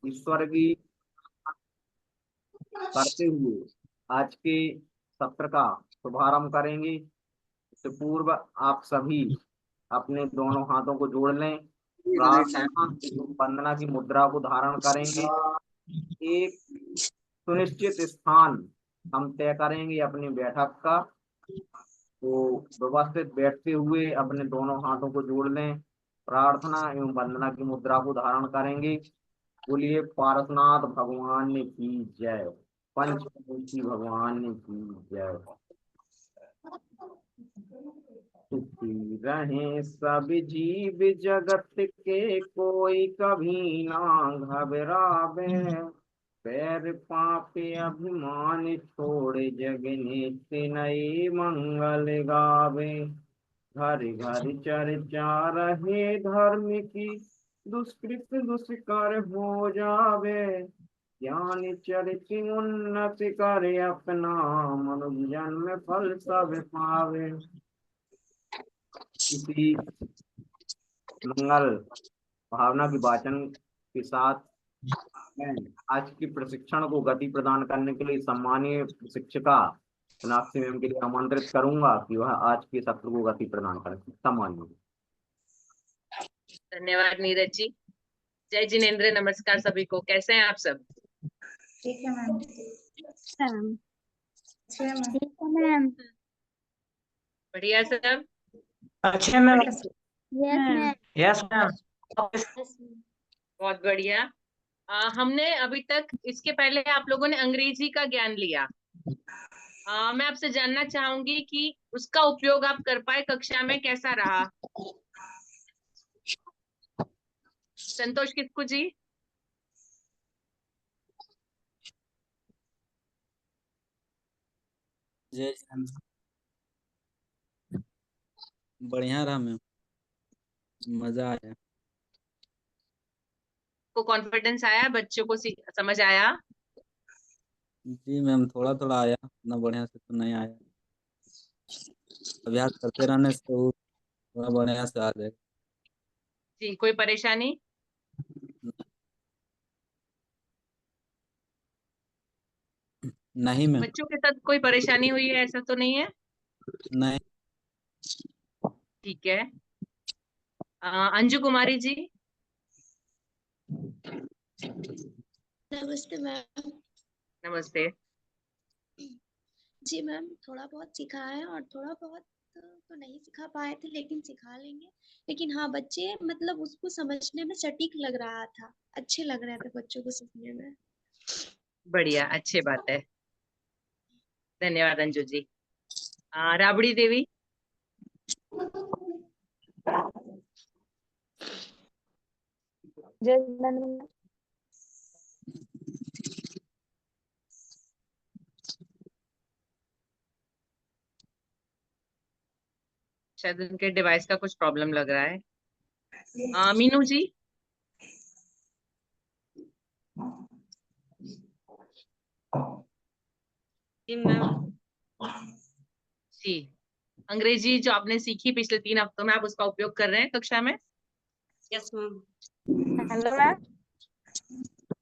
ईश्वर की करते हुए आज के सत्र का शुभारंभ करेंगे। इससे पूर्व आप सभी अपने दोनों हाथों को जोड़ लें। प्रार्थना एवं वंदना की मुद्रा को धारण करेंगे। एक सुनिश्चित स्थान हम तय करेंगे अपनी बैठक का। तो व्यवस्थित बैठते हुए अपने दोनों हाथों को जोड़ लें। प्रार्थना एवं वंदना की मुद्रा को धारण करेंगे। बोलिए पारसनाथ भगवान की जय। पंचमुखी भगवान की जय। सुखी रहे सब जीव जगत के, कोई कभी ना घबरावे। पैर पापे अभिमान छोड़े, जग नित्य नई मंगल गावे। घर घर चर्चा रहे धर्म की, दुष्कृत दुष्कर हो जावे। ज्ञान चरित उन्नत करे अपना, मनुष्य जन्म फल सब पावे। इसी मंगल भावना की वाचन के साथ मैं आज के प्रशिक्षण को गति प्रदान करने के लिए सम्मानीय शिक्षिका सोनाक्षी मैम के लिए आमंत्रित करूंगा कि वह आज के सत्र को गति प्रदान करें। सम्मानीय। धन्यवाद नीरज जी। जय जिनेन्द्र, नमस्कार सभी को। कैसे हैं आप सब? ठीक है मैम। ठीक है मैम। बढ़िया सब? अच्छा मैम। Yes yes ma'am. बहुत बढ़िया। हमने अभी तक इसके पहले आप लोगों ने अंग्रेजी का ज्ञान लिया। मैं आपसे जानना चाहूंगी कि उसका उपयोग आप कर पाए कक्षा में, कैसा रहा? संतोष किसकू जी? बढ़िया रहा मैम, मजा आया। को कॉन्फिडेंस आया, बच्चों को समझ आया? जी मैम, थोड़ा थोड़ा आया, इतना बढ़िया से तो नहीं आया। अभ्यास करते रहने से वो थोड़ा बढ़िया से आ जाएगा। जी, कोई परेशानी? नहीं मैम। बच्चों के साथ कोई परेशानी हुई है ऐसा तो नहीं है? नहीं। ठीक है। अंजू कुमारी जी। नमस्ते मैम। नमस्ते जी मैम, थोड़ा बहुत सिखा है और थोड़ा बहुत तो नहीं सिखा पाए थे, लेकिन सिखा लेंगे। लेकिन हाँ, बच्चे मतलब उसको समझने में सटीक लग रहा था, अच्छे लग रहे थे बच्चों को सीखने में। बढ़िया, अच्छी बात है। धन्यवाद अंजू जी। राबड़ी देवी। जय शायद उनके डिवाइस का कुछ प्रॉब्लम लग रहा है। मीनू जी। जी मैम। जी, अंग्रेजी जो आपने सीखी पिछले 3 हफ्तों में, आप उसका उपयोग कर रहे हैं कक्षा में? Yes ma'am. Hello ma'am.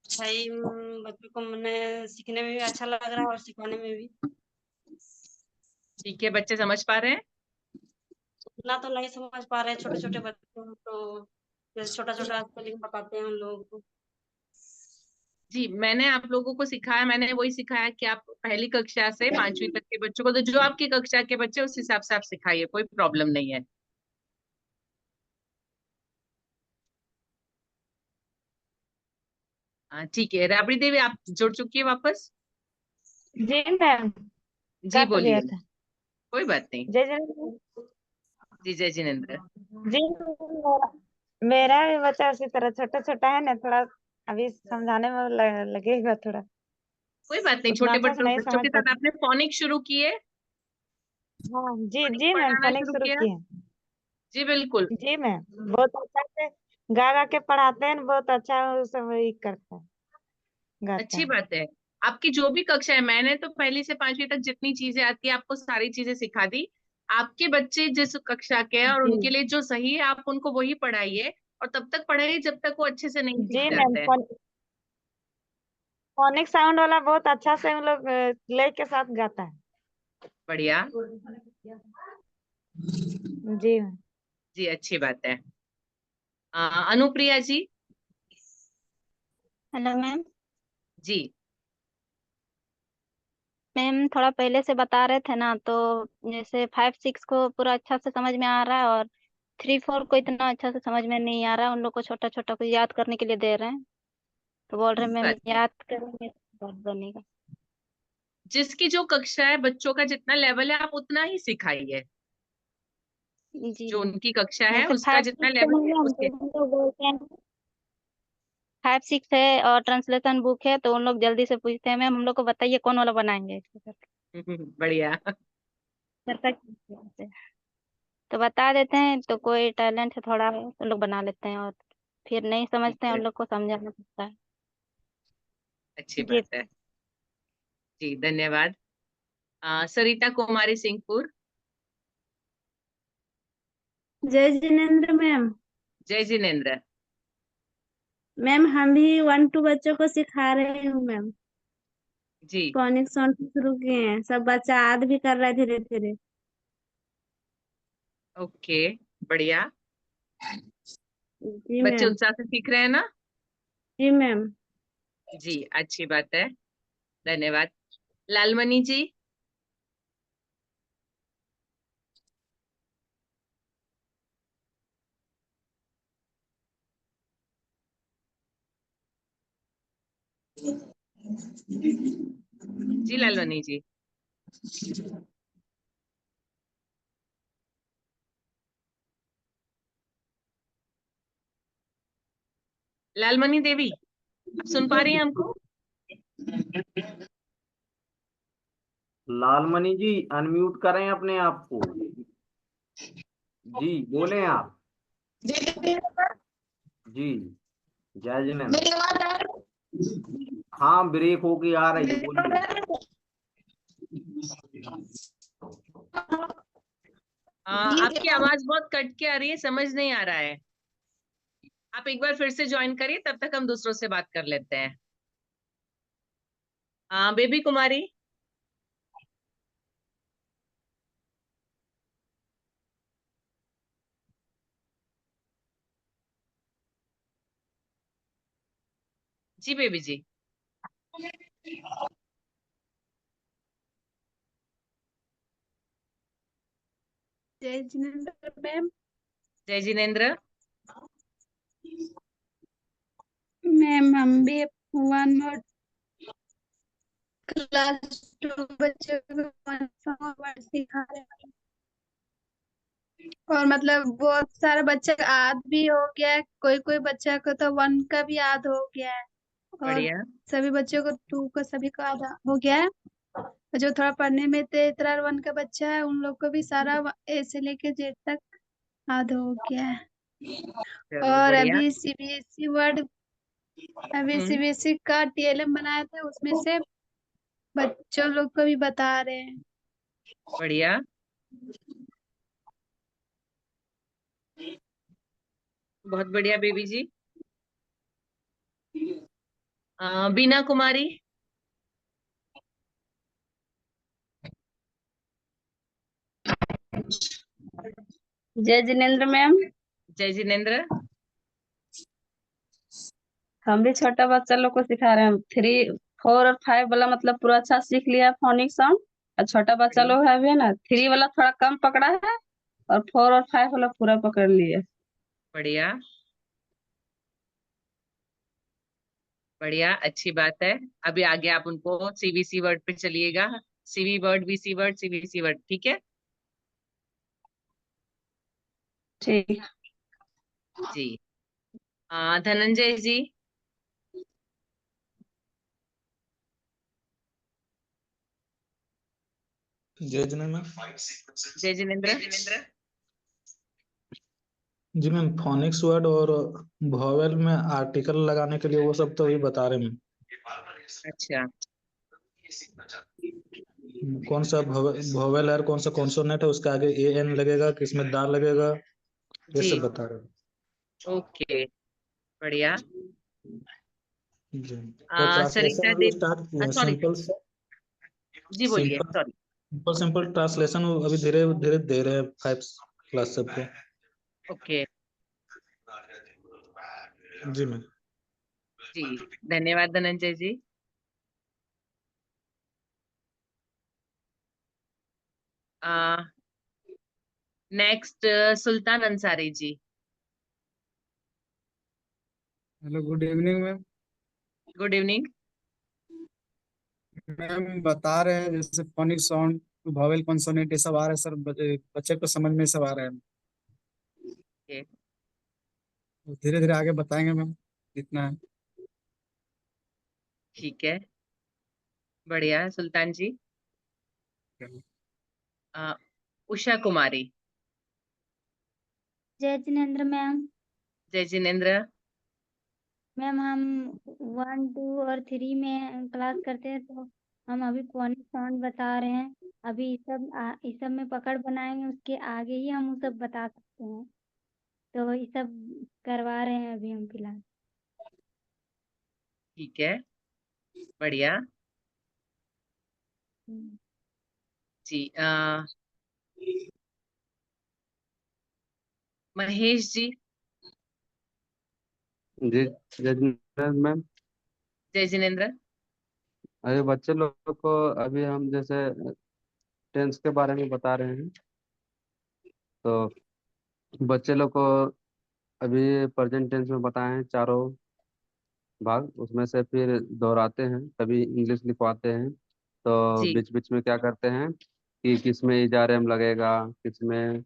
सही, बच्चों को मैंने सीखने में भी अच्छा लग रहा है और सिखाने में भी। ठीक है, बच्चे समझ पा रहे हैं? उतना तो नहीं समझ पा रहे, छोटे छोटे बच्चों तो छोटा छोटा स्पेलिंग बताते हैं उन लोगों को। जी, मैंने आप लोगों को सिखाया, मैंने वही सिखाया कि आप पहली कक्षा से 5वीं तक के बच्चों को, तो जो आपकी कक्षा के बच्चे उस हिसाब से आप सिखाइए, कोई प्रॉब्लम नहीं है। हाँ ठीक है। राबड़ी देवी, आप जुड़ चुकी है वापस? जी मैम, जी कट गया बोलिए। था। कोई बात नहीं। जय जय। जी, जय जिनेन्द्र। जी, मेरा भी बच्चा उसी तरह छोटा छोटा है ना, थोड़ा अभी समझाने में लगेगा थोड़ा। कोई बात नहीं, उतना छोटे अच्छा से बच्चों नहीं बच्चों समझ के साथ पाते। आपने फोनिक शुरू किए? हाँ जी फोनिक जी मैम, पढ़ाना फोनिक शुरू शुरू किया? किए। जी बिल्कुल। जी मैम, बहुत अच्छा से गा गा के पढ़ाते हैं, बहुत अच्छा सब वही करता है, गाता अच्छी है। बात है। आपकी जो भी कक्षा है, मैंने तो पहली से 5वीं तक जितनी चीजें आती है आपको सारी चीजें सिखा दी। आपके बच्चे जिस कक्षा के हैं और जी उनके लिए जो सही है आप उनको वही पढ़ाइए, और तब तक पढ़ाइए जब तक वो अच्छे से नहीं सीख जी मैम, जाते हैं। फोनिक साउंड वाला बहुत अच्छा से हम लोग ले के साथ गाता है। बढ़िया। जी मैम। जी, अच्छी बात है। अनुप्रिया जी। Hello ma'am. जी। मैम थोड़ा पहले से बता रहे थे ना, तो जैसे 5 6 को पूरा अच्छा से समझ में आ रहा है, और 3 4 को इतना अच्छा से समझ में नहीं आ रहा है। उन लोग को छोटा छोटा को याद करने के लिए दे रहे हैं, तो बोल रहे हैं मैम बात है। याद करेंगे तो बात बनेगा। जिसकी जो कक्षा है, बच्चों का जितना लेवल है, आप उतना ही सिखाइए। जी जो मैम। उनकी कक्षा है जैसे उसका 5 जितना 6 को लेवल है मैम तो उसके। हम लोग बोलते हैं 5 6 है और ट्रांसलेशन बुक है, तो उन लोग जल्दी से पूछते हैं मैम हम लोग को बताइए कौन वाला बनाएंगे इसको बढ़िया। करता तो बता देते हैं, तो कोई टैलेंट है थोड़ा तो लोग बना लेते हैं, और फिर नहीं ठीक समझते हैं है, उन लोग को समझाना पड़ता है। अच्छी जी। बात है। जी, धन्यवाद। सरिता कुमारी सिंहपुर। जय जिनेन्द्र मैम। जय जिनेन्द्र। मैम हम भी 1 2 बच्चों को सिखा रहे हूँ मैम। जी। फोनिक साउंड शुरू किए हैं, सब बच्चा याद भी कर रहा है धीरे धीरे। ओके, बढ़िया। जी बच्चे मैम। उत्साह से सीख रहे हैं ना? जी मैम। जी, अच्छी बात है, धन्यवाद। लालमणि जी। जी लालमणि जी। लालमणि देवी, आप सुन पा रही हैं हमको? लालमणि जी अनम्यूट करें अपने आप को। जी बोलें आप। जी। जय जिनेन्द्र। हाँ ब्रेक होके आ रही है, बोलिए। आपकी आवाज बहुत कट के आ रही है, समझ नहीं आ रहा है। आप एक बार फिर से ज्वाइन करिए, तब तक हम दूसरों से बात कर लेते हैं। बेबी कुमारी। जी बेबी जी। जय जिनेन्द्र मैम। जय जिनेन्द्र। मैम हम भी 1 और क्लास 2 बच्चों को 1 वर्ड सिखा रहे हैं। और मतलब बहुत सारा बच्चा का याद भी हो गया है, कोई कोई बच्चा को तो 1 का भी याद हो गया है, और बढ़िया। सभी बच्चों को 2 का सभी का याद हो गया है। और जो थोड़ा पढ़ने में तेज तरार 1 का बच्चा है, उन लोग को भी सारा ए से लेके जेड तक याद हो गया है। चलो और बढ़िया। अभी हम्म। सीबीएसई का टीएलएम बनाया था, उसमें से बच्चों लोग को भी बता रहे हैं। बढ़िया। बहुत बढ़िया बेबी जी। बीना कुमारी। जय जिनेन्द्र मैम। जय जिनेन्द्र। हम भी छोटा बच्चा लोग को सिखा रहे हैं। 3 4 और 5 वाला मतलब पूरा अच्छा सीख लिया फोनिक साउंड, और छोटा बच्चा बढ़िया। लोग है भी ना 3 वाला थोड़ा कम पकड़ा है, और 4 और 5 वाला पूरा पकड़ लिया। बढ़िया। बढ़िया, अच्छी बात है। अभी आगे आप उनको सीबीसी वर्ड पे चलिएगा। CV word, VC word, CBC word, ठीक है? ठीक। जी। धनंजय जी। जय जिनेन्द्र मैम। जय जिनेन्द्र। जी मैम, फोनिक्स वर्ड और वॉवेल में आर्टिकल लगाने के लिए वो सब तो अभी बता रहे हैं अच्छा। मैम। कौन सा वॉवेल है, कौन सा कॉन्सोनेंट है, उसके आगे ए एन लगेगा, किसमें दाल लगेगा, ये जी। सब बता रहे हैं। ओके, बढ़िया। जी, तो ट्रांसलेशन सरिता अभी देवी, स्टार्ट किया सॉरी, सिंपल से। जी बोलिए, simple sorry. Simple simple translation अभी धीरे धीरे दे रहे हैं 5 क्लास सबको। ओके, जी मैम। जी, धन्यवाद Dhananjay ji. Next Sultan Ansari ji. Hello, good evening ma'am. Good evening. Ma'am बता रहे हैं जैसे फोनिक साउंड, वॉवेल कॉन्सोनेंट ये सब आ रहा है सर, बच्चे को समझ में सब आ रहा है। Okay, धीरे धीरे आगे बताएंगे मैम जितना है। ठीक है, बढ़िया सुल्तान जी। अ, उषा कुमारी। जय जिनेन्द्र मैम। जय जिनेन्द्र। मैम हम 1 2 और 3 में क्लास करते हैं, तो हम अभी फोनिक साउंड बता रहे हैं। अभी इस सब में पकड़ बनाएंगे, उसके आगे ही हम वो सब बता सकते हैं। तो ये सब करवा रहे हैं अभी हम फिलहाल। ठीक है, बढ़िया जी। महेश जी। जी, जय जिनेन्द्र मैम। जय जिनेन्द्र। अरे बच्चे लोग को अभी हम जैसे टेंस के बारे में बता रहे हैं, तो बच्चे लोग को अभी प्रेजेंट टेंस में बताए हैं चारों भाग, उसमें से फिर दोहराते हैं, कभी इंग्लिश लिखवाते हैं। तो जी बीच बीच में क्या करते हैं कि किस में इजारेम लगेगा, किस में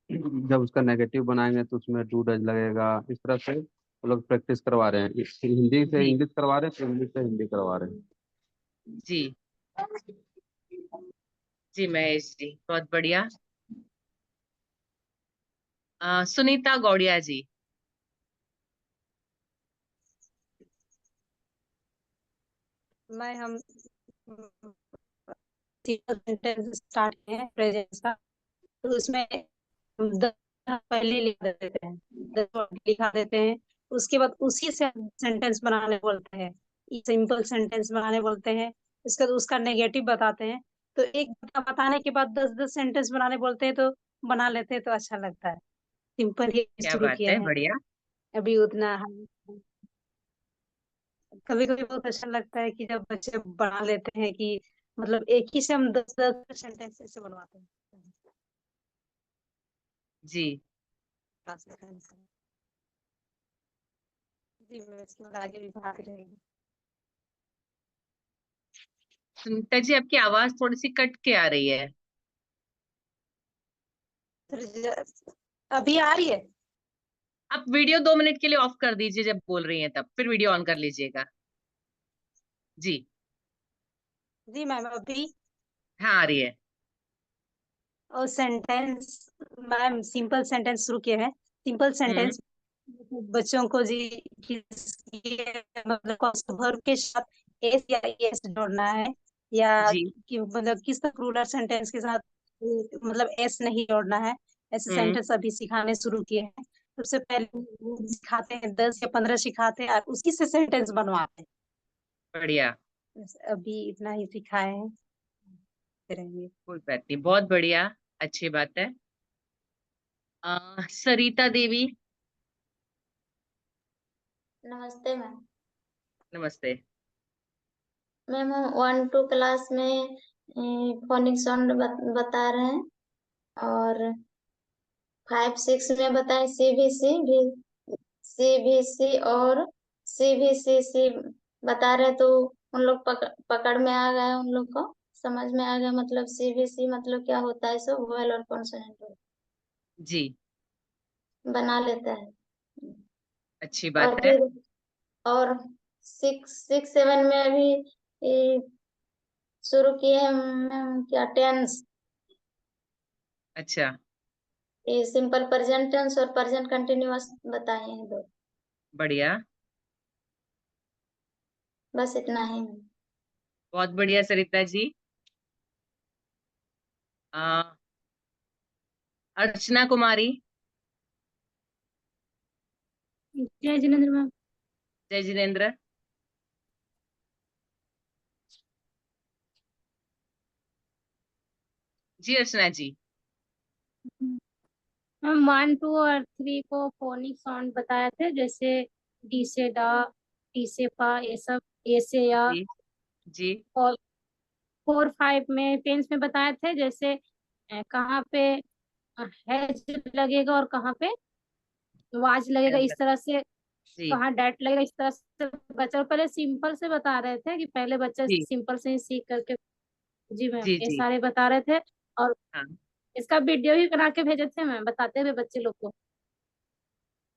जब उसका नेगेटिव बनाएंगे तो उसमें डू डज लगेगा। इस तरह से वो लोग प्रैक्टिस करवा रहे हैं। हिंदी से जी इंग्लिश करवा रहे हैं, फिर इंग्लिश से हिंदी करवा रहे हैं। जी जी महेश जी, बहुत बढ़िया। सुनीता गौड़िया जी। मैं हम सेंटेंस स्टार्ट किए हैं प्रेजेंस का, तो उसमें हम 10 पहले लिख देते हैं, 10 वर्ड लिखा देते हैं। उसके बाद उसी से सेंटेंस बनाने बोलते हैं, सिंपल सेंटेंस बनाने बोलते हैं। उसका उसका नेगेटिव बताते हैं। तो एक बताने के बाद 10 10 सेंटेंस बनाने बोलते हैं, तो बना लेते हैं, तो अच्छा लगता है। सिंपल ही क्या शुरू बात किया है, है बढ़िया। अभी उतना हम। कभी कभी बहुत अच्छा लगता है कि जब बच्चे बना लेते हैं, कि मतलब एक ही से हम 10 10 सेंटेंस ऐसे बनवाते हैं। जी जी मैं इसके बाद आगे भी भाग रहेगी। सुनीता जी, आपकी आवाज थोड़ी सी कट के आ रही है। अभी आ रही है? आप वीडियो 2 मिनट के लिए ऑफ कर दीजिए, जब बोल रही हैं तब फिर वीडियो ऑन कर लीजिएगा। जी जी मैम अभी। हाँ, आ रही है। और सेंटेंस मैम सिंपल सेंटेंस शुरू किए हैं। सिंपल हम्म। सेंटेंस बच्चों को जी मतलब वर्ब के साथ एस या एस जोड़ना है, या जी। कि मतलब किस तरह रूलर सेंटेंस के साथ मतलब एस नहीं जोड़ना है। ऐसे हम्म। सेंटेंस अभी सिखाने शुरू किए हैं। सबसे पहले वो सिखाते हैं, 10 या 15 सिखाते हैं, और उसी से सेंटेंस बनवाते हैं। बढ़िया, बस अभी इतना ही सिखाए हैं, करेंगे। कोई बात नहीं, बहुत बढ़िया, अच्छी बात है। सरिता देवी। नमस्ते मैम। नमस्ते। मैम हम 1 2 क्लास में फोनिक साउंड बता रहे हैं, और 5 6 में बताएं CBC और CBCC बता रहे, तो उन लोग पकड़ में आ गए, उन लोग को समझ में आ गया। मतलब CBC मतलब क्या होता है, सो वोवेल और कॉन्सोनेंट जी, बना लेता है। अच्छी और बात है। फिर और 6 7 में अभी ए, शुरू किए हैं मैम, क्या टेंस, अच्छा, ये सिंपल प्रेजेंट टेंस और प्रेजेंट कंटिन्यूअस बताए हैं 2। बढ़िया, बस इतना ही। बहुत बढ़िया सरिता जी। आ, अर्चना कुमारी। जय जिनेन्द्र मैम। जय जिनेन्द्र। जी अर्चना जी। हम 1 2 और 3 को फोनिक साउंड बताए थे, जैसे डी से डा, टी से पा, ये सब, ए से या। जी जी और 4 5 में टेंस में बताए थे, जैसे कहाँ पे हैज लगेगा और कहाँ पे वाज लगेगा, इस तरह से। जी कहाँ डैट लगेगा, इस तरह से। बच्चा पहले सिंपल से बता रहे थे कि पहले बच्चा जी सिंपल से ही सीख करके। जी मैम, जी ये जी। सारे बता रहे थे। और हाँ इसका वीडियो भी बना के भेजे थे मैम, बताते हुए बच्चे लोग को।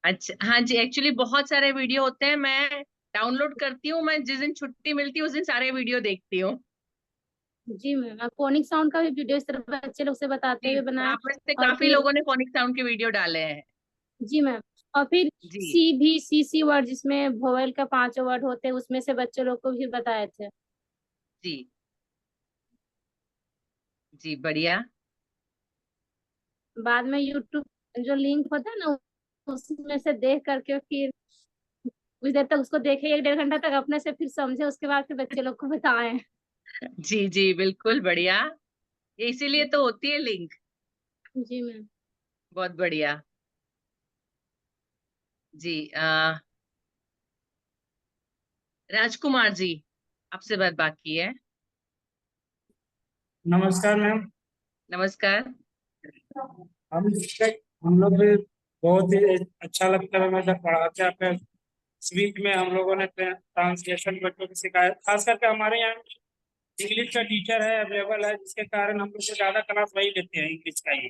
अच्छा, हाँ जी, एक्चुअली बहुत सारे वीडियो होते हैं, मैं डाउनलोड करती हूँ, मैं जिस दिन छुट्टी मिलती है उस दिन सारे वीडियो देखती हूँ। जी मैम, आप फोनिक साउंड का भी वीडियो इस तरह बच्चे लोग से बताते जी हुए बनाए। आप में से और काफी फिर लोगों ने फोनिक साउंड के वीडियो डाले हैं। जी मैम, और फिर जी सी भी सी सी वर्ड, जिसमें वोवेल का 5 वर्ड होते हैं, उसमें से बच्चे लोग को भी बताए थे। जी जी बढ़िया। बाद में यूट्यूब जो लिंक होता है ना, उसमें से देख करके फिर कुछ देर तक उसको देखे, 1 1.5 घंटा तक अपने से, फिर समझे, उसके बाद फिर बच्चे लोग को बताए। जी जी बिल्कुल बढ़िया, ये इसीलिए तो होती है लिंक। जी मैम। बहुत बढ़िया। जी राजकुमार जी, आपसे बात बाकी है। नमस्कार मैम। नमस्कार। हम हम लोग भी बहुत ही अच्छा लगता है हमें जब पढ़ाते हैं अपने। इस वीक में हम लोगों ने ट्रांसलेशन बच्चों को सिखाया, खास करके हमारे यहाँ इंग्लिश का टीचर है, अवेलेबल है, जिसके कारण हम लोग से ज्यादा क्लास वही लेते हैं, इंग्लिश का ही।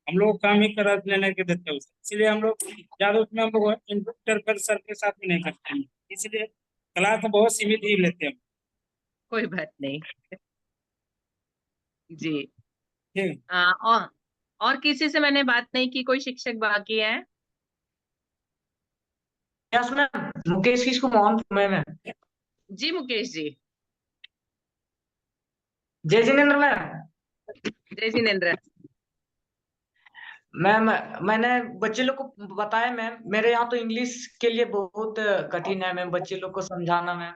हम लोग कम ही क्लास लेने के देते हैं उसे, इसलिए हम लोग ज्यादा उसमें हम लोग इंस्ट्रक्टर सर के साथ में नहीं करते हैं, इसलिए क्लास तो बहुत सीमित ही लेते हैं। कोई बात नहीं। जी ठीक। और किसी से मैंने बात नहीं की, कोई शिक्षक बाकी है? यस मैम, मुकेश किसको मोहन मैम है। जी मुकेश जी। जय जिनेन्द्र मैम। जय जिनेन्द्र। मैम, मैंने बच्चे लोग को बताया मैम, मेरे यहाँ तो इंग्लिश के लिए बहुत कठिन है मैम बच्चे लोग को समझाना मैम,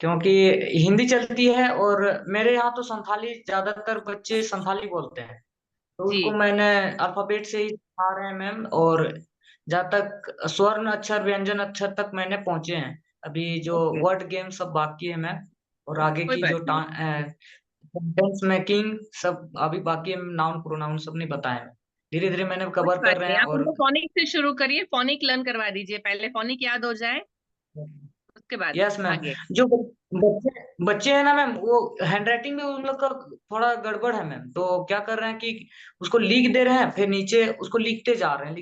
क्योंकि हिंदी चलती है और मेरे यहाँ तो संथाली, ज्यादातर बच्चे संथाली बोलते हैं, तो जी उसको मैंने अल्फाबेट से ही सिखा रहे हैं मैम। और जहाँ तक स्वर्ण अक्षर व्यंजन अक्षर तक मैंने पहुंचे हैं, अभी जो ओके, वर्ड गेम सब बाकी है मैम, और आगे कोई की बात जो नहीं। सेंटेंस मेकिंग सब अभी बाकी है, नाउन प्रोनाउन सब नहीं बताए हैं, धीरे धीरे मैंने कोई कवर बात कर रहे नहीं, हैं। आप और उनको फोनिक से शुरू करिए, फोनिक लर्न करवा दीजिए, पहले फोनिक याद हो जाए उसके बाद यस मैम, आगे। जो बच्चे बच्चे हैं ना मैम, वो हैंडराइटिंग में उन लोग का थोड़ा गड़बड़ है मैम, तो क्या कर रहे हैं कि उसको लिख दे रहे हैं, फिर नीचे उसको लिखते जा रहे हैं,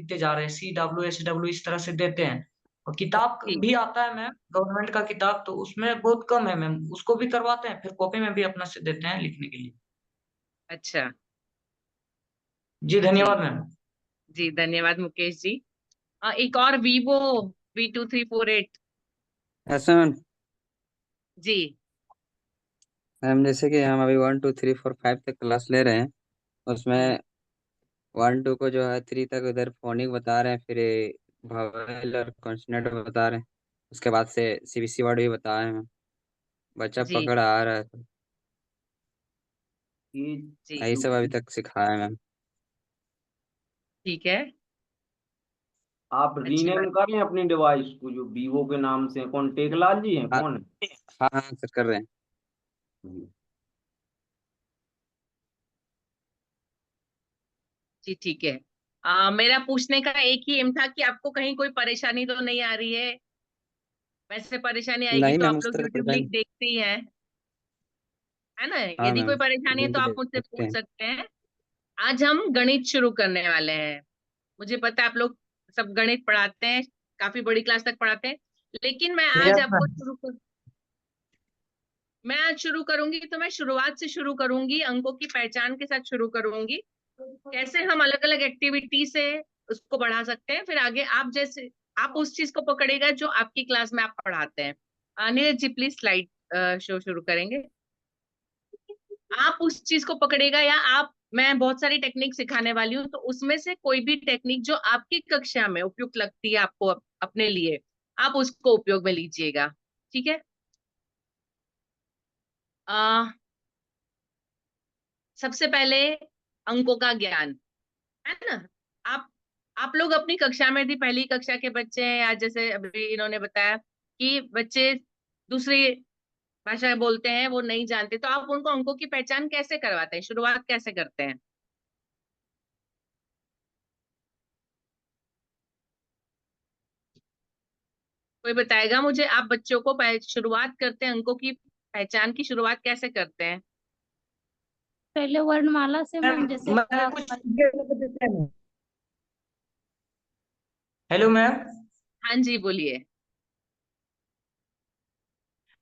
CWSW इस तरह से देते हैं। और किताब जी भी आता है मैम, गवर्नमेंट का किताब, तो उसमें बहुत कम है मैम, उसको भी करवाते हैं, फिर कॉपी में भी अपना से देते हैं लिखने के लिए। अच्छा। जी जी धन्यवाद मैम। जी धन्यवाद मुकेश जी। एक और वीवो V2348। ऐसा मैम। जी मैम जैसे कि हम अभी 1 2 3 4 5 तक क्लास ले रहे हैं, उसमें 1 2 को जो है 3 तक इधर फोनिक बता रहे हैं, फिर वोवेल और कॉन्सोनेंट बता रहे हैं, उसके बाद से CBC वर्ड भी बता रहे हैं मैम। बच्चा जी पकड़ आ रहा है, तो ये जी यही सब अभी तक सिखाया है मैम। ठीक है, आप अच्छी रीनेम बात। करें अपनी डिवाइस को, जो वीवो के नाम से। कौन, टेकलाल जी हैं हाँ कौन? हाँ हाँ सर, कर रहे हैं। जी ठीक है। मेरा पूछने का एक ही एम था कि आपको कहीं कोई परेशानी तो नहीं आ रही है? वैसे परेशानी आएगी नहीं तो मैम, आप उस लोग तरह यूट्यूब परेशानी। लिंक देखते ही हैं, है ना? हाँ यदि कोई मैम, परेशानी है तो लिंक आप मुझसे देखते पूछ हैं। सकते हैं। आज हम गणित शुरू करने वाले हैं। मुझे पता है आप लोग सब गणित पढ़ाते हैं, काफी बड़ी क्लास तक पढ़ाते हैं, लेकिन यस मैम। मैं आज शुरू करूंगी तो मैं शुरुआत से शुरू करूंगी, अंकों की पहचान के साथ शुरू करूंगी, कैसे हम अलग अलग एक्टिविटी से उसको बढ़ा सकते हैं, फिर आगे आप जैसे आप उस चीज को पकड़ेगा जो आपकी क्लास में आप पढ़ाते हैं। Neeraj ji please slide show शुरू करेंगे। आप उस चीज को पकड़ेगा, या आप, मैं बहुत सारी टेक्निक सिखाने वाली हूँ, तो उसमें से कोई भी टेक्निक जो आपकी कक्षा में उपयुक्त लगती है आपको अपने लिए, आप उसको उपयोग में लीजिएगा। ठीक है? आ, सबसे पहले अंकों का ज्ञान, है ना। आप आप लोग अपनी कक्षा में थी, पहली कक्षा के बच्चे हैं, या जैसे अभी इन्होंने बताया कि बच्चे दूसरी भाषा बोलते हैं, वो नहीं जानते, तो आप उनको अंकों की पहचान कैसे करवाते हैं, शुरुआत कैसे करते हैं? कोई बताएगा मुझे, आप बच्चों को शुरुआत करते हैं, अंकों की पहचान की शुरुआत कैसे करते हैं? पहले वर्णमाला से मैम, जैसे मैं कुछ देते हैं। Hello ma'am. हाँ जी, बोलिए।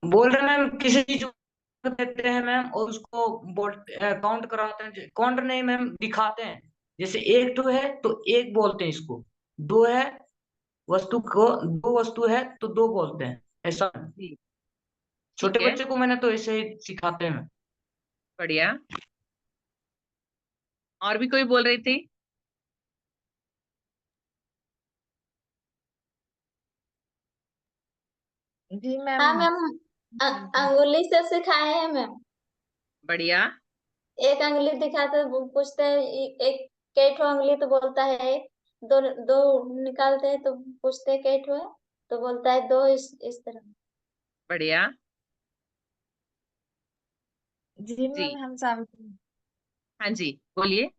बोल रहे मैम, किसी चीज को देते हैं मैम और उसको बोल काउंट कराते हैं, काउंट नहीं मैम, दिखाते हैं। जैसे एक तो है तो एक बोलते हैं इसको, दो है वस्तु को, दो वस्तु है तो दो बोलते हैं, ऐसा। जी, छोटे ठीक है, बच्चे को मैंने तो ऐसे ही सिखाते हैं। बढ़िया। और भी कोई बोल रही थी? जी हाँ मैम। मैम, अंगुली से सिखाए हैं मैम। बढ़िया। एक अंगुली दिखाते वो पूछते हैं एक कई ठो अंगुली, तो बोलता है एक। दो दो निकालते हैं तो पूछते हैं कई ठो है, तो बोलता है दो, इस तरह। बढ़िया। जी जी, मैम, हम समझे। हाँ जी, बोलिए।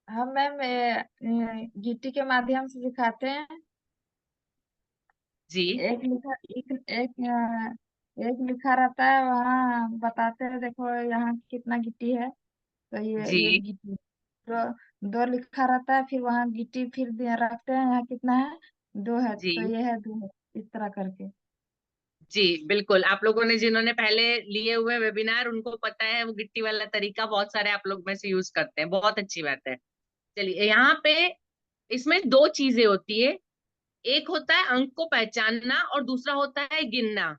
हम मैम गिट्टी के माध्यम से सिखाते हैं। जी एक लिखा एक लिखा रहता है, वहाँ बताते हैं देखो यहाँ कितना गिट्टी है, तो ये जी गिट्टी। तो दो लिखा रहता है, फिर वहाँ गिट्टी फिर रखते हैं, यहाँ कितना है, दो है, जी तो ये है दो, इस तरह करके। जी, बिल्कुल। आप लोगों ने जिन्होंने पहले लिए हुए वेबिनार, उनको पता है वो गिट्टी वाला तरीका, बहुत सारे आप लोग में से यूज करते हैं, बहुत अच्छी बात है। चलिए, यहाँ पे इसमें दो चीजें होती है, एक होता है अंक को पहचानना और दूसरा होता है गिनना।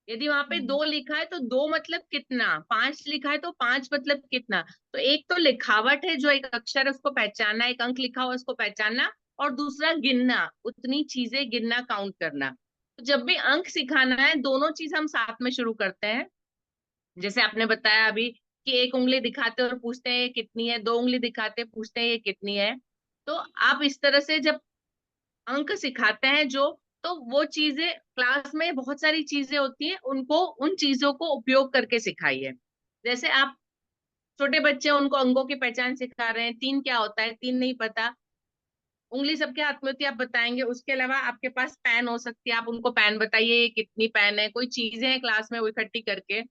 यदि वहां पे दो लिखा है तो दो मतलब कितना, पांच लिखा है तो पांच मतलब कितना। तो एक तो लिखावट है, जो एक अक्षर है उसको पहचानना, एक अंक लिखा हुआ उसको पहचानना, और दूसरा गिनना, उतनी चीजें गिनना, काउंट करना। तो जब भी अंक सिखाना है, दोनों चीज हम साथ में शुरू करते हैं। जैसे आपने बताया अभी कि एक उंगली दिखाते और पूछते हैं ये कितनी है, दो उंगली दिखाते पूछते हैं ये कितनी है। तो आप इस तरह से जब अंक सिखाते हैं जो, तो वो चीजें, क्लास में बहुत सारी चीजें होती हैं, उनको उन चीजों को उपयोग करके सिखाइए। जैसे आप छोटे बच्चे हैं, उनको अंकों की पहचान सिखा रहे हैं, तीन क्या होता है, तीन नहीं पता, उंगली सबके हाथ में होती है, आप बताएंगे। उसके अलावा आपके पास पेन हो सकती है, आप उनको पेन बताइए, ये कितनी पेन है, कोई चीजें हैं क्लास में वो इकट्ठी करके।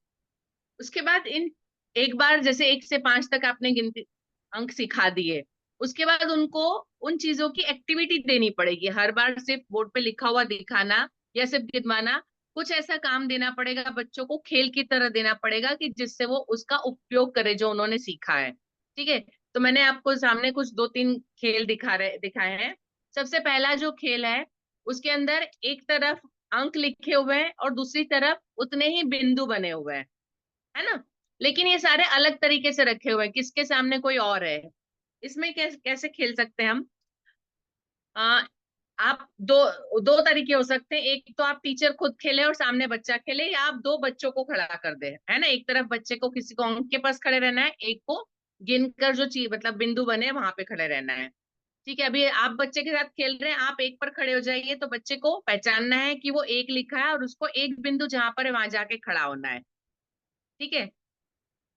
उसके बाद इन एक बार जैसे एक से पांच तक आपने गिनती अंक सिखा दिए, उसके बाद उनको उन चीजों की एक्टिविटी देनी पड़ेगी। हर बार सिर्फ बोर्ड पे लिखा हुआ दिखाना या सिर्फ गिनवाना, कुछ ऐसा काम देना पड़ेगा बच्चों को, खेल की तरह देना पड़ेगा, कि जिससे वो उसका उपयोग करे जो उन्होंने सीखा है। ठीक है, तो मैंने आपको सामने कुछ दो तीन खेल दिखाए हैं। सबसे पहला जो खेल है, उसके अंदर एक तरफ अंक लिखे हुए हैं और दूसरी तरफ उतने ही बिंदु बने हुए हैं, है ना। लेकिन ये सारे अलग तरीके से रखे हुए हैं, किसके सामने कोई और है। इसमें कैसे खेल सकते हैं हम? आ, आप दो दो तरीके हो सकते हैं, एक तो आप टीचर खुद खेले और सामने बच्चा खेले, या आप दो बच्चों को खड़ा कर दे, है ना। एक तरफ बच्चे को, किसी को अंक के पास खड़े रहना है, एक को गिनकर जो चीज मतलब बिंदु बने वहां पे खड़े रहना है। ठीक है, अभी आप बच्चे के साथ खेल रहे हैं, आप एक पर खड़े हो जाइए, तो बच्चे को पहचानना है कि वो एक लिखा है और उसको एक बिंदु जहां पर है वहां जाके खड़ा होना है। ठीक है,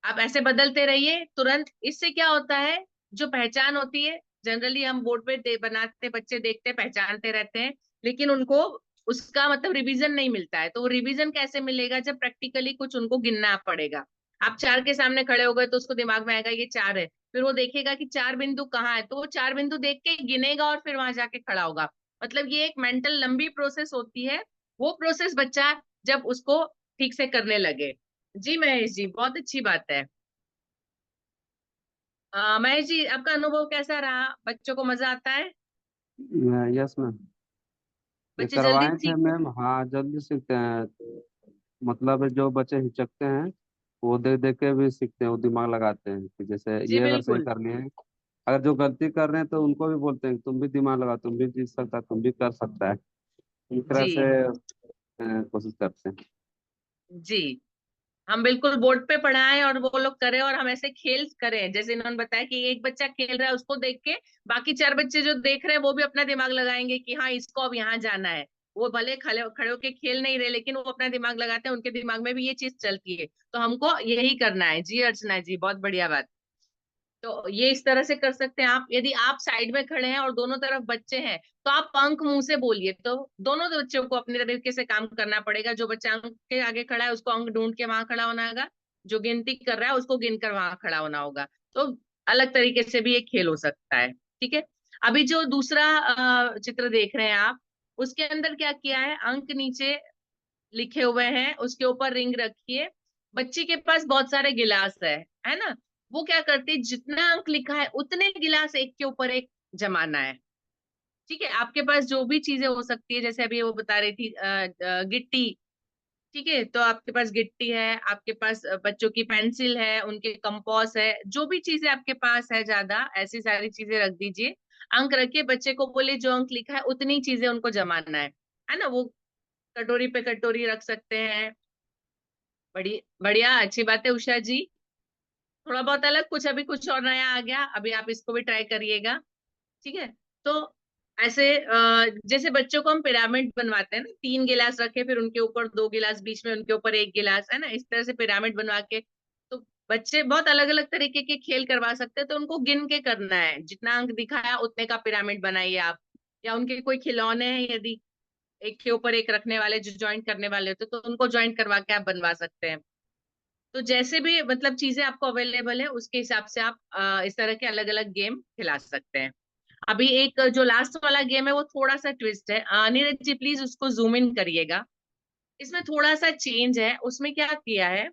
आप ऐसे बदलते रहिए तुरंत। इससे क्या होता है, जो पहचान होती है, जनरली हम बोर्ड पे बनाते, बच्चे देखते पहचानते रहते हैं, लेकिन उनको उसका मतलब रिवीजन नहीं मिलता है। तो वो रिवीजन कैसे मिलेगा, जब प्रैक्टिकली कुछ उनको गिनना पड़ेगा। आप चार के सामने खड़े हो गए तो उसको दिमाग में आएगा ये चार है, फिर वो देखेगा कि चार बिंदु कहाँ है, तो वो चार बिंदु देख के गिनेगा और फिर वहां जाके खड़ा होगा। मतलब ये एक मेंटल लंबी प्रोसेस होती है, वो प्रोसेस बच्चा जब उसको ठीक से करने लगे। जी महेश जी, बहुत अच्छी बात है। महेश जी, आपका अनुभव कैसा रहा, बच्चों को मजा आता है? यस मैम, ये बच्चे जल्दी करवाए थे सीखते मैम। हाँ, जल्दी सीखते हैं। मतलब जो बच्चे हिचकते हैं वो देख देख के भी सीखते हैं, वो दिमाग लगाते हैं कि जैसे जी ये अगर सही बिल्कुल। कर लिए हैं। अगर जो गलती कर रहे हैं तो उनको भी बोलते हैं कि तुम भी दिमाग लगा, तुम भी जीत सकता है, तुम भी कर सकता है। इस तरह जी से कोशिश करते हैं। जी, हम बिल्कुल बोर्ड पे पढ़ाएं और वो लोग करें, और हम ऐसे खेल करें जैसे इन्होंने बताया कि एक बच्चा खेल रहा है उसको देख के बाकी 4 बच्चे जो देख रहे हैं वो भी अपना दिमाग लगाएंगे कि हाँ इसको अब यहाँ जाना है। वो भले खड़े खड़े होके खेल नहीं रहे लेकिन वो अपना दिमाग लगाते हैं, उनके दिमाग में भी ये चीज चलती है। तो हमको यही करना है। जी अर्चना जी, बहुत बढ़िया बात। तो ये इस तरह से कर सकते हैं आप। यदि आप साइड में खड़े हैं और दोनों तरफ बच्चे हैं तो आप अंक मुंह से बोलिए। तो दोनों बच्चों को अपने तरीके से काम करना पड़ेगा। जो बच्चा अंक के आगे खड़ा है उसको अंक ढूंढ के वहां खड़ा होना होगा, जो गिनती कर रहा है उसको गिनकर वहां खड़ा होना होगा। तो अलग तरीके से भी एक खेल हो सकता है। ठीक है। अभी जो दूसरा चित्र देख रहे हैं आप, उसके अंदर क्या किया है, अंक नीचे लिखे हुए हैं, उसके ऊपर रिंग रखिए। बच्चे के पास बहुत सारे गिलास है ना। वो क्या करते हैं, जितना अंक लिखा है उतने गिलास एक के ऊपर एक जमाना है। ठीक है। आपके पास जो भी चीजें हो सकती है, जैसे अभी वो बता रही थी गिट्टी। ठीक है, तो आपके पास गिट्टी है, आपके पास बच्चों की पेंसिल है, उनके कंपास है, जो भी चीजें आपके पास है ज्यादा ऐसी सारी चीजें रख दीजिए। अंक रखिए, बच्चे को बोले जो अंक लिखा है उतनी चीजें उनको जमाना है ना। वो कटोरी पे कटोरी रख सकते हैं। बड़ी बढ़िया, अच्छी बात है उषा जी। थोड़ा बहुत अलग कुछ, अभी कुछ और नया आ गया, अभी आप इसको भी ट्राई करिएगा। ठीक है। तो ऐसे जैसे बच्चों को हम पिरामिड बनवाते हैं ना, 3 गिलास रखे, फिर उनके ऊपर 2 गिलास, बीच में उनके ऊपर 1 गिलास, है ना, इस तरह से पिरामिड बनवा के। तो बच्चे बहुत अलग अलग तरीके के खेल करवा सकते हैं। तो उनको गिन के करना है, जितना अंक दिखाया उतने का पिरामिड बनाइए आप। या उनके कोई खिलौने हैं, यदि एक के ऊपर एक रखने वाले जो ज्वाइंट करने वाले होते तो उनको ज्वाइंट करवा के आप बनवा सकते हैं। तो जैसे भी मतलब चीजें आपको अवेलेबल है उसके हिसाब से आप इस तरह के अलग अलग गेम खिला सकते हैं। अभी एक जो लास्ट वाला गेम है वो थोड़ा सा ट्विस्ट है। नीरज जी प्लीज उसको जूम इन करिएगा। इसमें थोड़ा सा चेंज है। उसमें क्या किया है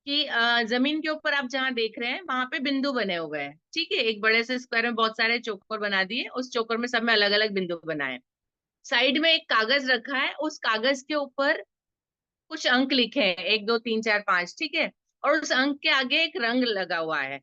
कि जमीन के ऊपर आप जहां देख रहे हैं वहां पे बिंदु बने हुए हैं। ठीक है, एक बड़े से स्क्वायर में बहुत सारे चौकोर बना दिए, उस चौकोर में सब में अलग अलग बिंदु बनाए। साइड में एक कागज रखा है, उस कागज के ऊपर कुछ अंक लिखे हैं, 1 2 3 4 5। ठीक है। और उस अंक के आगे एक रंग लगा हुआ है।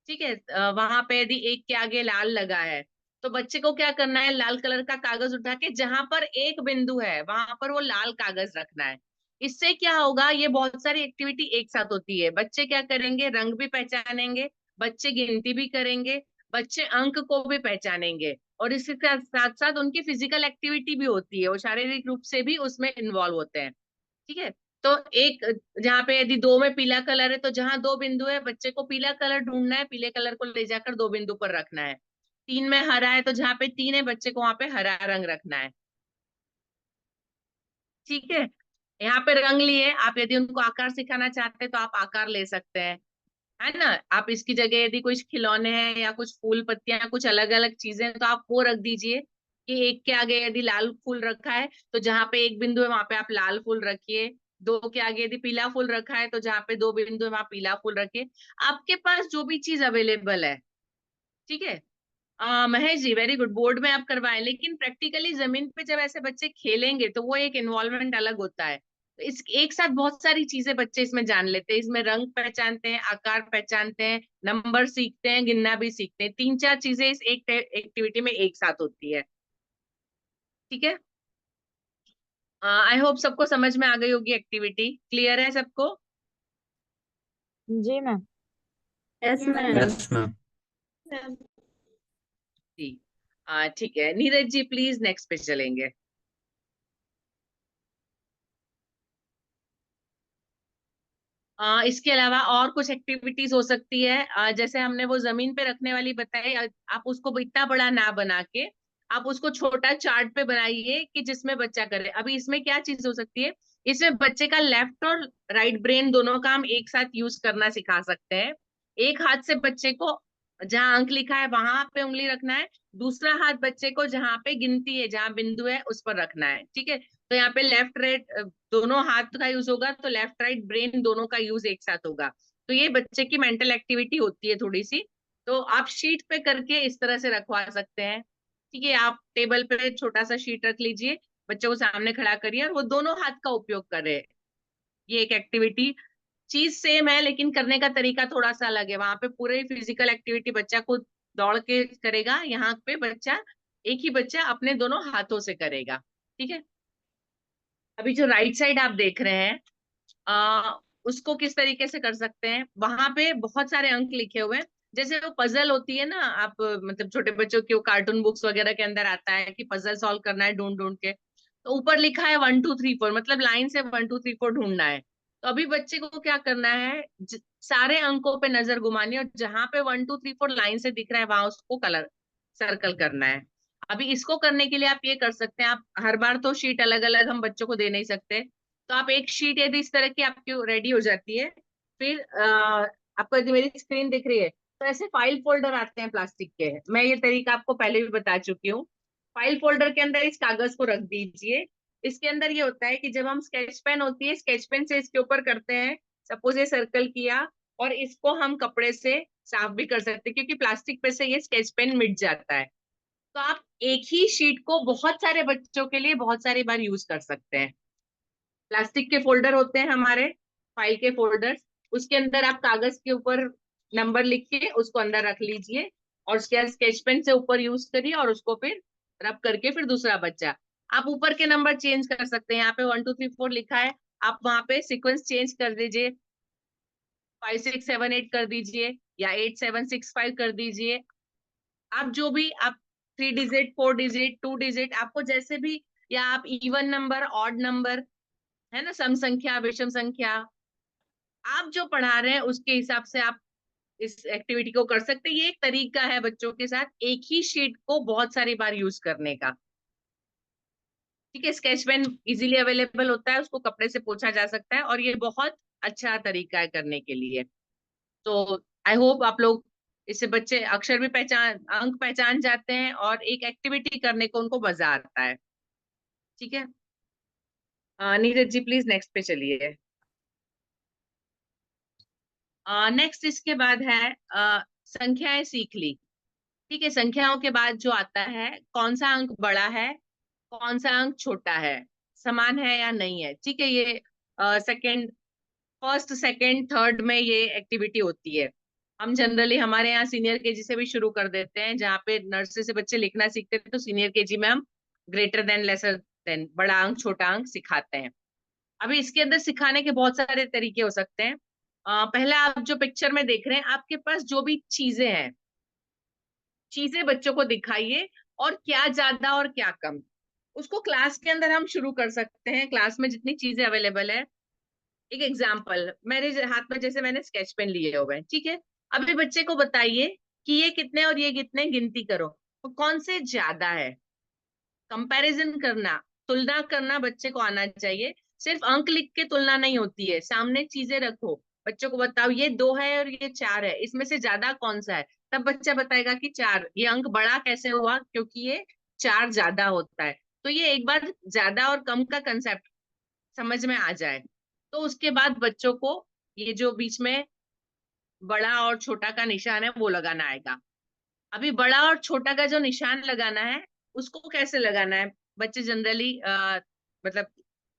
ठीक है। वहां पे यदि एक के आगे लाल लगा है तो बच्चे को क्या करना है, लाल कलर का कागज उठा के जहां पर एक बिंदु है वहां पर वो लाल कागज रखना है। इससे क्या होगा, ये बहुत सारी एक्टिविटी एक साथ होती है। बच्चे क्या करेंगे, रंग भी पहचानेंगे, बच्चे गिनती भी करेंगे, बच्चे अंक को भी पहचानेंगे, और इसके साथ साथ उनकी फिजिकल एक्टिविटी भी होती है, वो शारीरिक रूप से भी उसमें इन्वॉल्व होते हैं। ठीक है। तो एक जहाँ पे यदि 2 में पीला कलर है तो जहां 2 बिंदु है बच्चे को पीला कलर ढूंढना है, पीले कलर को ले जाकर 2 बिंदु पर रखना है। 3 में हरा है तो जहां पे 3 है बच्चे को वहां पे हरा रंग रखना है। ठीक है। यहाँ पे रंग लिए, आप यदि उनको आकार सिखाना चाहते हैं तो आप आकार ले सकते हैं, है ना। आप इसकी जगह यदि कुछ खिलौने हैं या कुछ फूल पत्तियां कुछ अलग अलग चीजें हैं तो आप वो रख दीजिए। कि एक के आगे यदि लाल फूल रखा है तो जहां पे एक बिंदु है वहां पे आप लाल फूल रखिए। 2 के आगे यदि पीला फूल रखा है तो जहां पे 2 बिंदु है वहां पीला फूल रखिए। आपके पास जो भी चीज अवेलेबल है। ठीक है। Mahesh ji very good, board में आप करवाएं, लेकिन प्रैक्टिकली जमीन पे जब ऐसे बच्चे खेलेंगे तो वो एक इन्वॉल्वमेंट अलग होता है। तो इस एक साथ बहुत सारी चीजें बच्चे इसमें जान लेते हैं। इसमें रंग पहचानते हैं, आकार पहचानते हैं, नंबर सीखते हैं, गिनना भी सीखते हैं। 3 4 चीजें इस एक एक्टिविटी में एक साथ होती है। ठीक है। आई होप सबको समझ में आ गई होगी, एक्टिविटी क्लियर है सबको। जी ma'am. Yes ma'am. Yes ma'am. जी ठीक है, नीरज जी प्लीज नेक्स्ट पे चलेंगे। इसके अलावा और कुछ एक्टिविटीज हो सकती है। जैसे हमने वो जमीन पे रखने वाली बताई, आप उसको इतना बड़ा ना बना के आप उसको छोटा चार्ट पे बनाइए कि जिसमें बच्चा करे। अभी इसमें क्या चीज हो सकती है, इसमें बच्चे का लेफ्ट और राइट ब्रेन दोनों का हम एक साथ यूज करना सिखा सकते हैं। एक हाथ से बच्चे को जहां अंक लिखा है वहां पे उंगली रखना है, दूसरा हाथ बच्चे को जहां पे गिनती है जहां बिंदु है उस पर रखना है। ठीक है। तो यहाँ पे लेफ्ट राइट दोनों हाथ का यूज होगा, तो लेफ्ट राइट ब्रेन दोनों का यूज एक साथ होगा। तो ये बच्चे की मेंटल एक्टिविटी होती है थोड़ी सी। तो आप शीट पे करके इस तरह से रखवा सकते हैं। ठीक है, आप टेबल पे छोटा सा शीट रख लीजिए, बच्चों को सामने खड़ा करिए और वो दोनों हाथ का उपयोग करे। ये एक एक्टिविटी, चीज सेम है लेकिन करने का तरीका थोड़ा सा अलग है। वहां पे पूरे फिजिकल एक्टिविटी बच्चा खुद दौड़ के करेगा, यहाँ पे बच्चा एक ही बच्चा अपने दोनों हाथों से करेगा। ठीक है। अभी जो राइट साइड आप देख रहे हैं, उसको किस तरीके से कर सकते हैं, वहां पे बहुत सारे अंक लिखे हुए हैं। जैसे वो पजल होती है ना, आप मतलब छोटे बच्चों की वो कार्टून बुक्स वगैरह के अंदर आता है कि पजल सॉल्व करना है ढूंढ ढूंढ के, तो ऊपर लिखा है 1 2 3 4, मतलब लाइन से 1 2 3 4 ढूंढना है। तो अभी बच्चे को क्या करना है, सारे अंकों पे नजर घुमानी है और जहां पे 1 2 3 4 लाइन से दिख रहा है वहां उसको कलर सर्कल करना है। अभी इसको करने के लिए आप ये कर सकते हैं, आप हर बार तो शीट अलग अलग हम बच्चों को दे नहीं सकते, तो आप एक शीट यदि इस तरह की आपकी रेडी हो जाती है, फिर आपको यदि मेरी स्क्रीन दिख रही है तो ऐसे फाइल फोल्डर आते हैं प्लास्टिक के, मैं ये तरीका आपको पहले भी बता चुकी हूँ। फाइल फोल्डर के अंदर इस कागज को रख दीजिए। इसके अंदर ये होता है कि जब हम स्केच पेन होती है, स्केच पेन से इसके ऊपर करते हैं, सपोज ये सर्कल किया और इसको हम कपड़े से साफ भी कर सकते हैं क्योंकि प्लास्टिक पे से ये स्केच पेन मिट जाता है। तो आप एक ही शीट को बहुत सारे बच्चों के लिए बहुत सारी बार यूज कर सकते हैं। प्लास्टिक के फोल्डर होते हैं हमारे, फाइल के फोल्डर्स, उसके अंदर आप कागज के ऊपर नंबर लिख के उसको अंदर रख लीजिए और उसके बाद स्केच पेन से ऊपर यूज करिए और उसको फिर रब करके फिर दूसरा बच्चा, आप ऊपर के नंबर चेंज कर सकते हैं। यहाँ पे 1 2 3 4 लिखा है, आप वहां पे सीक्वेंस चेंज कर दीजिए, 5 6 7 8 कर दीजिए या 8 7 6 5 कर दीजिए। आप जो भी आप 3 डिजिट 4 डिजिट 2 डिजिट आपको जैसे भी, या आप इवन नंबर ऑड नंबर, है ना, सम संख्या विषम संख्या, आप जो पढ़ा रहे हैं उसके हिसाब से आप इस एक्टिविटी को कर सकते हैं। ये एक तरीका है बच्चों के साथ एक ही शीट को बहुत सारी बार यूज करने का। ठीक है, स्केच पेन इजीली अवेलेबल होता है, उसको कपड़े से पोंछा जा सकता है और ये बहुत अच्छा तरीका है करने के लिए। तो आई होप आप लोग इससे बच्चे अक्षर भी पहचान, अंक पहचान जाते हैं और एक एक्टिविटी करने को उनको मजा आता है। ठीक है, नीरज जी प्लीज नेक्स्ट पे चलिए। नेक्स्ट इसके बाद है संख्याएं सीख ली। ठीक है, संख्याओं के बाद जो आता है कौन सा अंक बड़ा है कौन सा अंक छोटा है, समान है या नहीं है। ठीक है, ये सेकंड, फर्स्ट सेकंड थर्ड में ये एक्टिविटी होती है। हम जनरली हमारे यहाँ सीनियर केजी से भी शुरू कर देते हैं, जहाँ पे नर्सरी से बच्चे लिखना सीखते थे तो सीनियर केजी में हम ग्रेटर देन लेसर देन, बड़ा अंक छोटा अंक सिखाते हैं। अभी इसके अंदर सिखाने के बहुत सारे तरीके हो सकते हैं। पहला, आप जो पिक्चर में देख रहे हैं आपके पास जो भी चीजें हैं, चीजें बच्चों को दिखाइए और क्या ज्यादा और क्या कम, उसको क्लास के अंदर हम शुरू कर सकते हैं। क्लास में जितनी चीजें अवेलेबल है, एक एग्जाम्पल मेरे हाथ में जैसे मैंने स्केच पेन लिए हुए हैं, ठीक है, अभी बच्चे को बताइए कि ये कितने और ये कितने, गिनती करो तो कौन से ज्यादा है। कंपैरिजन करना, तुलना करना बच्चे को आना चाहिए। सिर्फ अंक लिख के तुलना नहीं होती है, सामने चीजें रखो, बच्चों को बताओ ये 2 है और ये 4 है, इसमें से ज्यादा कौन सा है, तब बच्चा बताएगा कि 4। ये अंक बड़ा कैसे हुआ, क्योंकि ये 4 ज्यादा होता है। तो ये एक बार ज्यादा और कम का कंसेप्ट समझ में आ जाए तो उसके बाद बच्चों को ये जो बीच में बड़ा और छोटा का निशान है वो लगाना आएगा। अभी बड़ा और छोटा का जो निशान लगाना है उसको कैसे लगाना है, बच्चे जनरली मतलब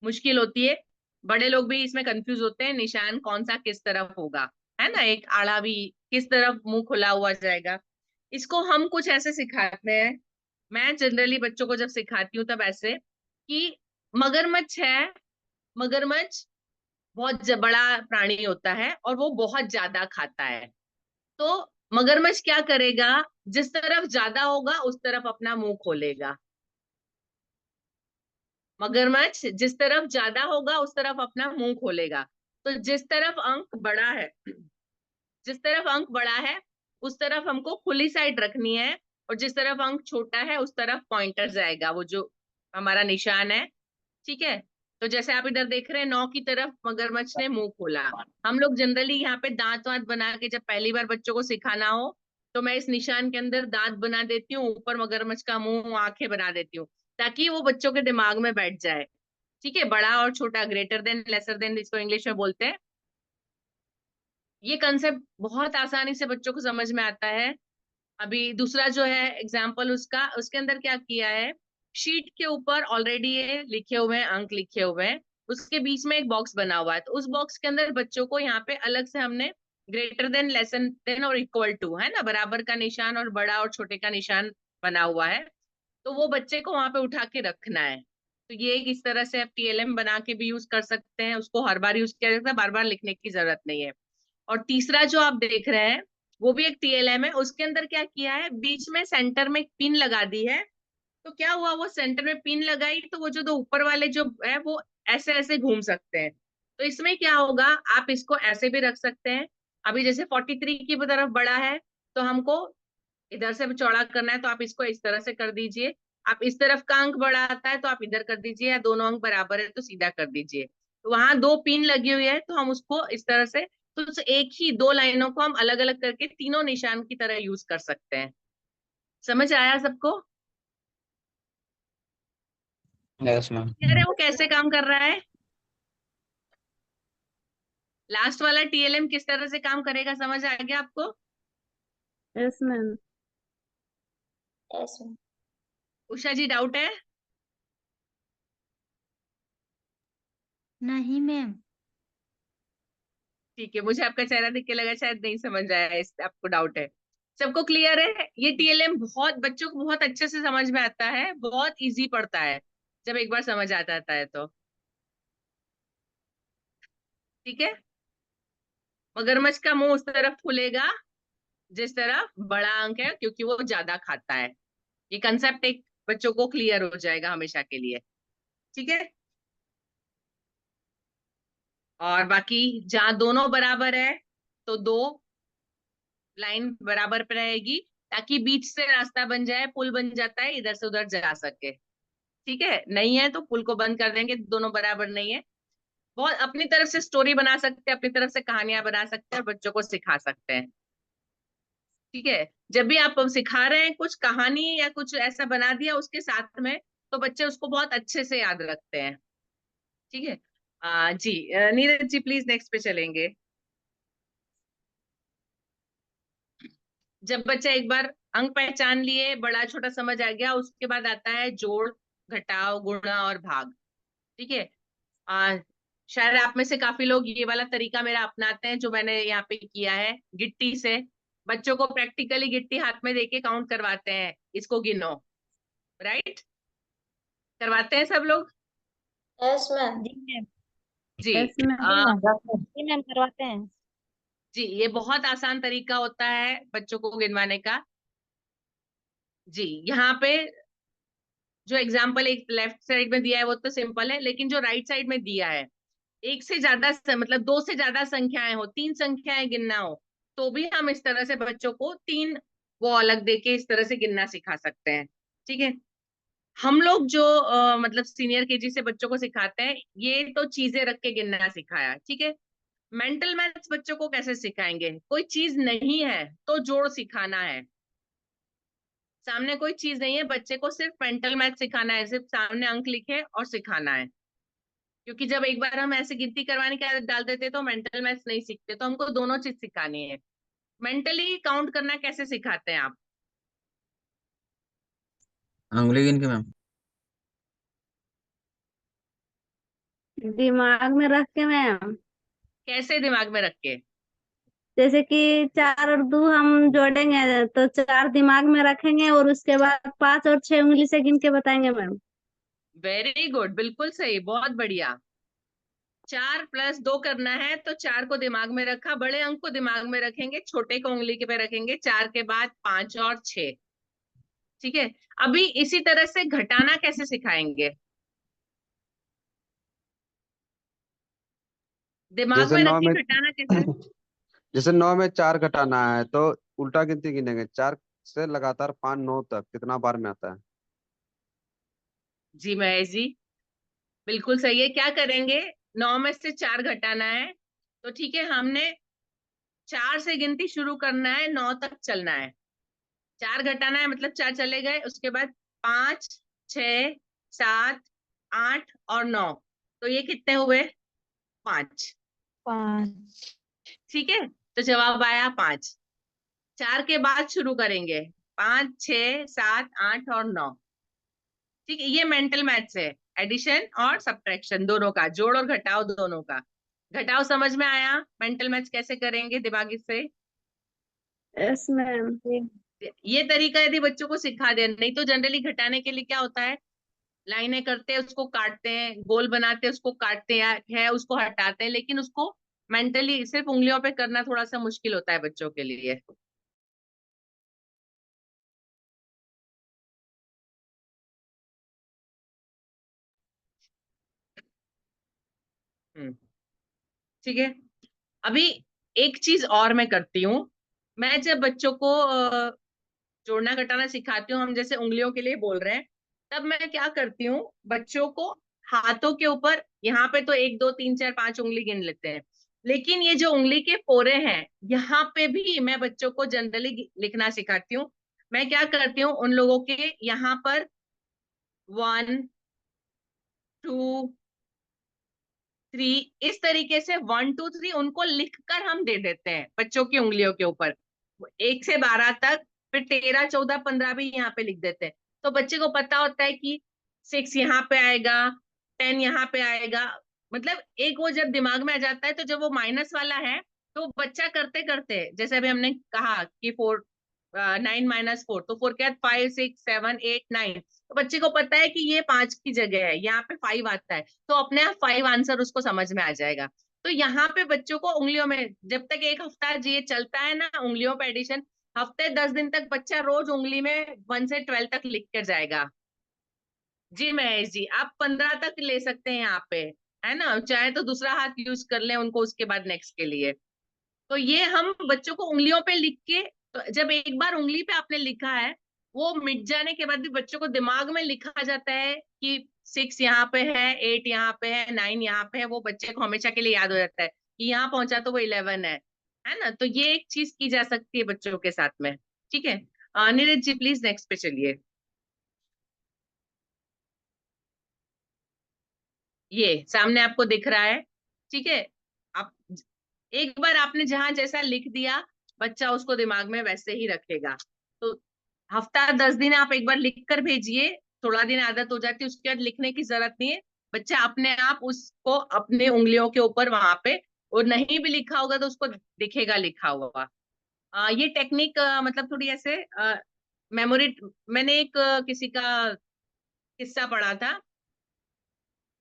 मुश्किल होती है, बड़े लोग भी इसमें कंफ्यूज होते हैं, निशान कौन सा किस तरफ होगा, है ना, एक आड़ा भी किस तरफ मुंह खुला हुआ जाएगा। इसको हम कुछ ऐसे सिखाते हैं, मैं जनरली बच्चों को जब सिखाती हूँ तब ऐसे कि मगरमच्छ है, मगरमच्छ बहुत बड़ा प्राणी होता है और वो बहुत ज्यादा खाता है। तो मगरमच्छ क्या करेगा, जिस तरफ ज्यादा होगा उस तरफ अपना मुंह खोलेगा। मगरमच्छ जिस तरफ ज्यादा होगा उस तरफ अपना मुंह खोलेगा। तो जिस तरफ अंक बड़ा है, जिस तरफ अंक बड़ा है उस तरफ हमको खुली साइड रखनी है और जिस तरफ अंक छोटा है उस तरफ पॉइंटर जाएगा, वो जो हमारा निशान है। ठीक है, तो जैसे आप इधर देख रहे हैं 9 की तरफ मगरमच्छ ने मुंह खोला। हम लोग जनरली यहाँ पे दांत वांत बना के जब पहली बार बच्चों को सिखाना हो तो मैं इस निशान के अंदर दांत बना देती हूँ, ऊपर मगरमच्छ का मुंह आंखें बना देती हूँ ताकि वो बच्चों के दिमाग में बैठ जाए। ठीक है, बड़ा और छोटा, ग्रेटर देन लेसर देन इसको इंग्लिश में बोलते हैं। ये कंसेप्ट बहुत आसानी से बच्चों को समझ में आता है। अभी दूसरा जो है एग्जाम्पल उसका, उसके अंदर क्या किया है, शीट के ऊपर ऑलरेडी ये लिखे हुए हैं, अंक लिखे हुए हैं, उसके बीच में एक बॉक्स बना हुआ है, तो उस बॉक्स के अंदर बच्चों को यहाँ पे अलग से हमने ग्रेटर देन लेसन देन और इक्वल टू, है ना, बराबर का निशान और बड़ा और छोटे का निशान बना हुआ है, तो वो बच्चे को वहां पे उठा के रखना है। तो ये एक इस तरह से आप TLM बना के भी यूज कर सकते हैं, उसको हर बार यूज किया जाता है, बार बार लिखने की जरूरत नहीं है। और तीसरा जो आप देख रहे हैं वो भी एक TLM है, उसके अंदर क्या किया है, बीच में सेंटर में एक पिन लगा दी है। तो क्या हुआ, वो सेंटर में पिन लगाई तो वो जो दो ऊपर वाले जो है वो ऐसे ऐसे घूम सकते हैं। तो इसमें क्या होगा, आप इसको ऐसे भी रख सकते हैं। अभी जैसे 43 की तरफ बड़ा है तो हमको इधर से चौड़ा करना है, तो आप इसको इस तरह से कर दीजिए। आप इस तरफ का अंक बड़ा आता है तो आप इधर कर दीजिए, या दोनों अंक बराबर है तो सीधा कर दीजिए। तो वहां दो पिन लगी हुई है तो हम उसको इस तरह से, तो उस एक ही दो लाइनों को हम अलग अलग करके तीनों निशान की तरह यूज कर सकते हैं। समझ आया सबको? Yes ma'am. अरे वो कैसे काम कर रहा है, लास्ट वाला TLM किस तरह से काम करेगा, समझ आ गया आपको? Yes ma'am. Yes ma'am. Usha ji doubt है? नहीं मैम। ठीक है, मुझे आपका चेहरा देख के लगा शायद नहीं समझ आया, इस आपको डाउट है। सबको क्लियर है? ये TLM बहुत बच्चों को बहुत अच्छे से समझ में आता है, बहुत इजी पड़ता है जब एक बार समझ आ जाता है तो। ठीक है, मगरमच्छ का मुंह उस तरफ खुलेगा जिस तरफ बड़ा अंक है, क्योंकि वो ज्यादा खाता है। ये कंसेप्ट एक बच्चों को क्लियर हो जाएगा हमेशा के लिए। ठीक है, और बाकी जहां दोनों बराबर है तो दो लाइन बराबर पे रहेगी, ताकि बीच से रास्ता बन जाए, पुल बन जाता है, इधर से उधर जा सके। ठीक है, नहीं है तो पुल को बंद कर देंगे, दोनों बराबर नहीं है। बहुत अपनी तरफ से स्टोरी बना सकते हैं, अपनी तरफ से कहानियां बना सकते हैं और बच्चों को सिखा सकते हैं। ठीक है, जब भी आप सिखा रहे हैं कुछ कहानी या कुछ ऐसा बना दिया उसके साथ में, तो बच्चे उसको बहुत अच्छे से याद रखते हैं। ठीक है, जी नीरज जी प्लीज नेक्स्ट पे चलेंगे। जब बच्चा एक बार अंक पहचान लिए, बड़ा छोटा समझ आ गया, उसके बाद आता है जोड़, घटाव, गुणा और भाग। ठीक है, शायद आप में से काफी लोग ये वाला तरीका मेरा अपनाते हैं जो मैंने यहाँ पे किया है, गिट्टी से बच्चों को प्रैक्टिकली गिट्टी हाथ में देके काउंट करवाते हैं, इसको गिनो। राइट, करवाते हैं सब लोग? Yes ma'am. जी मैम। जी यस मैम। जी मैम करवाते हैं। जी, ये बहुत आसान तरीका होता है बच्चों को गिनवाने का। जी, यहाँ पे जो एग्जाम्पल एक लेफ्ट साइड में दिया है वो तो सिंपल है, लेकिन जो राइट साइड में दिया है, एक से ज्यादा मतलब दो से ज्यादा संख्याएं हो, तीन संख्याएं गिनना हो, तो भी हम इस तरह से बच्चों को तीन वो अलग देके इस तरह से गिनना सिखा सकते हैं। ठीक है, हम लोग जो मतलब सीनियर KG से बच्चों को सिखाते हैं, ये तो चीजें रख के गिनना सिखाया। ठीक है, मेंटल मैथ्स बच्चों को कैसे सिखाएंगे, कोई चीज नहीं है तो जोड़ सिखाना है। सामने कोई चीज नहीं है, बच्चे को सिर्फ मेंटल मैथ सिखाना है, सिर्फ सामने अंक लिखे और सिखाना है। क्योंकि जब एक बार हम ऐसे गिनती करवाने की आदत डाल देते तो मेंटल मैथ्स नहीं सीखते, तो हमको दोनों चीज सिखानी है। मेंटली काउंट करना कैसे सिखाते हैं आप? उंगली गिन के मैम। दिमाग में रख के मैम। कैसे दिमाग में रख के? जैसे कि 4 और 2 हम जोड़ेंगे तो 4 दिमाग में रखेंगे और उसके बाद 5 और 6 उंगली से गिन के बताएंगे मैम। वेरी गुड, बिल्कुल सही, बहुत बढ़िया। 4 + 2 करना है तो 4 को दिमाग में रखा, बड़े अंक को दिमाग में रखेंगे, छोटे को उंगली के पे रखेंगे, 4 के बाद 5 और 6। ठीक है, अभी इसी तरह से घटाना कैसे सिखाएंगे? दिमाग जैसे में रख नौ के में घटाना कैसे? जैसे 9 में 4 घटाना है तो उल्टा गिनती गिनेंगे, 4 से लगातार 5 9 तक कितना बार में आता है। जी महेश जी, बिल्कुल सही है। क्या करेंगे, 9 में से 4 घटाना है, तो ठीक है, हमने 4 से गिनती शुरू करना है, 9 तक चलना है। 4 घटाना है मतलब 4 चले गए, उसके बाद 5 6 7 8 और 9, तो ये कितने हुए? 5। 5। ठीक है, तो जवाब आया 5। 4 के बाद शुरू करेंगे, 5 6 7 8 और 9। ठीक है, ये मेंटल मैथ्स है, एडिशन और सब्ट्रैक्शन दोनों का, जोड़ और घटाव दोनों का। घटाव समझ में आया, मेंटल मैथ्स कैसे करेंगे दिमागी से? Yes ma'am. ये तरीका यदि बच्चों को सिखा दे, नहीं तो जनरली घटाने के लिए क्या होता है, लाइनें करते हैं उसको काटते हैं, गोल बनाते हैं उसको काटते हैं, उसको हटाते हैं, लेकिन उसको मेंटली सिर्फ उंगलियों पे करना थोड़ा सा मुश्किल होता है बच्चों के लिए। ठीक है। अभी एक चीज और मैं करती हूँ, मैं जब बच्चों को जोड़ना घटाना सिखाती हूँ, हम जैसे उंगलियों के लिए बोल रहे हैं, तब मैं क्या करती हूँ, बच्चों को हाथों के ऊपर, यहाँ पे तो 1 2 3 4 5 उंगली गिन लेते हैं, लेकिन ये जो उंगली के पोरे हैं यहाँ पे भी मैं बच्चों को जनरली लिखना सिखाती हूँ। मैं क्या करती हूँ, उन लोगों के यहाँ पर 1 2 3 इस तरीके से 1 2 3 उनको लिखकर हम दे देते हैं बच्चों की उंगलियों के ऊपर, 1 से 12 तक, फिर 13 14 15 भी यहाँ पे लिख देते हैं। तो बच्चे को पता होता है कि 6 यहाँ पे आएगा, 10 यहाँ पे आएगा, मतलब एक वो जब दिमाग में आ जाता है, तो जब वो माइनस वाला है तो बच्चा करते करते, जैसे अभी हमने कहा कि 9 - 4, तो 4 के बाद 5 6 7 8 9, तो बच्चे को पता है कि ये 5 की जगह है, यहाँ पे 5 आता है, तो अपने आप 5 आंसर उसको समझ में आ जाएगा। तो यहाँ पे बच्चों को उंगलियों में, जब तक 1 हफ्ता ये चलता है ना उंगलियों पे एडिशन, हफ्ते 10 दिन तक बच्चा रोज उंगली में 1 से 12 तक लिख कर जाएगा। जी महेश जी, आप 15 तक ले सकते हैं यहाँ पे, है ना, चाहे तो दूसरा हाथ यूज कर लें उनको उसके बाद नेक्स्ट के लिए। तो ये हम बच्चों को उंगलियों पे लिख के, तो जब एक बार उंगली पे आपने लिखा है, वो मिट जाने के बाद भी बच्चों को दिमाग में लिखा जाता है कि 6 यहाँ पे है, 8 यहाँ पे है, 9 यहाँ पे है, वो बच्चे को हमेशा के लिए याद हो जाता है कि यहाँ पहुंचा तो वो 11 है ना। तो ये एक चीज की जा सकती है बच्चों के साथ में। ठीक है, नीरज जी प्लीज नेक्स्ट पे चलिए। ये सामने आपको दिख रहा है, ठीक है। आप एक बार आपने जहां जैसा लिख दिया, बच्चा उसको दिमाग में वैसे ही रखेगा। तो हफ्ता 10 दिन आप एक बार लिख कर भेजिए, थोड़ा दिन आदत हो जाती है, उसके बाद लिखने की जरूरत नहीं है, बच्चा अपने आप उसको अपने उंगलियों के ऊपर वहां पे, और नहीं भी लिखा होगा तो उसको दिखेगा लिखा हुआ। ये टेक्निक मतलब थोड़ी ऐसे मेमोरी, मैंने एक किसी का किस्सा पढ़ा था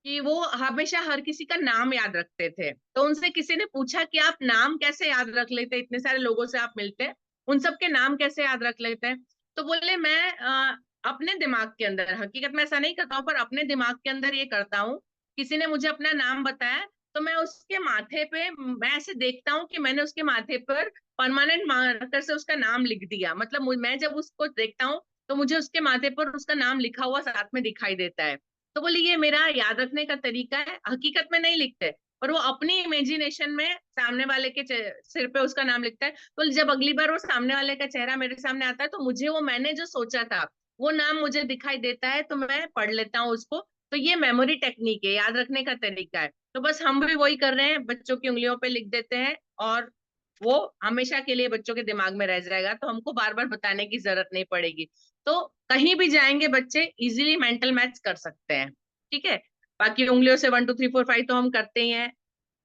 कि वो हमेशा हर किसी का नाम याद रखते थे, तो उनसे किसी ने पूछा कि आप नाम कैसे याद रख लेते, इतने सारे लोगों से आप मिलते हैं, उन सबके नाम कैसे याद रख लेते हैं। तो बोले मैं अपने दिमाग के अंदर, हकीकत में ऐसा नहीं करता हूँ पर अपने दिमाग के अंदर ये करता हूँ, किसी ने मुझे अपना नाम बताया तो मैं उसके माथे पे, मैं ऐसे देखता हूँ कि मैंने उसके माथे पर परमानेंट मार्कर से उसका नाम लिख दिया, मतलब मैं जब उसको देखता हूँ तो मुझे उसके माथे पर उसका नाम लिखा हुआ साथ में दिखाई देता है। तो बोली ये मेरा याद रखने का तरीका है, हकीकत में नहीं लिखते पर वो अपनी इमेजिनेशन में सामने वाले के सिर पे उसका नाम लिखता है, तो जब अगली बार वो सामने वाले का चेहरा मेरे सामने आता है तो मुझे वो मैंने जो सोचा था वो नाम मुझे दिखाई देता है, तो मैं पढ़ लेता हूँ उसको। तो ये मेमोरी टेक्निक है, याद रखने का तरीका है। तो बस हम भी वही कर रहे हैं, बच्चों की उंगलियों पे लिख देते हैं और वो हमेशा के लिए बच्चों के दिमाग में रह जाएगा, तो हमको बार बार बताने की जरूरत नहीं पड़ेगी। तो कहीं भी जाएंगे बच्चे इजीली मेंटल मैथ्स कर सकते हैं। ठीक है, बाकी उंगलियों से 1 2 3 4 5 तो हम करते ही हैं,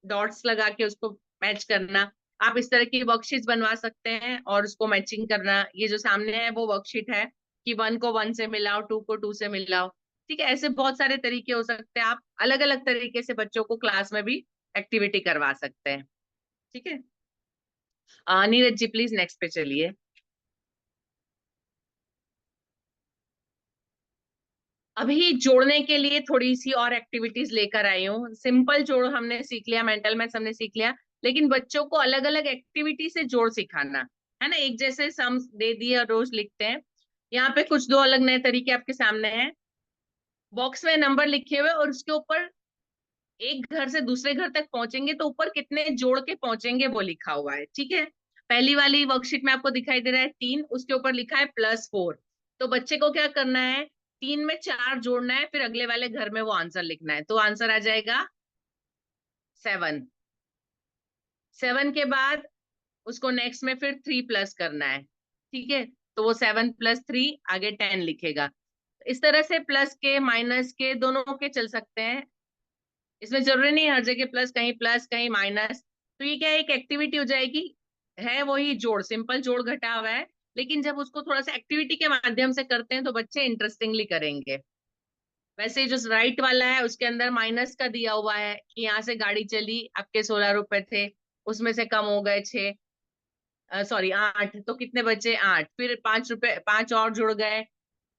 डॉट्स लगा के उसको मैच करना। आप इस तरह की वर्कशीट बनवा सकते हैं और उसको मैचिंग करना, ये जो सामने है वो वर्कशीट है कि 1 को 1 से मिलाओ, 2 को 2 से मिलाओ। ठीक है, ऐसे बहुत सारे तरीके हो सकते हैं, आप अलग अलग तरीके से बच्चों को क्लास में भी एक्टिविटी करवा सकते हैं। ठीक है, नीरज जी प्लीज नेक्स्ट पे चलिए। अभी जोड़ने के लिए थोड़ी सी और एक्टिविटीज लेकर आई हूँ। सिंपल जोड़ हमने सीख लिया, मेंटल मैथ्स हमने सीख लिया, लेकिन बच्चों को अलग अलग एक्टिविटी से जोड़ सिखाना है ना। एक जैसे सम्स दे दिए और रोज लिखते हैं, यहाँ पे कुछ 2 अलग नए तरीके आपके सामने हैं। बॉक्स में नंबर लिखे हुए और उसके ऊपर एक घर से दूसरे घर तक पहुंचेंगे तो ऊपर कितने जोड़ के पहुंचेंगे वो लिखा हुआ है। ठीक है, पहली वाली वर्कशीट में आपको दिखाई दे रहा है 3, उसके ऊपर लिखा है +4। तो बच्चे को क्या करना है, 3 में 4 जोड़ना है, फिर अगले वाले घर में वो आंसर लिखना है, तो आंसर आ जाएगा 7। 7 के बाद उसको नेक्स्ट में फिर 3 प्लस करना है। ठीक है, तो वो 7 + 3 आगे 10 लिखेगा। इस तरह से प्लस के माइनस के दोनों के चल सकते हैं, इसमें जरूरी नहीं हर जगह प्लस, कहीं प्लस कहीं माइनस। तो ये क्या एक एक्टिविटी हो जाएगी, है वही जोड़, सिंपल जोड़ घटा हुआ है, लेकिन जब उसको थोड़ा सा एक्टिविटी के माध्यम से करते हैं तो बच्चे इंटरेस्टिंगली करेंगे। वैसे जो राइट वाला है उसके अंदर माइनस का दिया हुआ है कि यहाँ से गाड़ी चली, आपके 16 रुपए थे, उसमें से कम हो गए 6, सॉरी 8, तो कितने बचे 8, फिर 5 रुपए 5 और जुड़ गए।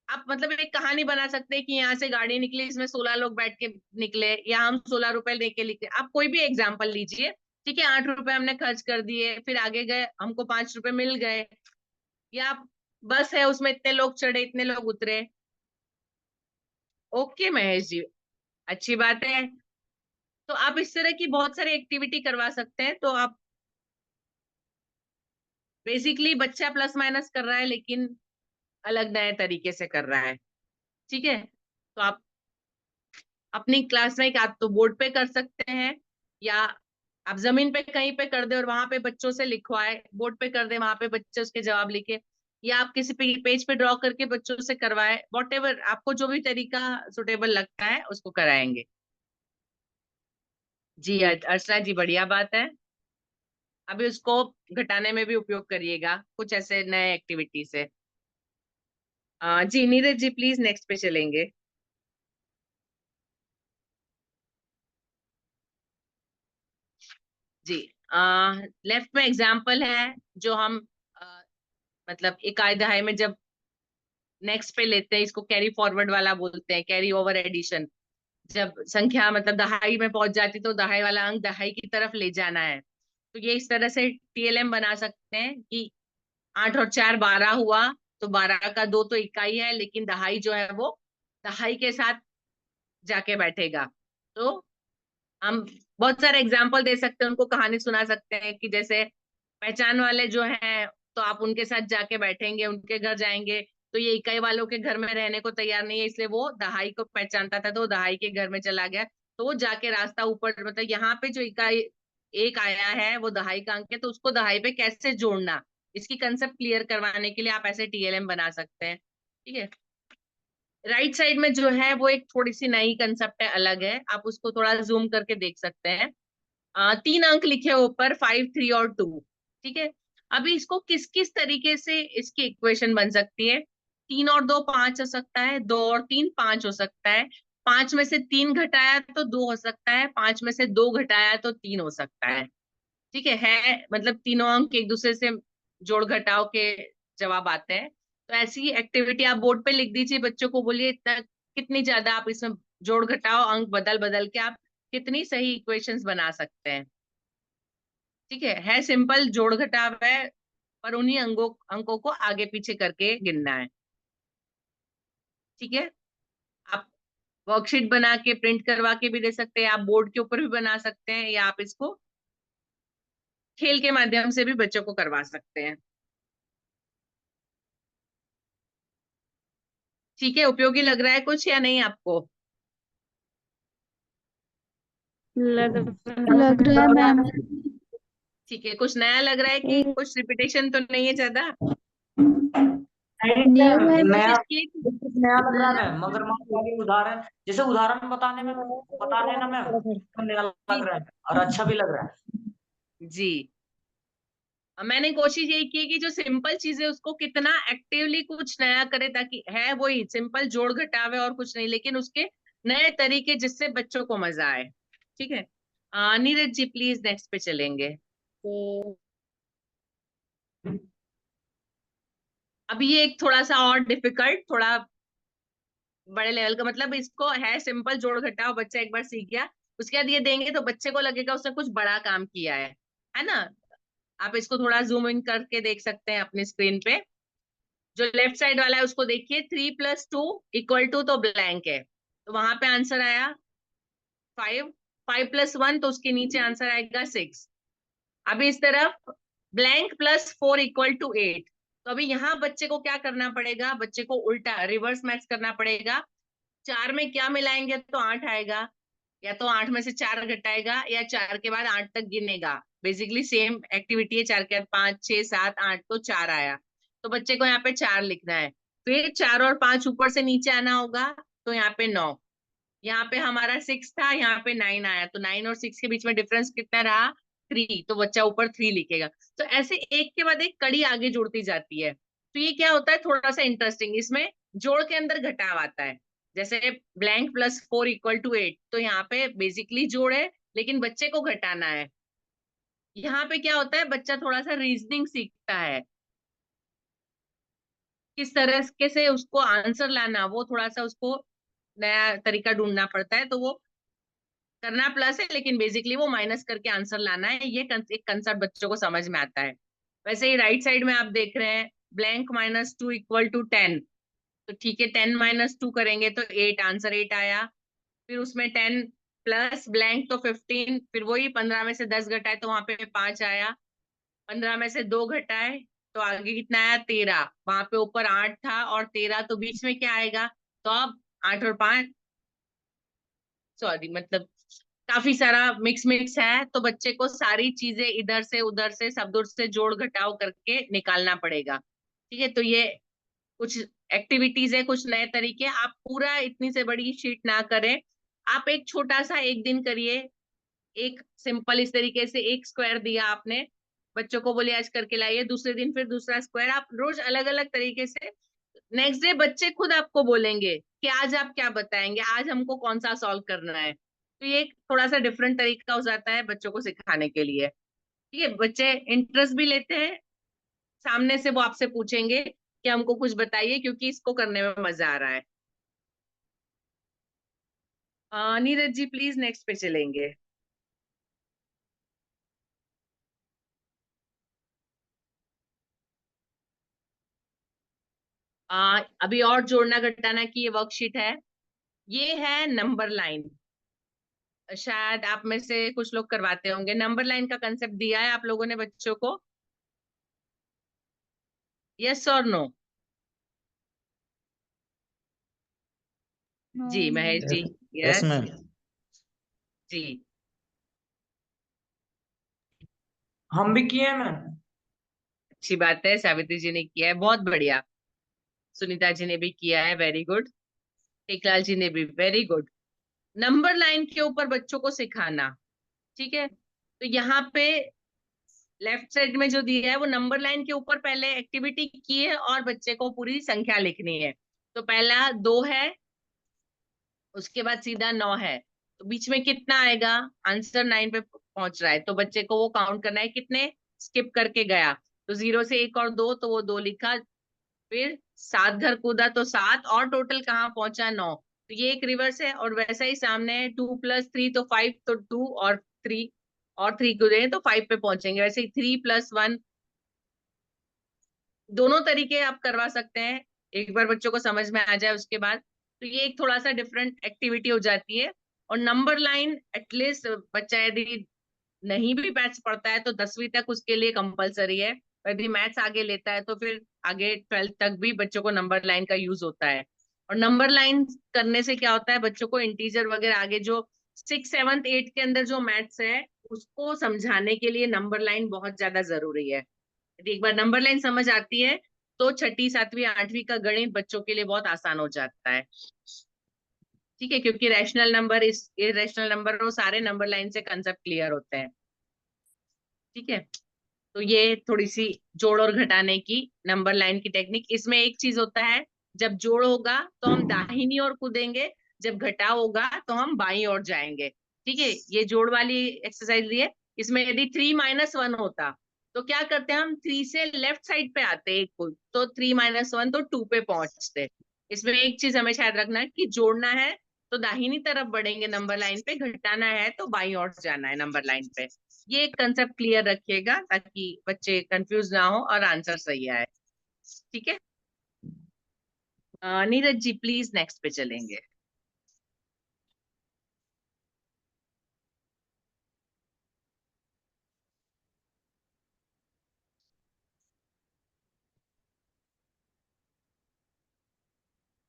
आप मतलब एक कहानी बना सकते हैं कि यहाँ से गाड़ी निकली, इसमें 16 लोग बैठ के निकले, या हम 16 रुपए लेके निकले। आप कोई भी एग्जाम्पल लीजिए, ठीक है, 8 रुपए हमने खर्च कर दिए, फिर आगे गए, हमको 5 रुपए मिल गए। या बस है, उसमें इतने लोग चढ़े, इतने लोग उतरे। ओके महेश जी, अच्छी बात है। तो आप इस तरह की बहुत सारी एक्टिविटी करवा सकते हैं। तो आप बेसिकली बच्चा प्लस माइनस कर रहा है, लेकिन अलग नए तरीके से कर रहा है, ठीक है। तो आप अपनी क्लास में आप तो बोर्ड पे कर सकते हैं, या आप जमीन पे कहीं पे कर दे और वहां पे बच्चों से लिखवाए, बोर्ड पे कर दे, वहां पे बच्चे उसके जवाब लिखे, या आप किसी पेज पे ड्रॉ करके बच्चों से करवाए, वॉट एवर आपको जो भी तरीका सुटेबल लगता है उसको कराएंगे। जी अर्चना जी, बढ़िया बात है। अभी उसको घटाने में भी उपयोग करिएगा कुछ ऐसे नए एक्टिविटी से। जी नीरज जी, प्लीज नेक्स्ट पे चलेंगे। जी लेफ्ट में एग्जाम्पल है जो हम मतलब एक आय दहाई में जब नेक्स्ट पे लेते हैं, इसको कैरी फॉरवर्ड वाला बोलते हैं, कैरी ओवर एडिशन। जब संख्या मतलब दहाई में पहुंच जाती तो दहाई वाला अंक दहाई की तरफ ले जाना है। तो ये इस तरह से टीएलएम बना सकते हैं कि 8 और 4 12 हुआ, तो 12 का 2 तो इकाई है, लेकिन दहाई जो है वो दहाई के साथ जाके बैठेगा। तो हम बहुत सारे एग्जाम्पल दे सकते हैं, उनको कहानी सुना सकते हैं कि जैसे पहचान वाले जो हैं, तो आप उनके साथ जाके बैठेंगे, उनके घर जाएंगे, तो ये इकाई वालों के घर में रहने को तैयार नहीं है, इसलिए वो दहाई को पहचानता था, तो वो दहाई के घर में चला गया। तो वो जाके रास्ता ऊपर, मतलब यहाँ पे जो इकाई एक आया है वो दहाई का अंक है, तो उसको दहाई पे कैसे जोड़ना, इसकी कंसेप्ट क्लियर करवाने के लिए आप ऐसे टीएलएम बना सकते हैं, ठीक है। राइट साइड में जो है वो एक थोड़ी सी नई कंसेप्ट है, अलग है, आप उसको थोड़ा जूम करके देख सकते हैं। 3 अंक लिखे ऊपर 5, 3 और 2, ठीक है। अभी इसको किस किस तरीके से इसकी इक्वेशन बन सकती है। 3 और 2 5 हो सकता है, 2 और 3 5 हो सकता है, 5 में से 3 घटाया तो 2 हो सकता है, 5 में से 2 घटाया तो 3 हो सकता है, ठीक है। मतलब तीनों अंक एक दूसरे से जोड़ घटाव के जवाब आते हैं। तो ऐसी एक्टिविटी आप बोर्ड पे लिख दीजिए, बच्चों को बोलिए इतना कितनी ज्यादा आप इसमें जोड़ घटाव अंक बदल बदल के आप कितनी सही इक्वेशंस बना सकते हैं, ठीक है सिंपल जोड़ घटाव है, पर उन्हीं अंकों को आगे पीछे करके गिनना है, ठीक है। आप वर्कशीट बना के प्रिंट करवा के भी दे सकते हैं, आप बोर्ड के ऊपर भी बना सकते हैं, या आप इसको खेल के माध्यम से भी बच्चों को करवा सकते हैं, ठीक है। उपयोगी लग रहा है कुछ या नहीं आपको? लग लग रहा है मैम। ठीक है, कुछ नया लग रहा है कि कुछ रिपीटेशन तो नहीं है ज्यादा? न्यू है। नया इसकी नया लग रहा है मैम, मगर मान वाली उदाहरण जैसे उदाहरण बता लेना मैम, तो नया लग रहा है और अच्छा भी लग रहा है। जी मैंने कोशिश यही की कि जो सिंपल चीज है उसको कितना एक्टिवली कुछ नया करे, ताकि है वही सिंपल जोड़ घटाव है और कुछ नहीं, लेकिन उसके नए तरीके जिससे बच्चों को मजा आए, ठीक है। नीरज जी प्लीज नेक्स्ट पे चलेंगे। तो अभी ये एक थोड़ा सा और डिफिकल्ट, थोड़ा बड़े लेवल का, मतलब इसको है सिंपल जोड़ घटाव, बच्चा एक बार सीख गया, उसके बाद ये देंगे तो बच्चे को लगेगा उसने कुछ बड़ा काम किया है ना। आप इसको थोड़ा जूम इन करके देख सकते हैं अपनी स्क्रीन पे। जो लेफ्ट साइड वाला है उसको देखिए, 3 + 2 = तो ब्लैंक है, तो वहां पे आंसर आया 5, 5 + 1 तो उसके नीचे आंसर आएगा 6। अभी इस तरफ ब्लैंक + 4 = 8, तो अभी यहाँ बच्चे को क्या करना पड़ेगा, बच्चे को उल्टा रिवर्स मैथ्स करना पड़ेगा। 4 में क्या मिलाएंगे तो 8 आएगा, या तो 8 में से 4 घटाएगा, या 4 के बाद 8 तक गिनेगा। बेसिकली सेम एक्टिविटी है, 4 के बाद 5 6 7 8, तो 4 आया, तो बच्चे को यहाँ पे 4 लिखना है। फिर 4 और 5 ऊपर से नीचे आना होगा, तो यहाँ पे 9, यहाँ पे हमारा 6 था, यहाँ पे 9 आया, तो 9 और 6 के बीच में डिफरेंस कितना रहा 3, तो बच्चा ऊपर 3 लिखेगा। तो ऐसे एक के बाद एक कड़ी आगे जुड़ती जाती है। तो ये क्या होता है, थोड़ा सा इंटरेस्टिंग, इसमें जोड़ के अंदर घटाव आता है, जैसे ब्लैंक प्लस 4 इक्वल टू 8, तो यहाँ पे बेसिकली जोड़ है लेकिन बच्चे को घटाना है। यहाँ पे क्या होता है, बच्चा थोड़ा सा रीजनिंग सीखता है, किस तरह के से उसको आंसर लाना, वो थोड़ा सा उसको नया तरीका ढूंढना पड़ता है। तो वो करना प्लस है लेकिन बेसिकली वो माइनस करके आंसर लाना है, ये एक कंसेप्ट बच्चों को समझ में आता है। वैसे ही राइट साइड में आप देख रहे हैं ब्लैंक माइनस 2 इक्वल टू 10, तो ठीक है 10 माइनस 2 करेंगे तो 8, आंसर 8 आया। फिर उसमें 10 प्लस ब्लैंक तो 15, फिर वही 15 में से 10 घटाए तो वहां पे 5 आया। 15 में से 2 घटाए तो आगे कितना आया, 13। वहां पे ऊपर 8 था और 13, तो बीच में क्या आएगा, तो अब 8 और 5, सॉरी मतलब काफी सारा मिक्स मिक्स है, तो बच्चे को सारी चीजें इधर से उधर से सब दूर से जोड़ घटाव करके निकालना पड़ेगा। ठीक है, तो ये कुछ एक्टिविटीज है, कुछ नए तरीके। आप पूरा इतनी से बड़ी शीट ना करें, आप एक छोटा सा एक दिन करिए। एक सिंपल इस तरीके से एक स्क्वायर दिया आपने, बच्चों को बोले आज करके लाइए, दूसरे दिन फिर दूसरा स्क्वायर, आप रोज अलग अलग तरीके से। नेक्स्ट डे बच्चे खुद आपको बोलेंगे कि आज आप क्या बताएंगे, आज हमको कौन सा सॉल्व करना है। तो ये एक थोड़ा सा डिफरेंट तरीका हो जाता है बच्चों को सिखाने के लिए। ठीक है, बच्चे इंटरेस्ट भी लेते हैं, सामने से वो आपसे पूछेंगे कि हमको कुछ बताइए क्योंकि इसको करने में मजा आ रहा है। नीरज जी प्लीज नेक्स्ट पे चलेंगे। अभी और जोड़ना घटाना की ये वर्कशीट है, ये है नंबर लाइन। शायद आप में से कुछ लोग करवाते होंगे, नंबर लाइन का कंसेप्ट दिया है आप लोगों ने बच्चों को, यस और नो? जी महेश जी, यस यस मैम। जी। हम भी किए हैं मैम। अच्छी बात है, सावित्री जी ने किया है, बहुत बढ़िया। सुनीता जी ने भी किया है, वेरी गुड। टेकलाल जी ने भी, वेरी गुड। नंबर लाइन के ऊपर बच्चों को सिखाना, ठीक है। तो यहाँ पे लेफ्ट साइड में जो दिया है वो नंबर लाइन के ऊपर पहले एक्टिविटी की है और बच्चे को पूरी संख्या लिखनी है। तो पहला 2 है, उसके बाद सीधा 9 है, तो बीच में कितना आएगा, आंसर 9 पे पहुंच रहा है, तो बच्चे को वो काउंट करना है कितने स्किप करके गया। तो 0 से 1 और 2, तो वो 2 लिखा। फिर 7 घर कूदा तो 7, और टोटल कहाँ पहुंचा, 9। तो ये एक रिवर्स है। और वैसा ही सामने है 2 प्लस 3 तो 5, तो 2 और 3, और 3 कूदे तो 5 पे पहुंचेंगे। वैसे ही 3 प्लस 1, दोनों तरीके आप करवा सकते हैं, एक बार बच्चों को समझ में आ जाए उसके बाद। तो ये एक थोड़ा सा डिफरेंट एक्टिविटी हो जाती है। और नंबर लाइन एटलीस्ट बच्चा यदि नहीं भी मैथ्स पढ़ता है तो 10वीं तक उसके लिए कंपलसरी है। यदि मैथ्स आगे लेता है तो फिर आगे 12th तक भी बच्चों को नंबर लाइन का यूज होता है। और नंबर लाइन करने से क्या होता है, बच्चों को इंटीजर वगैरह आगे जो 6, 7, 8 के अंदर जो मैथ्स है उसको समझाने के लिए नंबर लाइन बहुत ज्यादा जरूरी है। यदि एक बार नंबर लाइन समझ आती है तो 6ठी, 7वीं, 8वीं का गणित बच्चों के लिए बहुत आसान हो जाता है। ठीक है, क्योंकि रैशनल नंबर, इस इरेशनल नंबर, वो सारे नंबर लाइन से कंसेप्ट क्लियर होते हैं। ठीक है, तो ये थोड़ी सी जोड़ और घटाने की नंबर लाइन की टेक्निक। इसमें एक चीज होता है, जब जोड़ होगा तो हम दाहिनी ओर कूदेंगे, जब घटाव होगा तो हम बाईं ओर जाएंगे। ठीक है, ये जोड़ वाली एक्सरसाइज है। इसमें यदि 3 माइनस 1 होता तो क्या करते हैं, हम 3 से लेफ्ट साइड पे आते एक को, तो 3 माइनस 1 तो 2 पे पहुंचते। इसमें एक चीज हमें शायद रखना है कि जोड़ना है तो दाहिनी तरफ बढ़ेंगे नंबर लाइन पे, घटाना है तो बाईं ओर जाना है नंबर लाइन पे। ये एक कंसेप्ट क्लियर रखिएगा ताकि बच्चे कंफ्यूज ना हो और आंसर सही आए। ठीक है, नीरज जी प्लीज नेक्स्ट पे चलेंगे।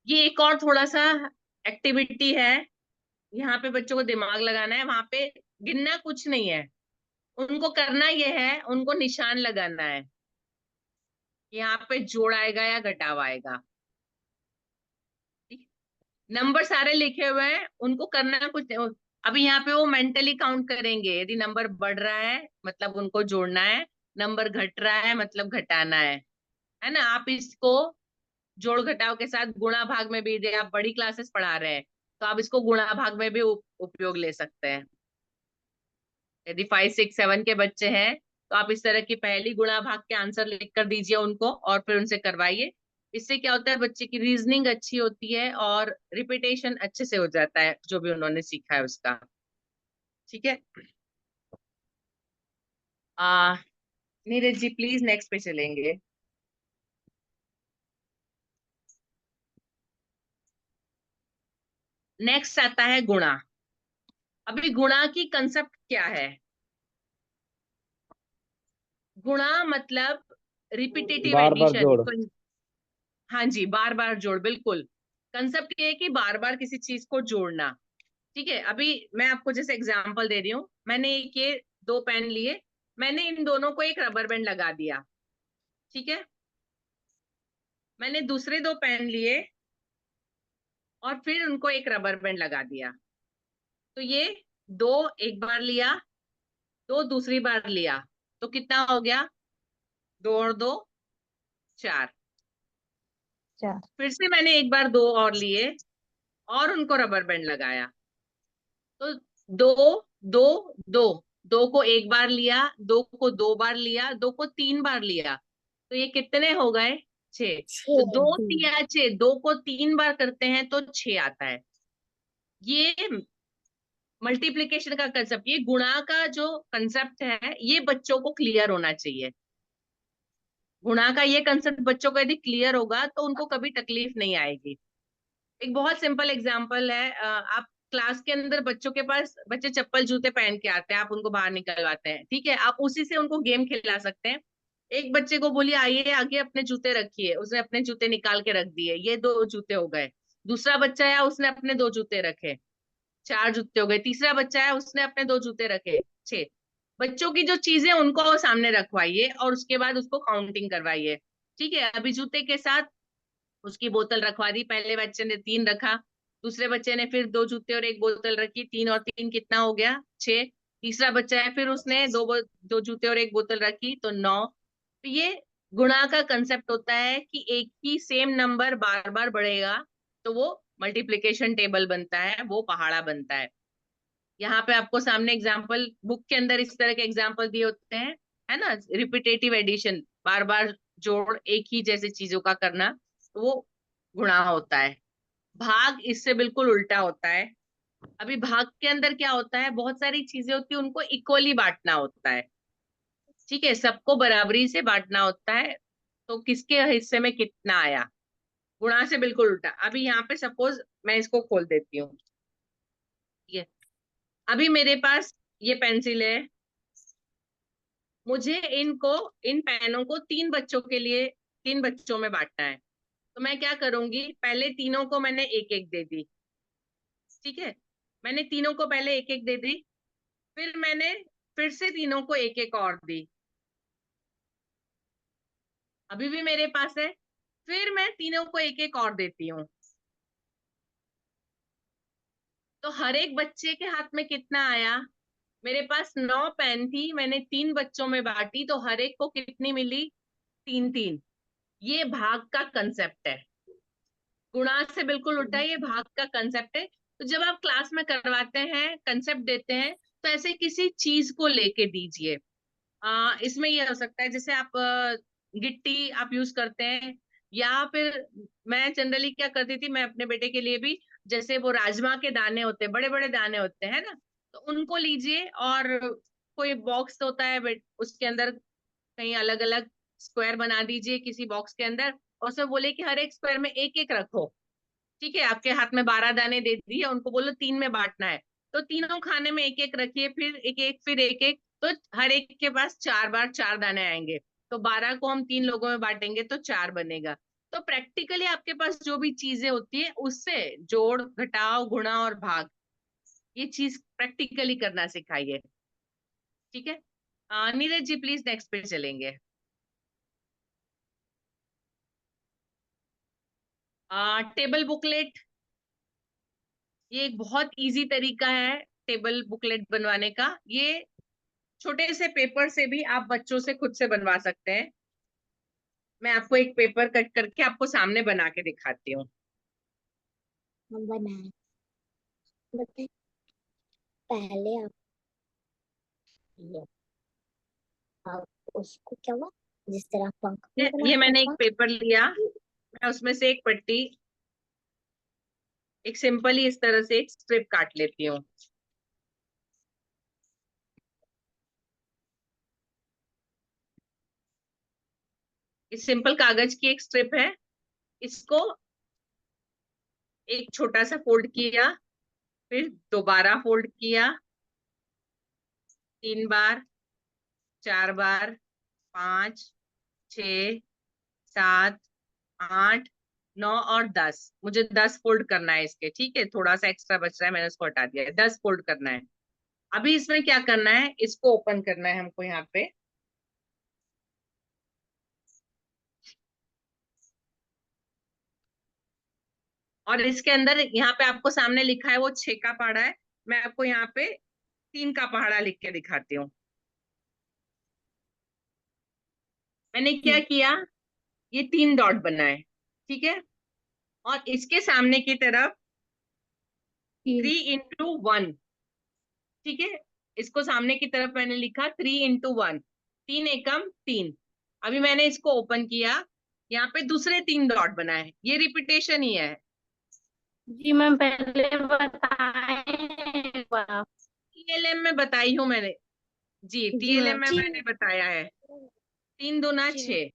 ये एक और थोड़ा सा एक्टिविटी है, यहाँ पे बच्चों को दिमाग लगाना है। वहां पे गिनना कुछ नहीं है, उनको करना ये है, उनको निशान लगाना है यहाँ पे जोड़ आएगा या घटाव आएगा। नंबर सारे लिखे हुए हैं, उनको करना कुछ नहीं। अभी यहाँ पे वो मेंटली काउंट करेंगे, यदि नंबर बढ़ रहा है मतलब उनको जोड़ना है, नंबर घट रहा है मतलब घटाना है ना। आप इसको जोड़ घटाव के साथ गुणा भाग में भी, यदि आप बड़ी क्लासेस पढ़ा रहे हैं तो आप इसको गुणा भाग में भी उपयोग ले सकते हैं। यदि 5, 6, 7 के बच्चे हैं तो आप इस तरह की पहली गुणा भाग के आंसर लिख कर दीजिए उनको और फिर उनसे करवाइए। इससे क्या होता है, बच्चे की रीजनिंग अच्छी होती है और रिपीटेशन अच्छे से हो जाता है जो भी उन्होंने सीखा है उसका। ठीक है। नीरज जी प्लीज नेक्स्ट पे चलेंगे। नेक्स्ट आता है गुणा। अभी गुणा की कंसेप्ट क्या है? गुणा मतलब रिपीटेटिव बार बार एडिशन। जोड़। हाँ जी, बार बार जोड़, बिल्कुल। कंसेप्ट ये है कि बार बार किसी चीज को जोड़ना। ठीक है, अभी मैं आपको जैसे एग्जांपल दे रही हूँ। मैंने एक ये 2 पेन लिए, मैंने इन दोनों को एक रबर बैंड लगा दिया। ठीक है, मैंने दूसरे 2 पेन लिए और फिर उनको एक रबर बैंड लगा दिया। तो ये 2 एक बार लिया, 2 दूसरी बार लिया, तो कितना हो गया? 2 और 2 4। फिर से मैंने एक बार 2 और लिए और उनको रबर बैंड लगाया। तो 2 2 2, 2 को एक बार लिया, 2 को 2 बार लिया, 2 को 3 बार लिया, तो ये कितने हो गए? 6। तो 2 तिया 6, 2 को 3 बार करते हैं तो 6 आता है। ये मल्टीप्लिकेशन का कंसेप्ट, ये गुणा का जो कंसेप्ट है ये बच्चों को क्लियर होना चाहिए। गुणा का ये कंसेप्ट बच्चों को यदि क्लियर होगा तो उनको कभी तकलीफ नहीं आएगी। एक बहुत सिंपल एग्जांपल है, आप क्लास के अंदर बच्चों के पास, बच्चे चप्पल जूते पहन के आते हैं, आप उनको बाहर निकलवाते हैं। ठीक है, आप उसी से उनको गेम खिला सकते हैं। एक बच्चे को बोलिए आइए आगे अपने जूते रखिए, उसने अपने जूते निकाल के रख दिए, ये 2 जूते हो गए। दूसरा बच्चा है उसने अपने 2 जूते रखे, 4 जूते हो गए। तीसरा बच्चा है उसने अपने 2 जूते रखे, 6। बच्चों की जो चीजें उनको सामने रखवाइए और उसके बाद उसको काउंटिंग करवाइए। ठीक है, अभी जूते के साथ उसकी बोतल रखवा दी, पहले बच्चे ने 3 रखा, दूसरे बच्चे ने फिर 2 जूते और एक बोतल रखी, 3 और 3 कितना हो गया? 6। तीसरा बच्चा है फिर उसने 2 जूते और एक बोतल रखी तो 9। तो ये गुणा का कंसेप्ट होता है कि एक ही सेम नंबर बार बार बढ़ेगा तो वो मल्टीप्लिकेशन टेबल बनता है, वो पहाड़ा बनता है। यहाँ पे आपको सामने एग्जाम्पल, बुक के अंदर इस तरह के एग्जाम्पल दिए होते हैं, है ना। रिपीटेटिव एडिशन, बार बार जोड़, एक ही जैसे चीजों का करना, तो वो गुणा होता है। भाग इससे बिल्कुल उल्टा होता है। अभी भाग के अंदर क्या होता है, बहुत सारी चीजें होती है, उनको इक्वली बांटना होता है। ठीक है, सबको बराबरी से बांटना होता है, तो किसके हिस्से में कितना आया। गुणा से बिल्कुल उल्टा। अभी यहाँ पे सपोज मैं इसको खोल देती हूँ, ये अभी मेरे पास ये पेंसिल है, मुझे इन पेनों को 3 बच्चों के लिए, 3 बच्चों में बांटना है। तो मैं क्या करूंगी, पहले तीनों को मैंने एक एक दे दी। ठीक है, मैंने तीनों को पहले एक एक दे दी, फिर मैंने फिर से तीनों को एक एक और दी, अभी भी मेरे पास है, फिर मैं तीनों को एक एक और देती हूँ। तो हर एक बच्चे के हाथ में कितना आया? मेरे पास 9 पेन थी, मैंने 3 बच्चों में बांटी तो हर एक को कितनी मिली? 3 3। ये भाग का कंसेप्ट है। गुणा से बिल्कुल उल्टा ये भाग का कंसेप्ट है। तो जब आप क्लास में करवाते हैं, कंसेप्ट देते हैं, तो ऐसे किसी चीज को लेके दीजिए। इसमें ये हो सकता है जैसे आप गिट्टी आप यूज करते हैं, या फिर मैं जनरली क्या करती थी, मैं अपने बेटे के लिए भी, जैसे वो राजमा के दाने होते हैं, बड़े बड़े दाने होते हैं ना, तो उनको लीजिए और कोई बॉक्स होता है उसके अंदर कहीं अलग अलग स्क्वायर बना दीजिए किसी बॉक्स के अंदर, और उसमें बोले कि हर एक स्क्वायर में एक एक रखो। ठीक है, आपके हाथ में 12 दाने दे दिए, उनको बोलो 3 में बांटना है, तो तीनों खाने में एक एक रखिए, फिर एक एक, फिर एक एक, तो हर एक के पास 4 बार 4 दाने आएंगे। तो 12 को हम 3 लोगों में बांटेंगे तो 4 बनेगा। तो प्रैक्टिकली आपके पास जो भी चीजें होती है उससे जोड़ घटाव गुणा और भाग, ये चीज प्रैक्टिकली करना सिखाइए। ठीक है, नीरज जी प्लीज नेक्स्ट पे चलेंगे। टेबल बुकलेट, ये एक बहुत इजी तरीका है टेबल बुकलेट बनवाने का। ये छोटे से पेपर से भी आप बच्चों से खुद से बनवा सकते हैं। मैं आपको एक पेपर कट करके आपको सामने बना के दिखाती हूँ। हम बनाए बताए पहले आप उसको क्या हुआ जिस तरह पंख नहीं ये बनाते मैंने एक पंख पेपर लिया, मैं उसमें से एक पट्टी, एक सिंपल ही इस तरह से एक स्ट्रिप काट लेती हूँ। इस सिंपल कागज की एक स्ट्रिप है, इसको एक छोटा सा फोल्ड किया, फिर दोबारा फोल्ड किया, 3 बार, 4 बार, 5, 6, 7, 8, 9 और 10। मुझे 10 फोल्ड करना है इसके, ठीक है, थोड़ा सा एक्स्ट्रा बच रहा है, मैंने उसको हटा दिया है। 10 फोल्ड करना है। अभी इसमें क्या करना है, इसको ओपन करना है हमको यहाँ पे। और इसके अंदर यहाँ पे आपको सामने लिखा है वो 6 का पहाड़ा है, मैं आपको यहाँ पे 3 का पहाड़ा लिख के दिखाती हूँ। मैंने क्या किया, ये 3 डॉट बनाए, ठीक है, और इसके सामने की तरफ 3 × 1, ठीक है, इसको सामने की तरफ मैंने लिखा 3 × 1, 3 एकम 3। अभी मैंने इसको ओपन किया, यहाँ पे दूसरे 3 डॉट बनाए, ये रिपीटेशन ही है। जी मैम पहले बताए एक बार। टीएलएम में बताई हूँ मैंने, जी जी टीएलएम मैम में मैंने बताया है। 3 दूना जी 6,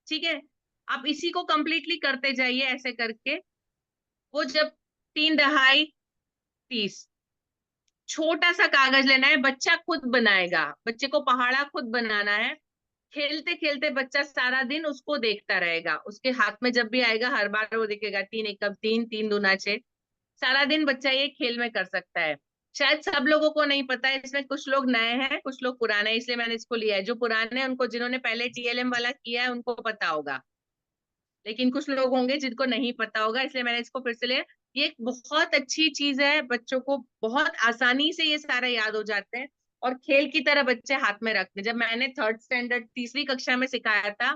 ठीक है। आप इसी को कंप्लीटली करते जाइए ऐसे करके। वो जब 3 दहाई 30, छोटा सा कागज लेना है, बच्चा खुद बनाएगा, बच्चे को पहाड़ा खुद बनाना है। खेलते खेलते बच्चा सारा दिन उसको देखता रहेगा, उसके हाथ में जब भी आएगा हर बार वो देखेगा 3 एकम 3, 3 दूना 6। सारा दिन बच्चा ये खेल में कर सकता है। शायद सब लोगों को नहीं पता है, इसमें कुछ लोग नए हैं कुछ लोग पुराने हैं, इसलिए मैंने इसको लिया है। जो पुराने हैं उनको, जिन्होंने पहले टीएलएम वाला किया है उनको पता होगा, लेकिन कुछ लोग होंगे जिनको नहीं पता होगा, इसलिए मैंने इसको फिर से लिया। ये एक बहुत अच्छी चीज है, बच्चों को बहुत आसानी से ये सारे याद हो जाते हैं, और खेल की तरह बच्चे हाथ में रखते हैं। जब मैंने 3rd स्टैंडर्ड तीसरी कक्षा में सिखाया था,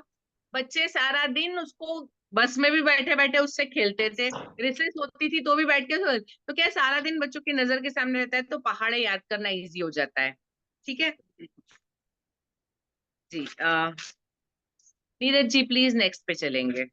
बच्चे सारा दिन उसको बस में भी बैठे बैठे उससे खेलते थे, रिसेस होती थी तो भी बैठ के, तो क्या सारा दिन बच्चों की नजर के सामने रहता है, तो पहाड़े याद करना इजी हो जाता है। ठीक है जी। नीरज जी प्लीज नेक्स्ट पे चलेंगे।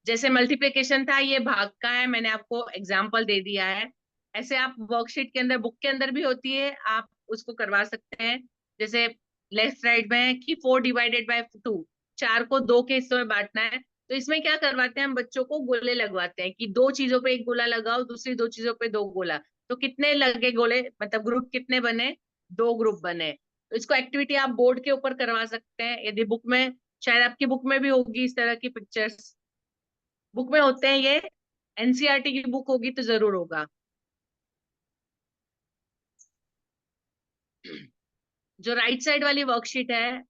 जैसे मल्टीप्लिकेशन था, ये भाग का है, मैंने आपको एग्जाम्पल दे दिया है। ऐसे आप वर्कशीट के अंदर, बुक के अंदर भी होती है, आप उसको करवा सकते हैं। जैसे लेफ्ट राइट में है कि 4/2, 4 को 2 के हिस्सों में बांटना है, तो इसमें क्या करवाते हैं हम, बच्चों को गोले लगवाते हैं कि 2 चीजों पे एक गोला लगाओ, दूसरी 2 चीजों पे 2 गोला। तो कितने लगे गोले, मतलब ग्रुप कितने बने, 2 ग्रुप बने। तो इसको एक्टिविटी आप बोर्ड के ऊपर करवा सकते हैं, यदि बुक में, शायद आपकी बुक में भी होगी इस तरह की पिक्चर्स, बुक में होते हैं ये, एनसीईआरटी की बुक होगी तो जरूर होगा। जो राइट साइड वाली वर्कशीट है,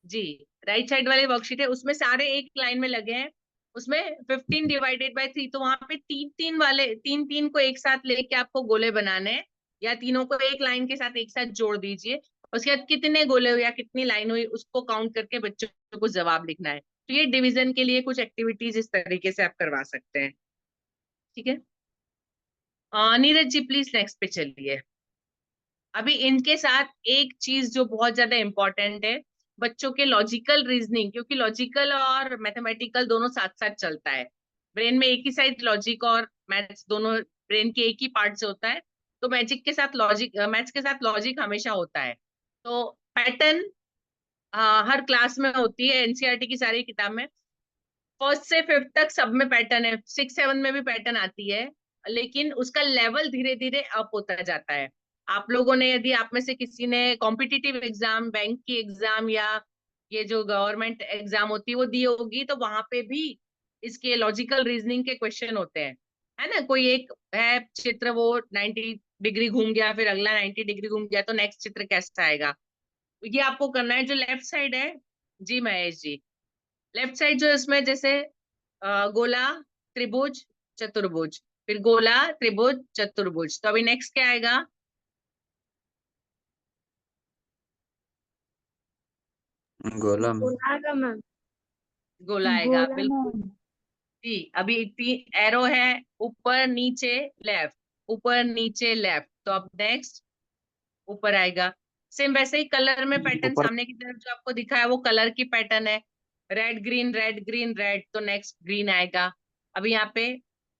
जी राइट साइड वाली वर्कशीट है, उसमें सारे एक लाइन में लगे हैं। उसमें 15/3, तो वहां पे 3-3 वाले, 3-3 को एक साथ लेके आपको गोले बनाने हैं, या तीनों को एक लाइन के साथ एक साथ जोड़ दीजिए। उसके बाद कितने गोले हुए या कितनी लाइन हुई उसको काउंट करके बच्चों को जवाब लिखना है। तो ये डिवीजन के लिए कुछ एक्टिविटीज इस तरीके से आप करवा सकते हैं। ठीक है, नीरज जी प्लीज नेक्स्ट पे चलिए। अभी इनके साथ एक चीज जो बहुत ज्यादा इंपॉर्टेंट है, बच्चों के लॉजिकल रीजनिंग, क्योंकि लॉजिकल और मैथमेटिकल दोनों साथ साथ चलता है। ब्रेन में एक ही साइड लॉजिक और मैथ्स, दोनों ब्रेन के एक ही पार्ट से होता है, तो मैजिक के साथ लॉजिक, मैथ्स के साथ लॉजिक हमेशा होता है। तो पैटर्न हर क्लास में होती है, एनसीईआरटी की सारी किताब में 1st से 5th तक सब में पैटर्न है, 6-7 में भी पैटर्न आती है, लेकिन उसका लेवल धीरे धीरे अप होता जाता है। आप लोगों ने, यदि आप में से किसी ने कॉम्पिटिटिव एग्जाम, बैंक की एग्जाम या ये जो गवर्नमेंट एग्जाम होती है वो दी होगी, तो वहां पे भी इसके लॉजिकल रीजनिंग के क्वेश्चन होते हैं, है ना। कोई एक है चित्र, वो 90 डिग्री घूम गया, फिर अगला 90 डिग्री घूम गया, तो नेक्स्ट चित्र कैसा आएगा, ये आपको करना है। जो लेफ्ट साइड है, जी महेश जी, लेफ्ट साइड जो इसमें जैसे गोला, त्रिभुज, चतुर्भुज, फिर गोला, त्रिभुज, चतुर्भुज, तो अभी नेक्स्ट क्या आएगा, गोला में। गोला मैम। गोला आएगा, गोला बिल्कुल मैम। जी। अभी 3 एरो है, ऊपर नीचे लेफ्ट, ऊपर नीचे लेफ्ट, तो अब नेक्स्ट ऊपर आएगा। सेम वैसे ही कलर में पैटर्न ऊपर। सामने की तरफ जो आपको दिखा है वो कलर की पैटर्न है। Red green red green red, तो नेक्स्ट ग्रीन आएगा। अभी यहाँ पे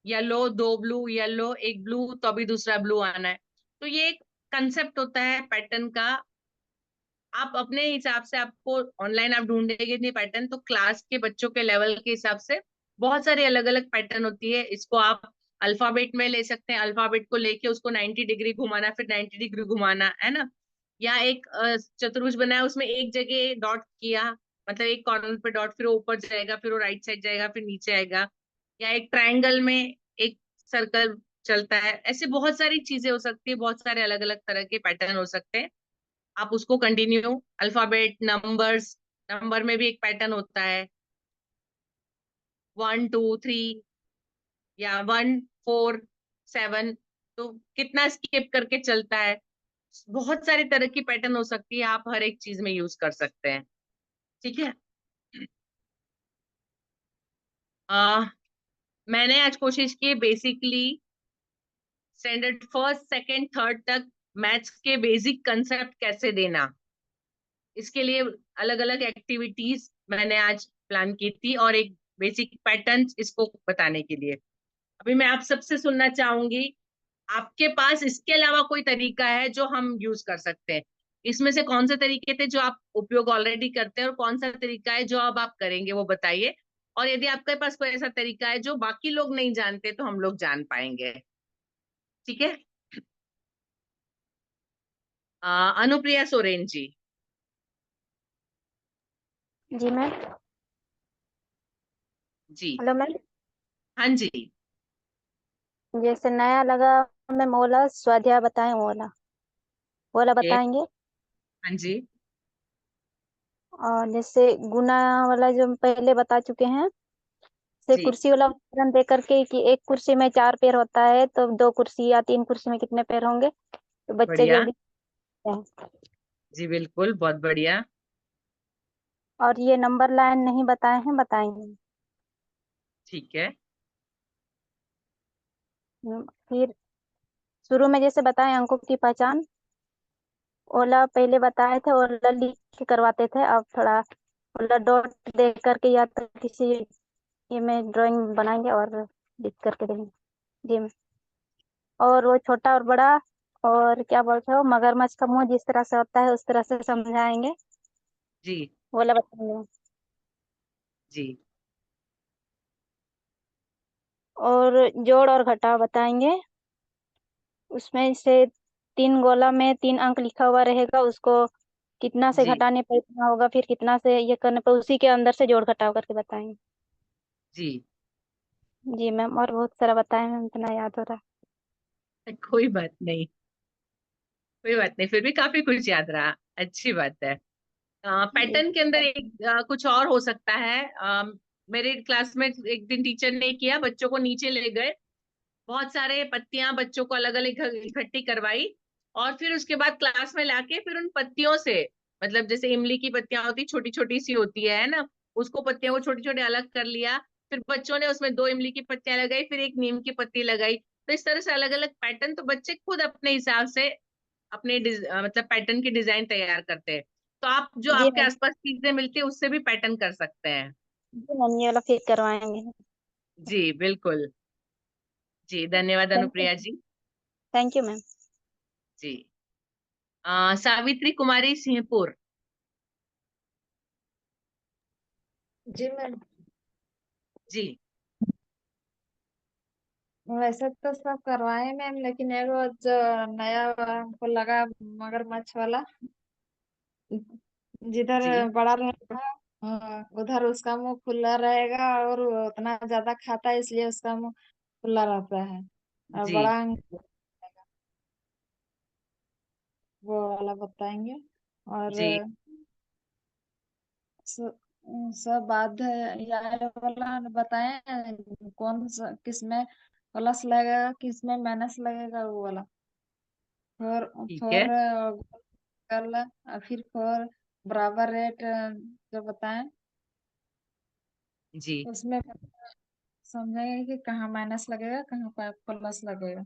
येलो, 2 ब्लू, येलो 1 ब्लू, तो अभी दूसरा ब्लू आना है। तो ये एक कंसेप्ट होता है पैटर्न का। आप अपने हिसाब से, आपको ऑनलाइन आप ढूंढेंगे नहीं पैटर्न, तो क्लास के बच्चों के लेवल के हिसाब से बहुत सारी अलग अलग पैटर्न होती है। इसको आप अल्फाबेट में ले सकते हैं, अल्फाबेट को लेके उसको 90 डिग्री घुमाना, फिर 90 डिग्री घुमाना है ना। या एक चतुर्भुज बनाया, उसमें एक जगह डॉट किया, मतलब एक कॉर्नर पे डॉट, फिर वो ऊपर जाएगा, फिर वो राइट साइड जाएगा, फिर नीचे आएगा। या एक ट्रायंगल में एक सर्कल चलता है। ऐसे बहुत सारी चीजें हो सकती है, बहुत सारे अलग अलग तरह के पैटर्न हो सकते हैं। आप उसको कंटिन्यू, अल्फाबेट, नंबर्स, नंबर में भी एक पैटर्न होता है, 1 2 3 या 1 4 7, तो कितना स्किप करके चलता है। बहुत सारी तरह की पैटर्न हो सकती है, आप हर एक चीज में यूज कर सकते हैं। ठीक है। आ, मैंने आज कोशिश की basically standard first second third तक मैथ्स के बेसिक कंसेप्ट कैसे देना, इसके लिए अलग अलग एक्टिविटीज मैंने आज प्लान की थी, और एक बेसिक पैटर्न इसको बताने के लिए। अभी मैं आप सबसे सुनना चाहूंगी, आपके पास इसके अलावा कोई तरीका है जो हम यूज कर सकते हैं? इसमें से कौन से तरीके थे जो आप उपयोग ऑलरेडी करते हैं, और कौन सा तरीका है जो अब आप करेंगे, वो बताइए। और यदि आपके पास कोई ऐसा तरीका है जो बाकी लोग नहीं जानते, तो हम लोग जान पाएंगे। ठीक है। अनुप्रिया सोरेन जी। जी मैम। जी। Hello ma'am. हाँ जी। जैसे नया लगा, मैम ओला स्वाध्याय बताएं, ओला ओला ओके। बताएंगे। हाँ जी। और जैसे गुना वाला जो हम पहले बता चुके हैं, से जी। कुर्सी वाला उदाहरण दे करके कि एक कुर्सी में 4 पैर होता है, तो 2 कुर्सी या 3 कुर्सी में कितने पैर होंगे, तो बच्चे बढ़िया। जल्दी हैं। जी बिल्कुल, बहुत बढ़िया। और ये नंबर लाइन नहीं बताए हैं, बताएंगे। ठीक है। फिर शुरू में जैसे बताएं अंकों की पहचान, ओला पहले बताए थे, ओला लिख के करवाते थे, अब थोड़ा ओला डॉट दे करके या तो किसी ये में ड्राइंग बनाएंगे और लिख करके देंगे। जी मैम। और वो छोटा और बड़ा, और क्या बोलते हो, मगरमच्छ का मुंह जिस तरह से होता है उस तरह से समझाएंगे, जी। ओला बताएंगे। जी। और जोड़ और घटाव बताएंगे, उसमें से 3 गोला में 3 अंक लिखा हुआ रहेगा, उसको कितना से जी। घटाने पर इतना होगा, फिर कितना से ये करने पर उसी के अंदर से जोड़ घटाव करके बताएंगे। जी। जी मैम, और बहुत सारा बताए मैम, इतना याद हो रहा कोई बात नहीं, कोई बात नहीं, फिर भी काफी कुछ याद रहा, अच्छी बात है। है। पैटर्न के अंदर एक कुछ और हो सकता है। मेरे क्लास में एक दिन टीचर ने किया, बच्चों को नीचे ले गए, बहुत सारे पत्तियां बच्चों को अलग अलग इकट्ठी करवाई, और फिर उसके बाद क्लास में लाके फिर उन पत्तियों से, मतलब जैसे इमली की पत्तियां होती छोटी छोटी सी होती है ना, उसको पत्तियों को छोटे छोटे अलग कर लिया। फिर बच्चों ने उसमें 2 इमली की पत्तियां लगाई, फिर एक नीम की पत्ती लगाई। तो इस तरह से अलग अलग पैटर्न, तो बच्चे खुद अपने हिसाब से अपने मतलब पैटर्न की डिजाइन तैयार करते हैं। तो आप जो जी आपके मैम। आसपास चीजें मिलती है उससे भी पैटर्न कर सकते हैं। जी मैम, ये वाला फिर करवाएंगे। जी बिल्कुल। जी धन्यवाद thank you. Anupriya ji. Thank you ma'am. जी। सावित्री कुमारी सिंहपुर। जी मैम। जी। वैसे तो सब करवाए मैम, लेकिन एगो जो नया हमको लगा मगरमच्छ वाला, जिधर जी। बड़ा रहेगा उधर उसका मुंह खुला रहेगा, और वो उतना ज्यादा खाता है इसलिए उसका मुंह खुला रहता है, और जी। बड़ा वो वाला बताएंगे। और जी। स- सब बाध्य या ये वाला बताएं, कौन सा किस में प्लस लगेगा किस में माइनस लगेगा, वो वाला। फोर ठीक फोर है। कर ला, और फिर फोर बराबर रेट जो बताएं जी उसमें समझेंगे कि कहाँ माइनस लगेगा कहाँ पर प्लस लगेगा।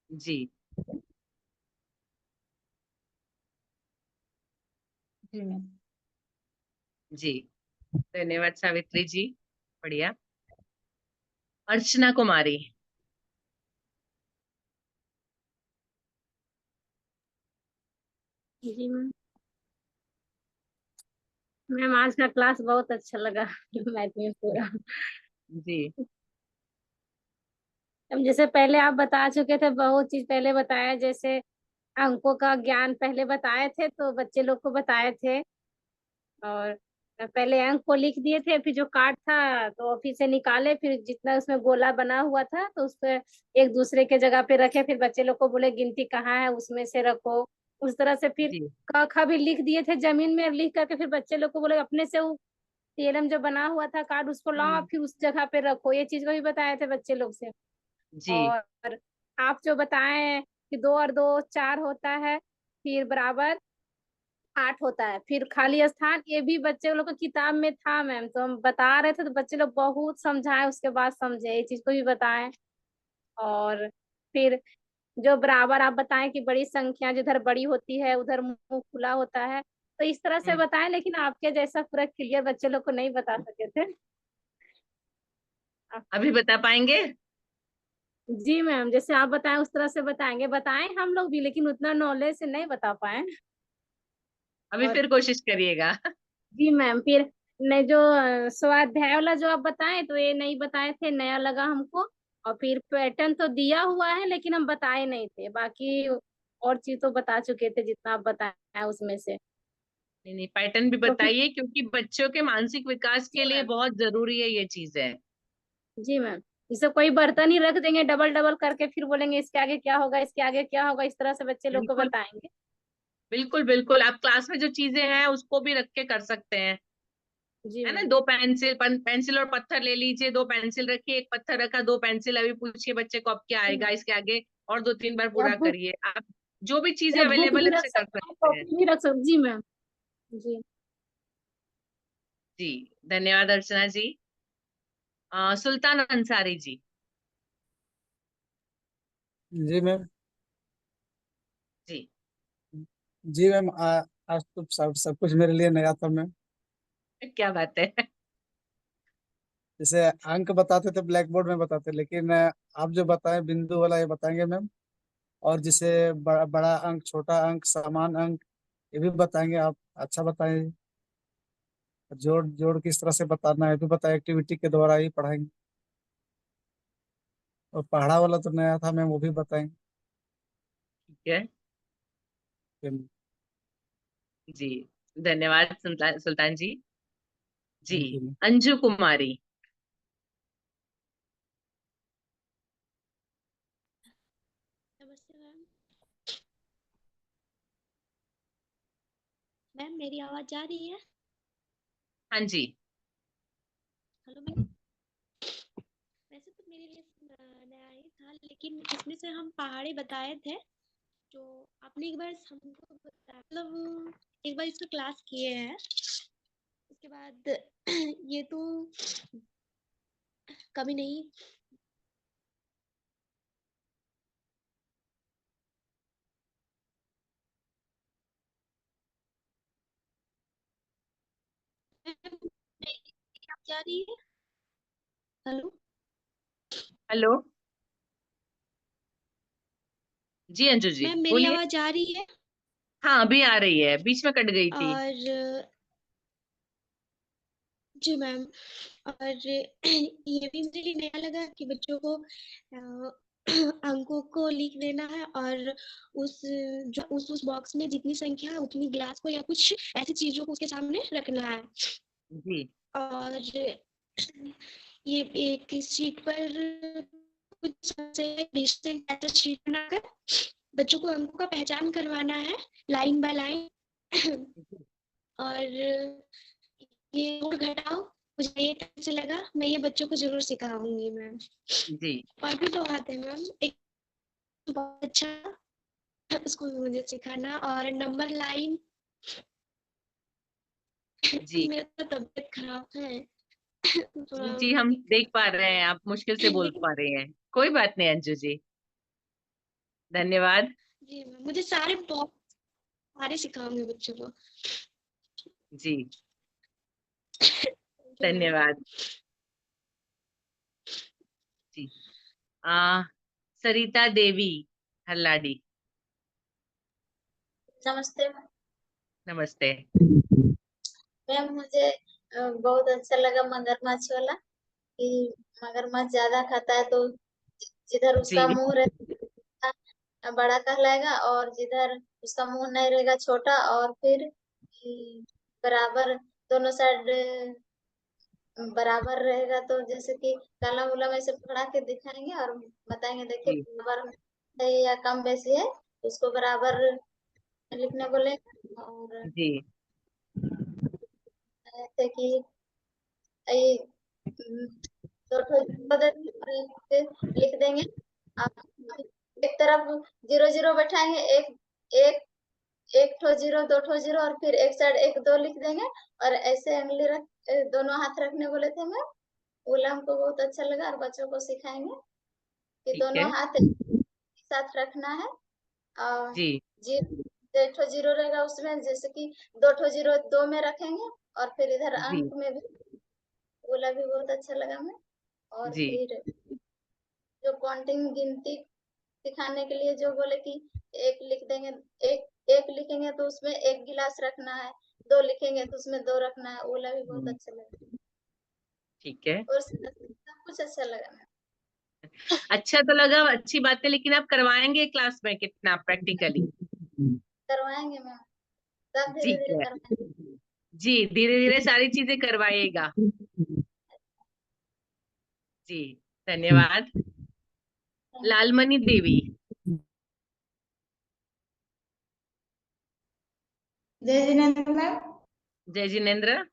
जी जी मैम। जी, धन्यवाद सावित्री जी, बढ़िया। अर्चना कुमारी। जी मैम। मैम आज का क्लास बहुत अच्छा लगा मैथ में पूरा। जी अब जैसे पहले आप बता चुके थे, बहुत चीज पहले बताया, जैसे अंकों का ज्ञान पहले बताए थे तो बच्चे लोग को बताए थे, और पहले अंक को लिख दिए थे, फिर जो कार्ड था तो ऑफिस से निकाले, फिर जितना उसमें गोला बना हुआ था तो उस पे एक दूसरे के जगह पे रखे, फिर बच्चे लोग को बोले गिनती कहाँ है उसमें से रखो, उस तरह से फिर जी क ख भी लिख दिए थे जमीन में, लिख करके फिर बच्चे लोग को बोले अपने से वो थ्योरम जो बना हुआ था कार्ड उसको लाओ फिर उस जगह पे रखो, ये चीज को भी बताए थे बच्चे लोग से। जी और आप जो बताए कि 2 और 2 4 होता है, फिर बराबर 8 होता है, फिर खाली स्थान, ये भी बच्चे लोग को किताब में था मैम, तो हम बता रहे थे तो बच्चे लोग बहुत समझाए, उसके बाद समझे, ये चीज को भी बताएं। और फिर जो बराबर आप बताएं कि बड़ी संख्या जिधर बड़ी होती है उधर मुंह खुला होता है, तो इस तरह से बताएं, लेकिन आपके जैसा पूरा क्लियर बच्चे लोग को नहीं बता सके थे। अभी बता पाएंगे? जी मैम, जैसे आप बताएं उस तरह से बताएंगे, बताएं हम लोग भी, लेकिन उतना नॉलेज से नहीं बता पाए। अभी और फिर कोशिश करिएगा। जी मैम, फिर ने जो स्वाध्याय वाला जो आप बताएं तो ये नहीं बताए थे, नया लगा हमको। और फिर पैटर्न तो दिया हुआ है लेकिन हम बताए नहीं थे, बाकी और चीज तो बता चुके थे जितना आप बताया उसमें से। नहीं नहीं, पैटर्न भी तो फिर बताइए, क्योंकि बच्चों के मानसिक विकास जी के लिए मैम। बहुत जरूरी है ये चीजें। जी मैम, जैसे कोई बर्तन ही रख देंगे डबल डबल करके, फिर बोलेंगे इसके आगे क्या होगा, इसके आगे क्या होगा, इस तरह से बच्चे लोग को बिल्कुल बताएंगे। बिल्कुल बिल्कुल, आप क्लास में जो चीजें हैं उसको भी रख के कर सकते हैं, जी है ना। मैम। 2 पेंसिल पेंसिल और पत्थर ले लीजिए, 2 पेंसिल रखिए, एक पत्थर रखा, 2 पेंसिल, अभी पूछिए बच्चे को अब क्या जी आएगा मैम। इसके आगे, और 2 3 बार या पूरा बुक, करिए आप। जो भी चीजें या बुक अवेलेबल भी है रख उससे कर सकते हैं, सकते हैं। कॉपी भी रख सकते, जी मैम। जी। जी, धन्यवाद अर्चना जी। सुल्तान अंसारी जी। जी मैम। जी जी मैम, आज तो सब कुछ मेरे लिए नया था मैम। क्या बात है। जैसे अंक बताते थे ब्लैक बोर्ड में बताते, लेकिन आप जो बताएं बिंदु वाला ये बताएंगे मैम। और जिसे बड़ा अंक छोटा अंक समान अंक ये भी बताएंगे आप। अच्छा बताएं। जोड़ जोड़ किस तरह से बताना है ये भी बताएं, एक्टिविटी के द्वारा ही पढ़ाएंगे। और पहाड़ा वाला तो नया था मैम, वो भी बताएंगे। ठीक है थैंक जी, धन्यवाद सुल्तान जी। जी, यू मैम। अंजू कुमारी। नमस्ते मैम। मैम मेरी आवाज जा रही है? हाँ जी। Hello ma'am. वैसे तो मेरे लिए नया ही था, लेकिन इसमें से हम पहाड़ी बताए थे, जो आपने एक बार हमको बताया, मतलब एक बार इसका क्लास किए हैं, उसके बाद ये तो कभी नहीं। मैम, मेरी आवाज जा रही है? Hello hello. जी अंजू जी, मैम, मेरी बोलिए। आवाज आ रही है? हाँ अभी आ रही है, बीच में कट गई थी। और जी मैम, और ये भी मेरे लिए नया लगा कि बच्चों को अंकों को लिख देना है, और उस बॉक्स में जितनी संख्या है उतनी ग्लास को या कुछ ऐसी चीजों को उसके सामने रखना है। जी और ये एक शीट पर कुछ ऐसा शीट बनाकर बच्चों को अंकों का पहचान करवाना है, लाइन बाय लाइन। और ये जोड़ घटाओ, मुझे ये कैसे लगा, मैं ये बच्चों को जरूर सिखाऊंगी मैम। जी और भी तो बात है मैम, एक बहुत अच्छा उसको मुझे सिखाना, और नंबर लाइन जी मेरा तो तबीयत खराब है थोड़ा जी, हम देख पा रहे हैं आप मुश्किल से बोल लेकिन पा रहे हैं। कोई बात नहीं अंजू जी, धन्यवाद। जी मैम, मुझे सारे सिखाऊंगी बच्चों को। जी थैंक यू मैम। धन्यवाद। जी आ सरिता देवी हल्लाडी, नमस्ते नमस्ते। मैम। मुझे बहुत अच्छा लगा मगरमच्छ वाला, कि मगरमच्छ ज्यादा खाता है तो जिधर उसका जी मुंह रहेगा बड़ा कहलाएगा, और जिधर उसका मुंह नहीं रहेगा छोटा, और फिर बराबर दोनों साइड बराबर रहेगा, तो जैसे कि कलम उलम ऐसे पकड़ा के दिखाएंगे और बताएंगे देखिए जी बराबर है या कम बेसी है, उसको बराबर लिखने बोलेंगे। और जी जैसे कि ये, दो ठो जीरो लिख देंगे। आप एक तरफ 0 0 बैठाएंगे, एक एक एक ठो जीरो, दो ठो जीरो, और फिर एक साइड 1 2 लिख देंगे। और ऐसे उंगली दोनों हाथ रखने बोले थे मैं, बोला हमको बहुत अच्छा लगा, और बच्चों को सिखाएंगे कि ठीक दोनों है। हाथ एक साथ रखना है। और जी जी 1 ठो जीरो रहेगा उसमें, जैसे कि 2 ठो जीरो 2 में रखेंगे, और फिर इधर जी अंक में भी, बोला भी बहुत अच्छा लगा मैं। और जी फिर जो काउंटिंग गिनती सिखाने के लिए जो बोले कि एक लिख देंगे, एक लिखेंगे तो उसमें 1 गिलास रखना है, 2 लिखेंगे तो उसमें 2 रखना है, बोला भी बहुत अच्छा लगा। ठीक है। और सब कुछ अच्छा लगा मैम। अच्छा तो लगा, अच्छी बात है, लेकिन आप करवाएंगे क्लास में कितना प्रैक्टिकली? करवाएंगे मैम, सब धीरे ठीक धीरे है करवाएंगे। जी, धीरे धीरे सारी चीजें करवाइएगा। जी धन्यवाद। लालमणि देवी, जय जिनेन्द्र मैम। जय जिनेन्द्र।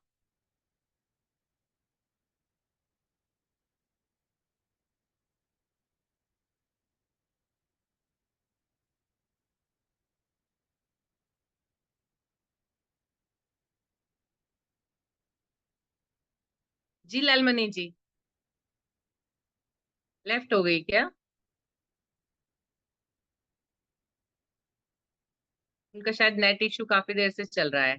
जी लालमणि जी, लेफ्ट हो गई क्या? उनका शायद नेट इश्यू काफी देर से चल रहा है।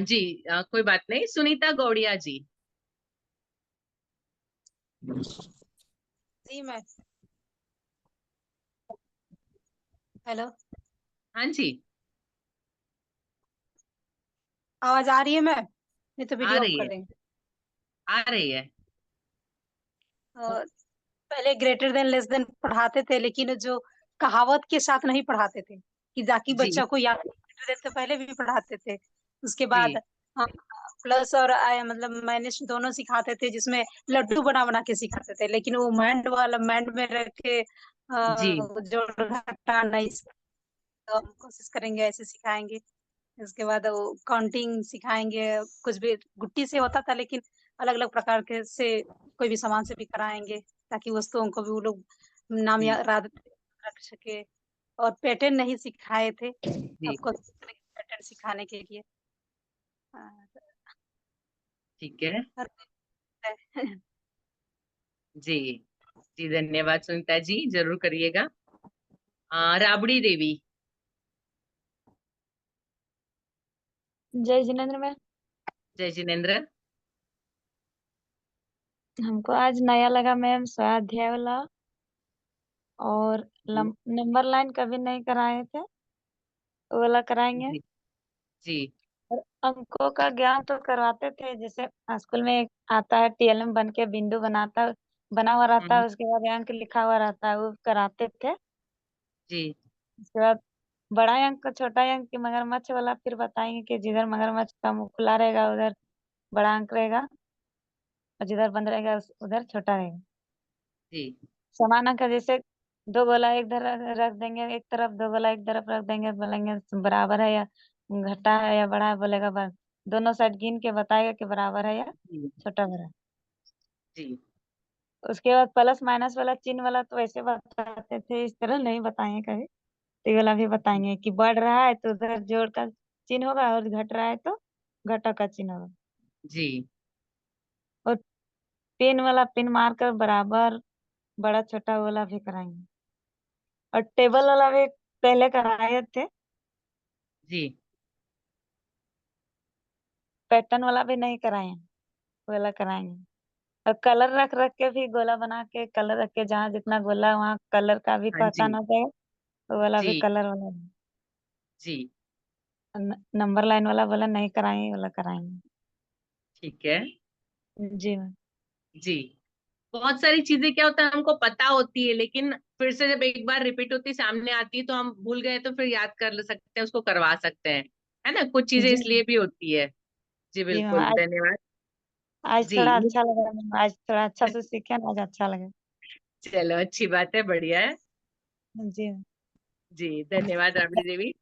जी कोई बात नहीं। सुनीता गौड़िया जी। जी मैम। हेलो, हाँ जी आवाज आ रही है मैम? नहीं तो आ वीडियो ऑफ रही कर है, देंगे। आ रही है। और पहले ग्रेटर देन लेस देन पढ़ाते थे, लेकिन जो कहावत के साथ नहीं पढ़ाते थे कि ताकि जी बच्चा को याद, ग्रेटर देन तो पहले भी पढ़ाते थे। उसके बाद जी हम प्लस और मतलब माइनस दोनों सिखाते थे, जिसमें लड्डू बना बना के सिखाते थे, लेकिन वो माइंड वाला माइंड में रख के जी जोड़ घटा नहीं। तो हम कोशिश करेंगे, ऐसे सिखाएंगे। उसके बाद वो काउंटिंग सिखाएंगे। कुछ भी गुट्टी से होता था, लेकिन अलग अलग प्रकार के से कोई भी सामान से भी कराएंगे, ताकि वस्तुओं को भी वो लोग नाम जी याद रख सके। और पैटर्न नहीं सिखाए थे, जी आपको पैटर्न सिखाने के लिए। हाँ, ठीक है। हर जी जी धन्यवाद सुनीता जी, जरूर करिएगा। राबड़ी देवी। जय जिनेन्द्र मैम। जय जिनेन्द्र। हमको आज नया लगा मैम स्वाध्याय वाला, और जी नंबर लाइन कभी नहीं कराए थे, वो वाला कराएंगे। जी जी और अंकों का ज्ञान तो करवाते थे, जैसे स्कूल में एक आता है टीएलएम बन के बिंदु बना हुआ रहता हम्म, है, उसके बाद अंक लिखा हुआ रहता है, वो कराते थे। जी उसके बाद बड़ा अंक का छोटा अंक की मगरमच्छ वाला फिर बताएंगे कि जिधर मगरमच्छ का मुंह खुला रहेगा उधर बड़ा अंक रहेगा, और जिधर बंद रहेगा उधर छोटा रहेगा। जी समान अंक का जैसे दो गोला एक तरफ रख देंगे, एक तरफ दो गोला एक तरफ रख देंगे, बोलेंगे बराबर है या घटा है या बड़ा है, बोलेगा बस दोनों साइड गिन के बताएगा कि बराबर है या जी छोटा बड़ा है। जी उसके बाद प्लस माइनस वाला चिन्ह वाला तो वैसे बताते थे, इस तरह नहीं बताए कभी। तो ये वाला भी बताएंगे कि बढ़ रहा है तो उधर जोड़ का चिन्ह होगा और घट रहा है तो घटा का चिन्ह होगा। जी और पेन वाला पिन मारकर बराबर बड़ा छोटा वाला भी कराएंगे। और टेबल वाला भी पहले कराए थे, जी पैटर्न वाला भी नहीं कराए हैं, वो वाला कराएंगे। और कलर रख रख के भी गोला बना के कलर रख के जहाँ जितना गोला वहाँ कलर का भी हाँ जी पहचान हो जाएगा, वो वाला भी जी कलर वाला भी। जी नंबर लाइन वाला बोला नहीं कराएंगे, वाला कराएंगे। ठीक है। जी मैम। जी बहुत सारी चीजें क्या होता है हमको पता होती है, लेकिन फिर से जब एक बार रिपीट होती सामने आती है तो हम भूल गए तो फिर याद कर ले सकते हैं, उसको करवा सकते हैं, है ना। कुछ चीजें जी इसलिए भी होती है। जी जी मैम। बिल्कुल, धन्यवाद। आज जी थोड़ा अच्छा लगा मैम, आज थोड़ा अच्छा से सीखे ना, आज अच्छा लगा। चलो अच्छी बात है, बढ़िया है। जी मैम। जी धन्यवाद राबड़ी देवी।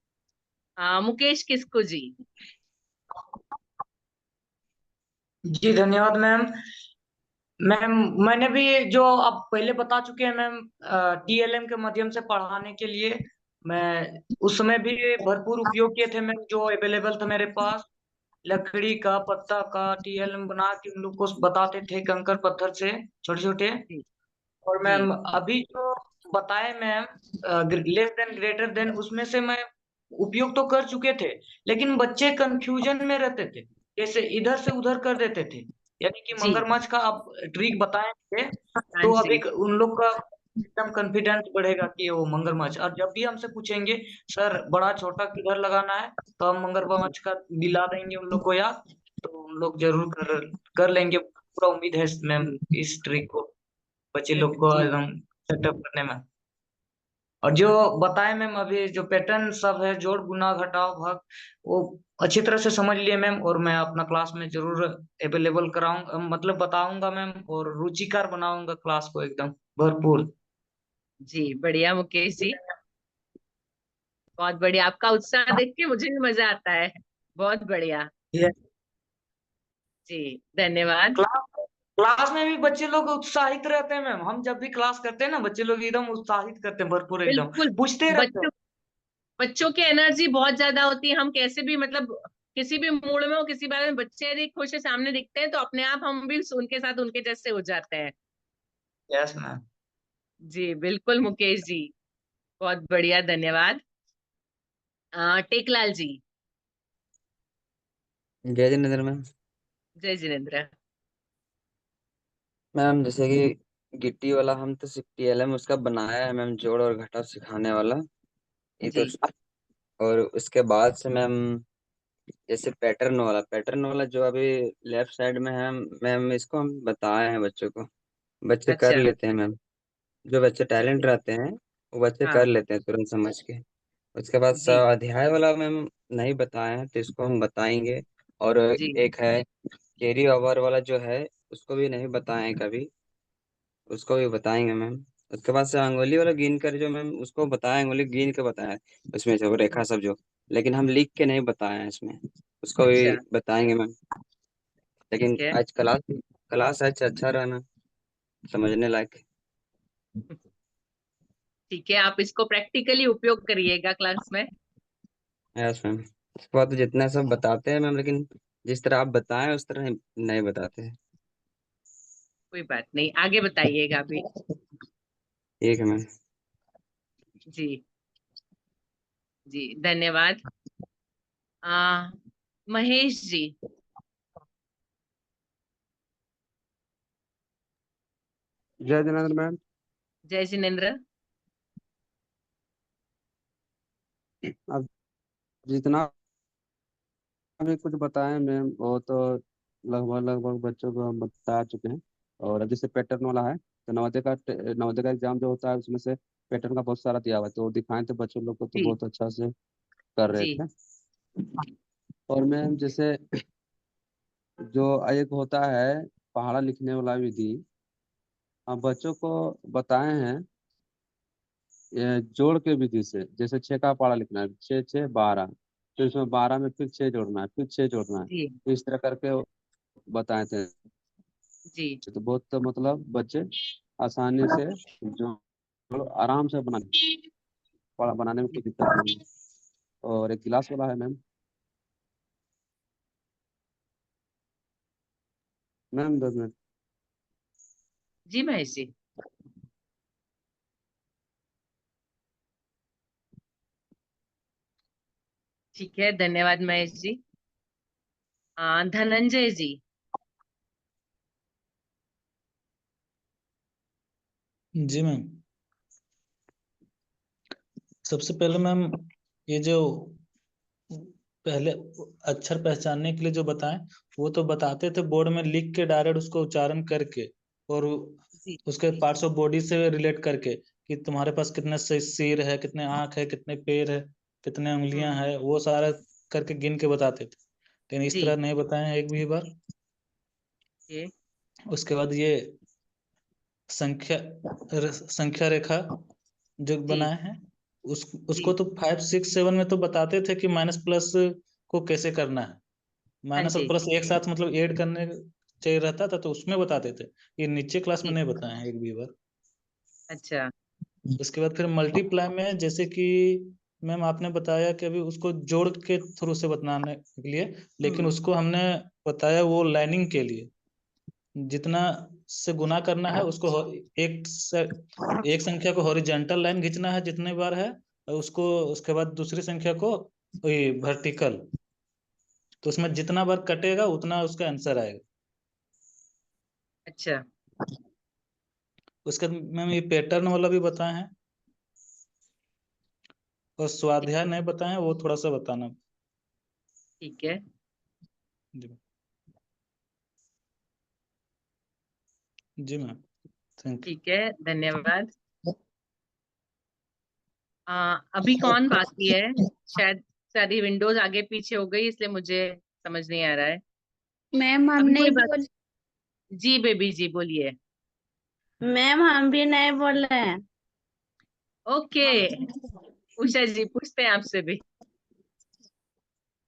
मुकेश किस्कू जी। जी धन्यवाद मैम। मैम मैंने भी जो आप पहले बता चुके हैं मैम, टीएलएम के माध्यम से पढ़ाने के लिए मैं उस समय भी भरपूर उपयोग किए थे मैम, जो अवेलेबल था मेरे पास। लकड़ी का पत्ता का टीएलएम बना के उन लोग को बताते थे, कंकड़ पत्थर से छोटे छोटे। जी और जी मैम अभी जो बताए ma'am, less than greater than, उसमें से मैं उपयोग तो कर चुके थे, लेकिन बच्चे कंफ्यूजन में रहते थे, जैसे इधर से उधर कर देते थे। यानी कि जी मगरमच्छ का आप ट्रिक बताएंगे हाँ तो अभी जी उन लोग का एकदम कॉन्फिडेंस बढ़ेगा कि वो मगरमच्छ। और जब भी हमसे पूछेंगे सर बड़ा छोटा किधर लगाना है, तो हम मगरमच्छ का दिला देंगे उन लोग को याद, तो उन लोग जरूर कर कर लेंगे। पूरा उम्मीद है मैम इस ट्रिक को बच्चे लोग को जी एकदम सेटअप करने में। और जो बताए मैम अभी जो पैटर्न सब है, जोड़ गुना घटाव भाग, वो अच्छी तरह से समझ लिए मैम। और मैं अपना क्लास में जरूर अवेलेबल कराऊंगा, मतलब बताऊंगा मैम, और रुचिकर बनाऊंगा क्लास को एकदम भरपूर। जी बढ़िया मुकेश जी, बहुत बढ़िया। आपका उत्साह देख के मुझे भी मजा आता है। बहुत बढ़िया। जी धन्यवाद। क्लास क्लास में भी बच्चे लोग उत्साहित रहते हैं मैम। हम जब भी क्लास करते हैं ना, बच्चे लोग एकदम उत्साहित करते हैं भरपूर, एकदम बिल्कुल, पूछते रहते हैं। बच्चों बच्चों की एनर्जी बहुत ज्यादा होती है। हम कैसे भी मतलब किसी भी मूड में हो, किसी बारे में बच्चे यदि खुश है सामने दिखते हैं तो अपने आप हम भी उनके साथ उनके जैसे हो जाते हैं। Yes ma'am. जी बिल्कुल मुकेश जी, बहुत बढ़िया, धन्यवाद। टेकलाल जी। जय जिनेंद्र मैम। जय जिनेन्द्र। मैम जैसे कि गिट्टी वाला हम तो टीएलएम उसका बनाया है मैम, जोड़ और घटाव सिखाने वाला ये तो। जी और उसके बाद से मैम जैसे पैटर्न वाला जो अभी लेफ्ट साइड में है मैम, इसको हम बताए हैं बच्चों को, बच्चे कर अच्छा। लेते हैं मैम। जो बच्चे ठीक टैलेंट है। रहते हैं वो बच्चे कर हाँ लेते हैं तुरंत समझ के। उसके बाद जी स्वाध्याय वाला मैम नहीं बताए हैं, तो इसको हम बताएंगे। और जी एक है कैरी ओवर वाला जो है, उसको भी नहीं बताए हैं कभी, उसको भी बताएंगे मैम। उसके बाद से अंगुली वाला गिन कर जो मैम, उसको बताया, अंगुली गिन के बताया है उसमें से वो रेखा सब जो, लेकिन हम लिख के नहीं बताए हैं इसमें, उसको भी अच्छा। बताएंगे मैम। लेकिन ठीक है। आज क्लास क्लास आज अच्छा रहना, समझने लायक। ठीक है, आप इसको प्रैक्टिकली उपयोग करिएगा क्लास में। Yes ma'am. उसके बाद तो जितना सब बताते हैं मैम, लेकिन जिस तरह आप बताएं उस तरह नहीं बताते हैं। कोई बात नहीं, आगे बताइएगा अभी। ठीक है मैम। जी जी धन्यवाद। आ, महेश जी। जय जिनेंद्र मैम। जय जिनेन्द्र। अब जितना भी कुछ बताएं मैम वो तो लगभग लगभग बच्चों को हम बता चुके हैं। और जैसे पैटर्न वाला है, तो नवोदय का एग्जाम जो होता है उसमें से पैटर्न का बहुत सारा दिया हुआ है, तो दिखाएं तो बच्चों लोग को तो जी बहुत अच्छा से कर रहे जी थे। और मैम जैसे जो एक होता है पहाड़ा लिखने वाला विधि, हम बच्चों को बताए हैं ये जोड़ के विधि से। जैसे 6 का पहाड़ा लिखना है, 6 6 12, फिर उसमें 12 में फिर 6 जोड़ना है, फिर 6 जोड़ना है, जी तो इस तरह करके बताए थे। जी तो बहुत तो मतलब बच्चे आसानी से जो आराम से बना बनाने में कोई दिक्कत नहीं है। और एक गिलास वाला है मैम। मैम 10 मिनट। जी महेश जी। ठीक है, धन्यवाद महेश जी। धनंजय जी। जी मैम। सबसे पहले मैम ये जो पहले अक्षर पहचानने के लिए जो बताएं, वो तो बताते थे बोर्ड में लिख के डायरेक्ट उसको उच्चारण करके, और जी उसके पार्ट्स ऑफ बॉडी से रिलेट करके कि तुम्हारे पास कितने सिर है, कितने आंख है, कितने पैर है, कितने उंगलियां है, वो सारा करके गिन के बताते थे। लेकिन इस जी तरह नहीं बताए एक भी बार। ये उसके बाद ये संख्या संख्या रेखा जो जी बनाए हैं, उसको जी तो 5 6 7 में तो बताते थे कि माइनस प्लस को कैसे करना है। हाँ माइनस और जी। प्लस एक साथ मतलब ऐड करने चाहिए रहता था, तो उसमें बताते थे। ये नीचे क्लास में जी नहीं बताए हैं एक भी बार। अच्छा। उसके बाद फिर मल्टीप्लाई में जैसे कि मैम आपने बताया कि अभी उसको जोड़ के थ्रू से बताने के लिए, लेकिन उसको हमने बताया वो लाइनिंग के लिए जितना से गुना करना है उसको एक संख्या को हॉरिजेंटल लाइन खींचना है जितने बार है, और उसको उसके बाद दूसरी संख्या को वर्टिकल, तो उसमें जितना बार कटेगा उतना उसका आंसर आएगा। अच्छा उसके बाद मैम ये पैटर्न वाला भी बताए हैं, और स्वाध्याय नहीं बताए हैं, वो थोड़ा सा बताना। ठीक है। जी जी मैम, थैंक ठीक है, धन्यवाद। अभी कौन बाकी है? शायद शायद ये विंडोज आगे पीछे हो गई, इसलिए मुझे समझ नहीं आ रहा है। मैम हम अभी नहीं कोई बात। बोल जी बेबी जी बोलिए। मैम हम भी नहीं बोल रहे हैं। ओके, उषा जी पूछते हैं आपसे भी।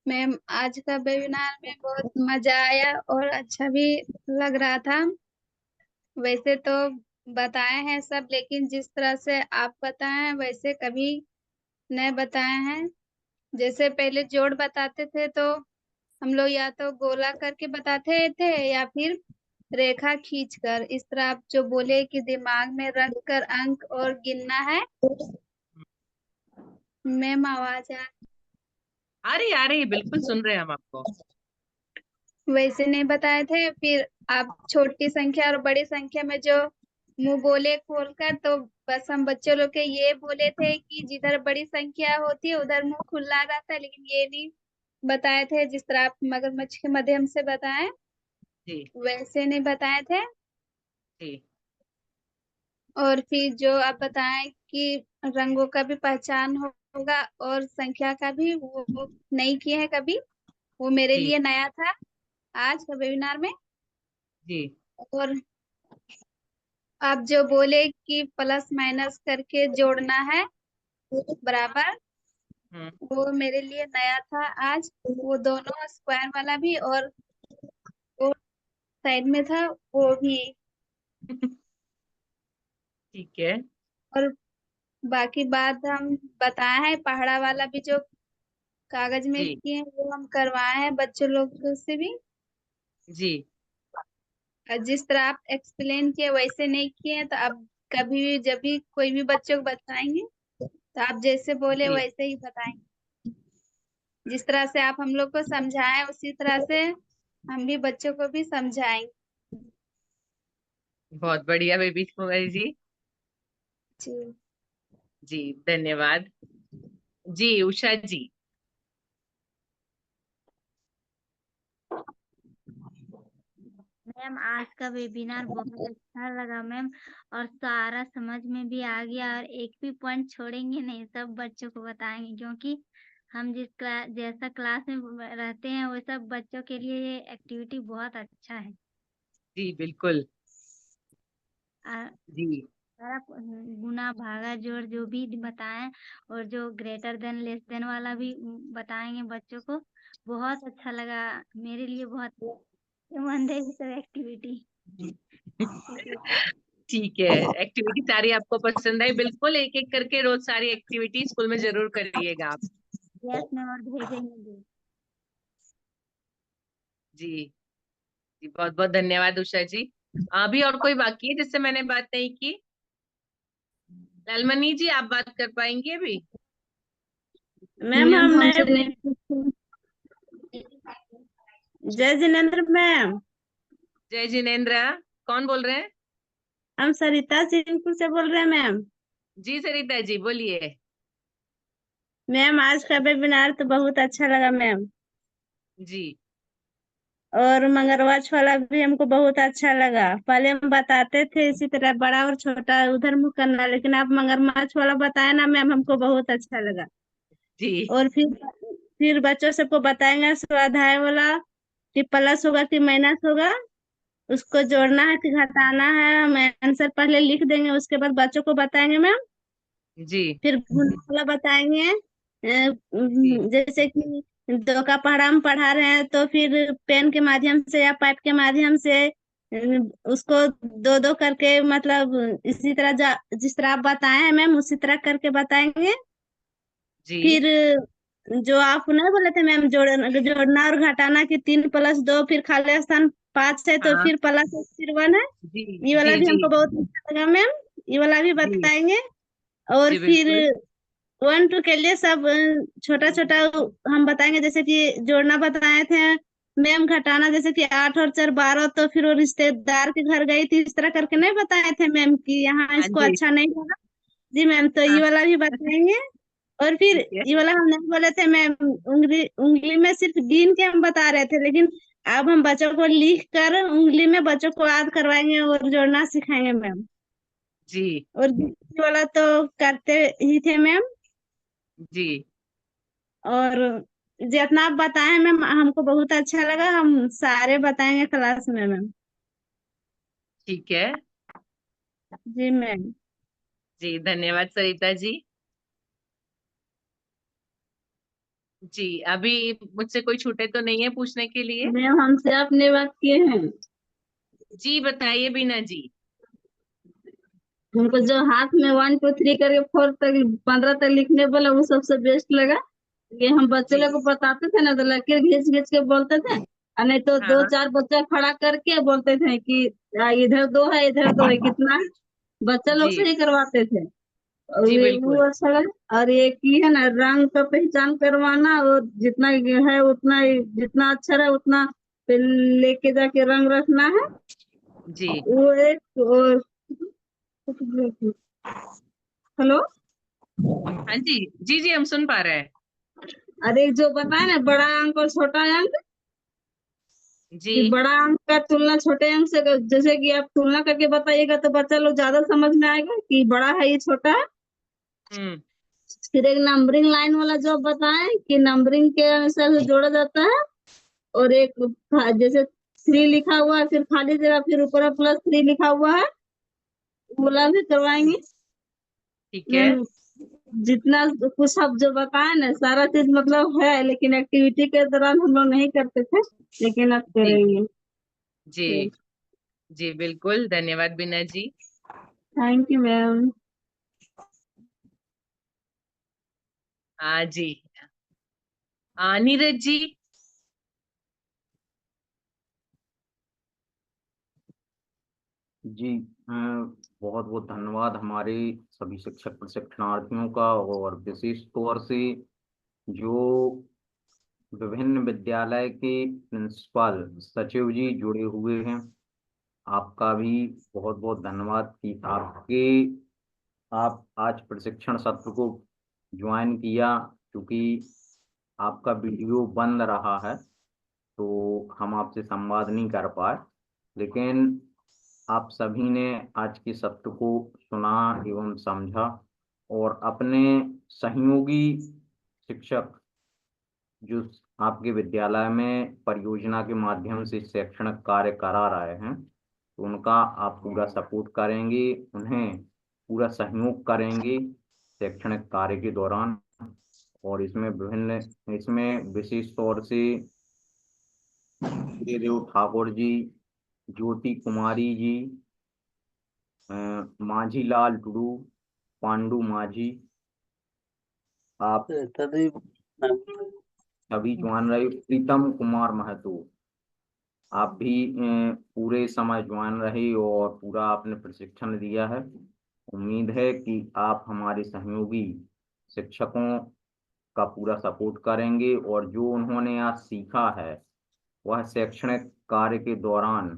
मैम आज का वेबिनार में बहुत मजा आया और अच्छा भी लग रहा था। वैसे तो बताए हैं सब, लेकिन जिस तरह से आप बताए हैं वैसे कभी नहीं बताए हैं। जैसे पहले जोड़ बताते थे तो हम लोग या तो गोला करके बताते थे या फिर रेखा खींचकर। इस तरह आप जो बोले कि दिमाग में रख कर अंक और गिनना है। मैम आवाज आ रही बिल्कुल सुन रहे हैं हम आपको। वैसे नहीं बताए थे। फिर आप छोटी संख्या और बड़ी संख्या में जो मुंह बोले खोलकर, तो बस हम बच्चों लोग के ये बोले थे कि जिधर बड़ी संख्या होती है उधर मुंह खुला रहता है, लेकिन ये नहीं बताए थे। जिस तरह आप मगरमच्छ के माध्यम से बताएं जी वैसे नहीं बताए थे। जी और फिर जो आप बताएं कि रंगों का भी पहचान होगा और संख्या का भी, वो नहीं किए हैं कभी। वो मेरे जी लिए नया था आज का वेबिनार में। जी और आप जो बोले कि प्लस माइनस करके जोड़ना है बराबर, वो मेरे लिए नया था आज। वो दोनों स्क्वायर वाला भी और वो साइड में था वो भी। ठीक है। और बाकी बात हम बताए हैं, पहाड़ा वाला भी जो कागज में जी किए हैं वो हम करवाए हैं बच्चों लोग से भी। जी और जिस तरह आप एक्सप्लेन किए वैसे नहीं किए हैं, तो अब कभी भी जब भी कोई भी बच्चों को बताएंगे तो आप जैसे बोले जी वैसे ही बताएंगे। जिस तरह से आप हम लोग को समझाएं उसी तरह से हम भी बच्चों को भी समझाएंगे। बहुत बढ़िया बेबी कुमारी जी। जी जी धन्यवाद। जी उषा जी। मैम आज का वेबिनार बहुत अच्छा लगा मैम, और सारा समझ में भी आ गया, और एक भी पॉइंट छोड़ेंगे नहीं, सब बच्चों को बताएंगे, क्योंकि हम जिस क्लास जैसा क्लास में रहते हैं वो सब बच्चों के लिए ये एक्टिविटी बहुत अच्छा है। जी बिल्कुल। आ, जी सारा गुना भागा जोड़ जो भी बताएं, और जो ग्रेटर देन लेस देन वाला भी बताएंगे बच्चों को। बहुत अच्छा लगा मेरे लिए, बहुत मन है ये सब एक्टिविटी। ठीक है, एक्टिविटी सारी आपको पसंद आई। बिल्कुल एक एक करके रोज सारी एक्टिविटी स्कूल में जरूर करिएगा आप। यस मैम, और भेजेंगे भी। जी जी, बहुत बहुत धन्यवाद उषा जी। अभी और कोई बाकी है जिससे मैंने बात नहीं की? लालमणि जी, आप बात कर पाएंगे अभी? मैम मैम हम हमसे नए नहीं पूछे। जय जिनेन्द्र मैम, जय जिनेन्द्र, कौन बोल रहे हैं? हम सरिता सिंहपुर से बोल रहे हैं मैम। जी सरिता जी, बोलिए। मैम आज का वेबिनार तो बहुत अच्छा लगा मैम, जी और मगरमच्छ वाला भी हमको बहुत अच्छा लगा। पहले हम बताते थे इसी तरह बड़ा और छोटा उधर मुँह करना, लेकिन आप मगरमच्छ वाला बताए ना मैम, हमको बहुत अच्छा लगा। जी और फिर बच्चों सबको बताएंगे स्वाध्याय वाला कि प्लस होगा कि माइनस होगा, उसको जोड़ना है कि घटाना है। हम आंसर पहले लिख देंगे, उसके बाद बच्चों को बताएंगे मैम। जी फिर गुणा वाला बताएंगे। जी जैसे कि 2 का पहाड़ा हम पढ़ा रहे हैं तो फिर पेन के माध्यम से या पाइप के माध्यम से उसको 2-2 करके, मतलब इसी तरह जिस तरह आप बताए हैं मैम उसी तरह करके बताएंगे। जी फिर जो आप नहीं बोले थे मैम, जोड़ना और घटाना कि 3+2 फिर खाली स्थान 5 है तो हाँ फिर प्लस फिर 1 है। जी ये वाला जी भी जी हमको बहुत अच्छा लगा मैम, ये वाला भी जी बताएंगे। और जी फिर बिल्कुल। 1-2 के लिए सब छोटा छोटा हम बताएंगे, जैसे कि जोड़ना बताए थे मैम, घटाना जैसे कि 8 और 4 12, तो फिर वो रिश्तेदार के घर गई थी इस तरह करके नहीं बताए थे मैम कि यहाँ हाँ इसको जी। अच्छा नहीं लगा। जी मैम, तो हाँ ये वाला भी बताएंगे। और फिर ठीक है। ये वाला हम नहीं बोले थे मैम, उंगली उंगली में सिर्फ गिन के हम बता रहे थे, लेकिन अब हम बच्चों को लिख कर उंगली में बच्चों को याद करवाएंगे और जोड़ना सिखाएंगे मैम। जी और गिनती वाला तो करते ही थे मैम। जी और जितना आप बताए मैम हमको बहुत अच्छा लगा, हम सारे बताएंगे क्लास में मैम। ठीक है। जी मैम। जी धन्यवाद सरिता जी। जी अभी मुझसे कोई छूटे तो नहीं है पूछने के लिए? मैम हमसे आपने बात किए हैं। जी बताइए बीना जी। हमको जो हाथ में 1 2 3 करके 4 तक 15 तक लिखने बोला वो सबसे बेस्ट लगा। ये हम बच्चे जी लोग को बताते थे ना तो लकीर घींच घींच के बोलते थे, और नहीं तो हाँ 2-4 बच्चा खड़ा करके बोलते थे कि इधर 2 है इधर 2 है कितना है। बच्चा लोग जी से ही करवाते थे। और जी वो बिल्कुल। अच्छा लगा। और ये की है ना रंग का पहचान करवाना, और जितना है उतना जितना अक्षर है उतना पे लेके जाके रंग रखना है। जी वो एक और हेलो। हाँ जी जी जी, हम सुन पा रहे हैं। अरे जो बताए ना बड़ा अंक और छोटा अंक, जी कि बड़ा अंक का तुलना छोटे अंक से जैसे कि आप तुलना करके बताइएगा तो बच्चा लोग ज्यादा समझ में आएगा कि बड़ा है ये छोटा है। हम्म फिर एक नंबरिंग लाइन वाला जो बताए कि नंबरिंग के अनुसार से जोड़ा जाता है। और एक जैसे 3 लिखा हुआ है फिर खाली जगह फिर ऊपर +3 लिखा हुआ है, बोला भी करवाएंगे ठीक है। मैम। जितना कुछ आप जो बताए ना सारा चीज मतलब है, लेकिन एक्टिविटी के दौरान हम लोग नहीं करते थे, लेकिन अब जी करेंगे। जी जी बिल्कुल, धन्यवाद Beena ji. Thank you ma'am. हाँ जी। नीरज जी। जी बहुत बहुत धन्यवाद हमारे सभी शिक्षक प्रशिक्षणार्थियों का, और विशेष तौर से जो विभिन्न विद्यालय के प्रिंसिपल सचिव जी जुड़े हुए हैं। आपका भी बहुत बहुत धन्यवाद कि आप आज प्रशिक्षण सत्र को ज्वाइन किया। क्योंकि आपका वीडियो बंद रहा है तो हम आपसे संवाद नहीं कर पाए, लेकिन आप सभी ने आज के सत्र को सुना एवं समझा, और अपने सहयोगी शिक्षक जो आपके विद्यालय में परियोजना के माध्यम से शैक्षणिक कार्य करा रहे हैं, तो उनका आप पूरा सपोर्ट करेंगे, उन्हें पूरा सहयोग करेंगे शैक्षणिक कार्य के दौरान। और इसमें विशेष तौर से देव ठाकुर जी, ज्योति कुमारी जी, माझी लाल टुडू, पांडू माझी, आप सभी ज्वाइन रहे। प्रीतम कुमार महतो, आप भी पूरे समय ज्वाइन रहे और पूरा आपने प्रशिक्षण दिया है। उम्मीद है कि आप हमारे सहयोगी शिक्षकों का पूरा सपोर्ट करेंगे और जो उन्होंने आज सीखा है वह शैक्षणिक कार्य के दौरान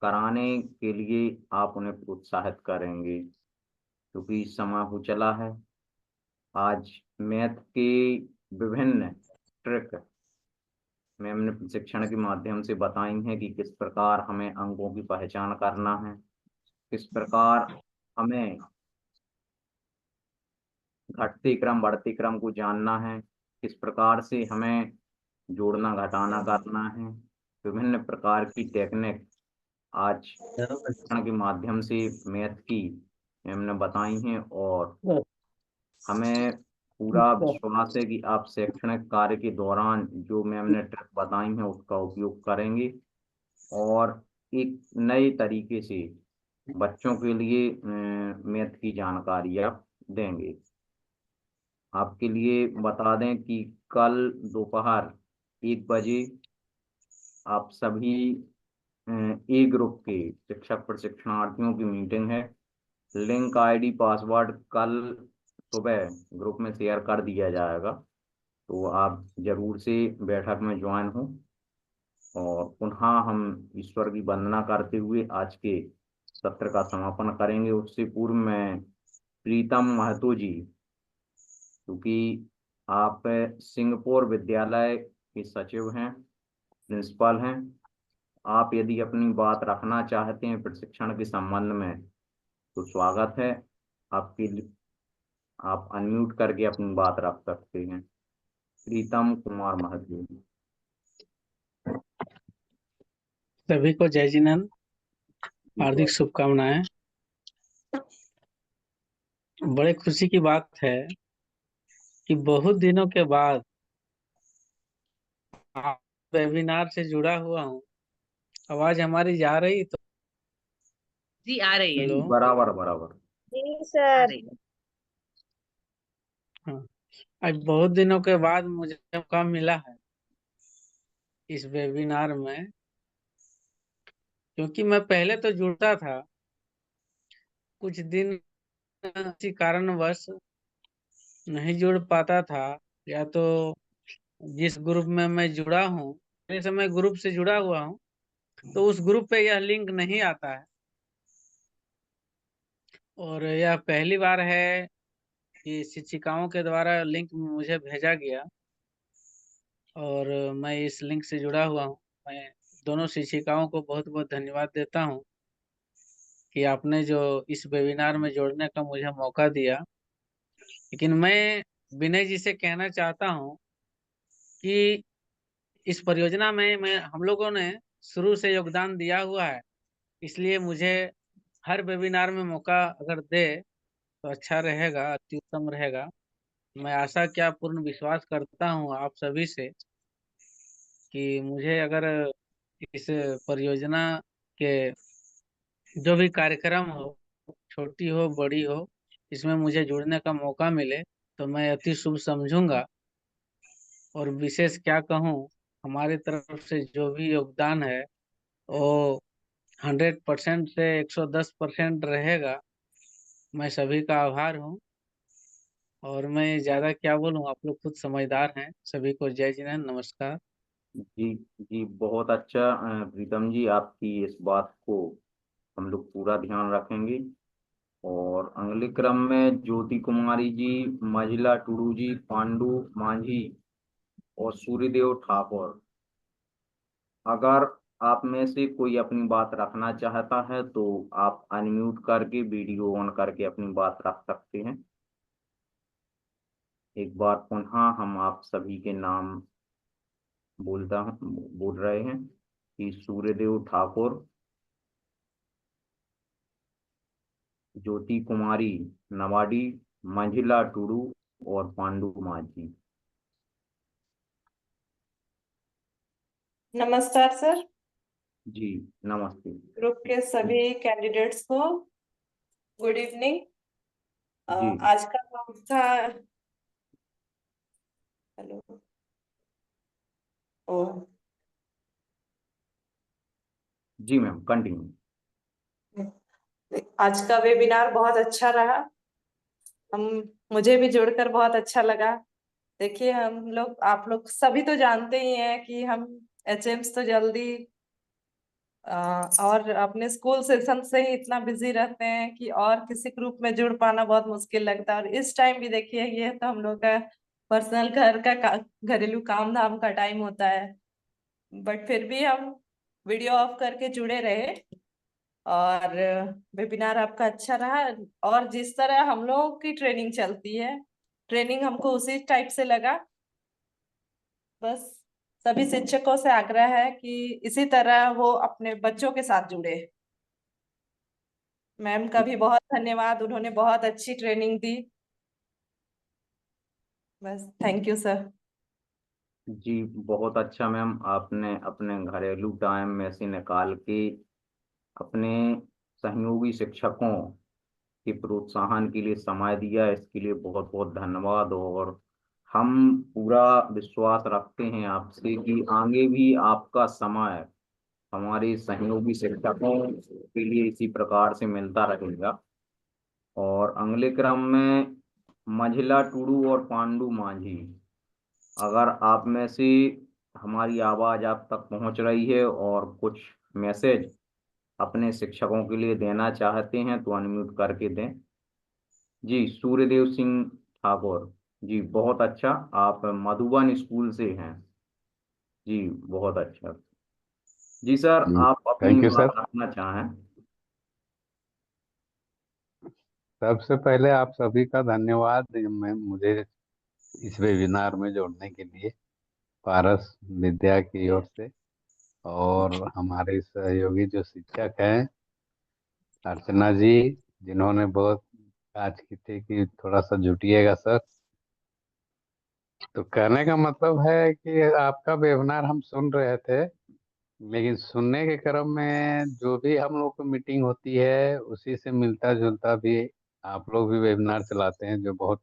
कराने के लिए आप उन्हें प्रोत्साहित करेंगे, क्योंकि समय हो चला है। आज मैथ के विभिन्न ट्रिक में हमने प्रशिक्षण के माध्यम से बताई हैं कि किस प्रकार हमें अंकों की पहचान करना है, किस प्रकार हमें घटते क्रम बढ़ते क्रम को जानना है, किस प्रकार से हमें जोड़ना घटाना करना है। विभिन्न प्रकार की टेक्निक आज प्रशिक्षण के माध्यम से मैथ की हमने बताई हैं और हमें पूरा विश्वास है कि आप शैक्षणिक कार्य के दौरान जो मैम ने ट्रिक बताई हैं उसका उपयोग करेंगे और एक नए तरीके से बच्चों के लिए मैथ की जानकारी आप देंगे। आपके लिए बता दें कि कल दोपहर 1 बजे आप सभी ए ग्रुप के शिक्षक प्रशिक्षणार्थियों की मीटिंग है। लिंक आईडी पासवर्ड कल सुबह ग्रुप में शेयर कर दिया जाएगा, तो आप जरूर से बैठक में ज्वाइन हो। और पुनः हम ईश्वर की वंदना करते हुए आज के सत्र का समापन करेंगे। उससे पूर्व मैं प्रीतम महतो जी, क्योंकि आप सिंगापुर विद्यालय के सचिव हैं, प्रिंसिपल हैं, आप यदि अपनी बात रखना चाहते हैं प्रशिक्षण के संबंध में तो स्वागत है आपके। आप अनम्यूट करके अपनी बात रख सकते हैं। प्रीतम कुमार महतो। सभी को जय जिनेंद्र, हार्दिक शुभकामनाएं। बड़े खुशी की बात है कि बहुत दिनों के बाद आप वेबिनार से जुड़ा हुआ हूँ। आवाज हमारी जा रही तो? जी आ रही है। हेलो, बराबर बराबर। जी आ सर। रही है। हाँ, आज बहुत दिनों के बाद मुझे मौका मिला है इस वेबिनार में, क्योंकि मैं पहले तो जुड़ता था, कुछ दिन किसी कारणवश नहीं जुड़ पाता था, या तो जिस ग्रुप में मैं जुड़ा हूँ, पहले से मैं ग्रुप से जुड़ा हुआ हूँ, तो उस ग्रुप पे यह लिंक नहीं आता है। और यह पहली बार है कि शिक्षिकाओं के द्वारा लिंक मुझे भेजा गया और मैं इस लिंक से जुड़ा हुआ हूँ। मैं दोनों शिक्षिकाओं को बहुत बहुत धन्यवाद देता हूँ कि आपने जो इस वेबिनार में जोड़ने का मुझे मौका दिया। लेकिन मैं विनय जी से कहना चाहता हूँ कि इस परियोजना में हम लोगों ने शुरू से योगदान दिया हुआ है, इसलिए मुझे हर वेबिनार में मौका अगर दे तो अच्छा रहेगा, अति उत्तम रहेगा। मैं आशा क्या पूर्ण विश्वास करता हूँ आप सभी से कि मुझे अगर इस परियोजना के जो भी कार्यक्रम हो, छोटी हो बड़ी हो, इसमें मुझे जुड़ने का मौका मिले तो मैं अति शुभ समझूंगा। और विशेष क्या कहूँ, हमारी तरफ से जो भी योगदान है वो 100% से 110% रहेगा। मैं सभी का आभार हूँ और मैं ज्यादा क्या बोलूँ, आप लोग खुद समझदार हैं। सभी को जय जिनेंद्र, नमस्कार। जी जी, बहुत अच्छा प्रीतम जी, आपकी इस बात को हम लोग पूरा ध्यान रखेंगे। और अगले क्रम में ज्योति कुमारी जी, मझिला टुडू जी, पांडु मांझी और सूर्यदेव ठाकुर। अगर आप में से कोई अपनी बात रखना चाहता है तो आप अनम्यूट करके वीडियो ऑन करके अपनी बात रख सकते हैं। एक बार पुनः हम आप सभी के नाम बोल रहे हैं कि सूर्यदेव ठाकुर, ज्योति कुमारी नवाडी, मंझिला टुडू और पांडु माझी। नमस्कार सर। जी नमस्ते। ग्रुप के सभी कैंडिडेट्स को गुड इवनिंग। जी आज का टॉपिक था, हेलो, ओ जी मैम कंटिन्यू। आज का वेबिनार बहुत अच्छा रहा। हम मुझे भी जुड़कर बहुत अच्छा लगा। देखिए, हम लोग, आप लोग सभी तो जानते ही हैं कि हम एचएम्स तो जल्दी और अपने स्कूल सेशन से ही इतना बिजी रहते हैं कि और किसी ग्रुप में जुड़ पाना बहुत मुश्किल लगता है। और इस टाइम भी देखिए, ये तो हम लोग का पर्सनल घरेलू काम धाम का टाइम होता है, बट फिर भी हम वीडियो ऑफ करके जुड़े रहे। और वेबिनार आपका अच्छा रहा। और जिस तरह हम लोगों की ट्रेनिंग चलती है, ट्रेनिंग हमको उसी टाइप से लगा। बस सभी शिक्षकों से आग्रह है कि इसी तरह वो अपने बच्चों के साथ जुड़े। मैम का भी बहुत धन्यवाद, उन्होंने बहुत अच्छी ट्रेनिंग दी। बस, थैंक यू सर। जी बहुत अच्छा मैम, आपने अपने घरेलू टाइम में से निकाल के अपने सहयोगी शिक्षकों के प्रोत्साहन के लिए समय दिया, इसके लिए बहुत बहुत धन्यवाद। और हम पूरा विश्वास रखते हैं आपसे कि आगे भी आपका समय हमारे सहयोगी शिक्षकों के लिए इसी प्रकार से मिलता रहेगा। और अगले क्रम में मंझिला टुडू और पांडू मांझी, अगर आप में से हमारी आवाज़ आप तक पहुंच रही है और कुछ मैसेज अपने शिक्षकों के लिए देना चाहते हैं तो अनम्यूट करके दें। जी सूर्यदेव सिंह ठाकुर, जी बहुत अच्छा, आप मधुबन स्कूल से हैं। जी बहुत अच्छा। जी सर, आप अपनी थैंक यू सर। बात रखना चाहें। सबसे पहले आप सभी का धन्यवाद मुझे इस वेबिनार में जोड़ने के लिए, पारस विद्या की ओर से। और हमारे सहयोगी जो शिक्षक हैं अर्चना जी, जिन्होंने बहुत आज की थी कि थोड़ा सा जुटिएगा सर। तो कहने का मतलब है कि आपका वेबिनार हम सुन रहे थे, लेकिन सुनने के क्रम में जो भी हम लोग को मीटिंग होती है उसी से मिलता जुलता भी आप लोग भी वेबिनार चलाते हैं, जो बहुत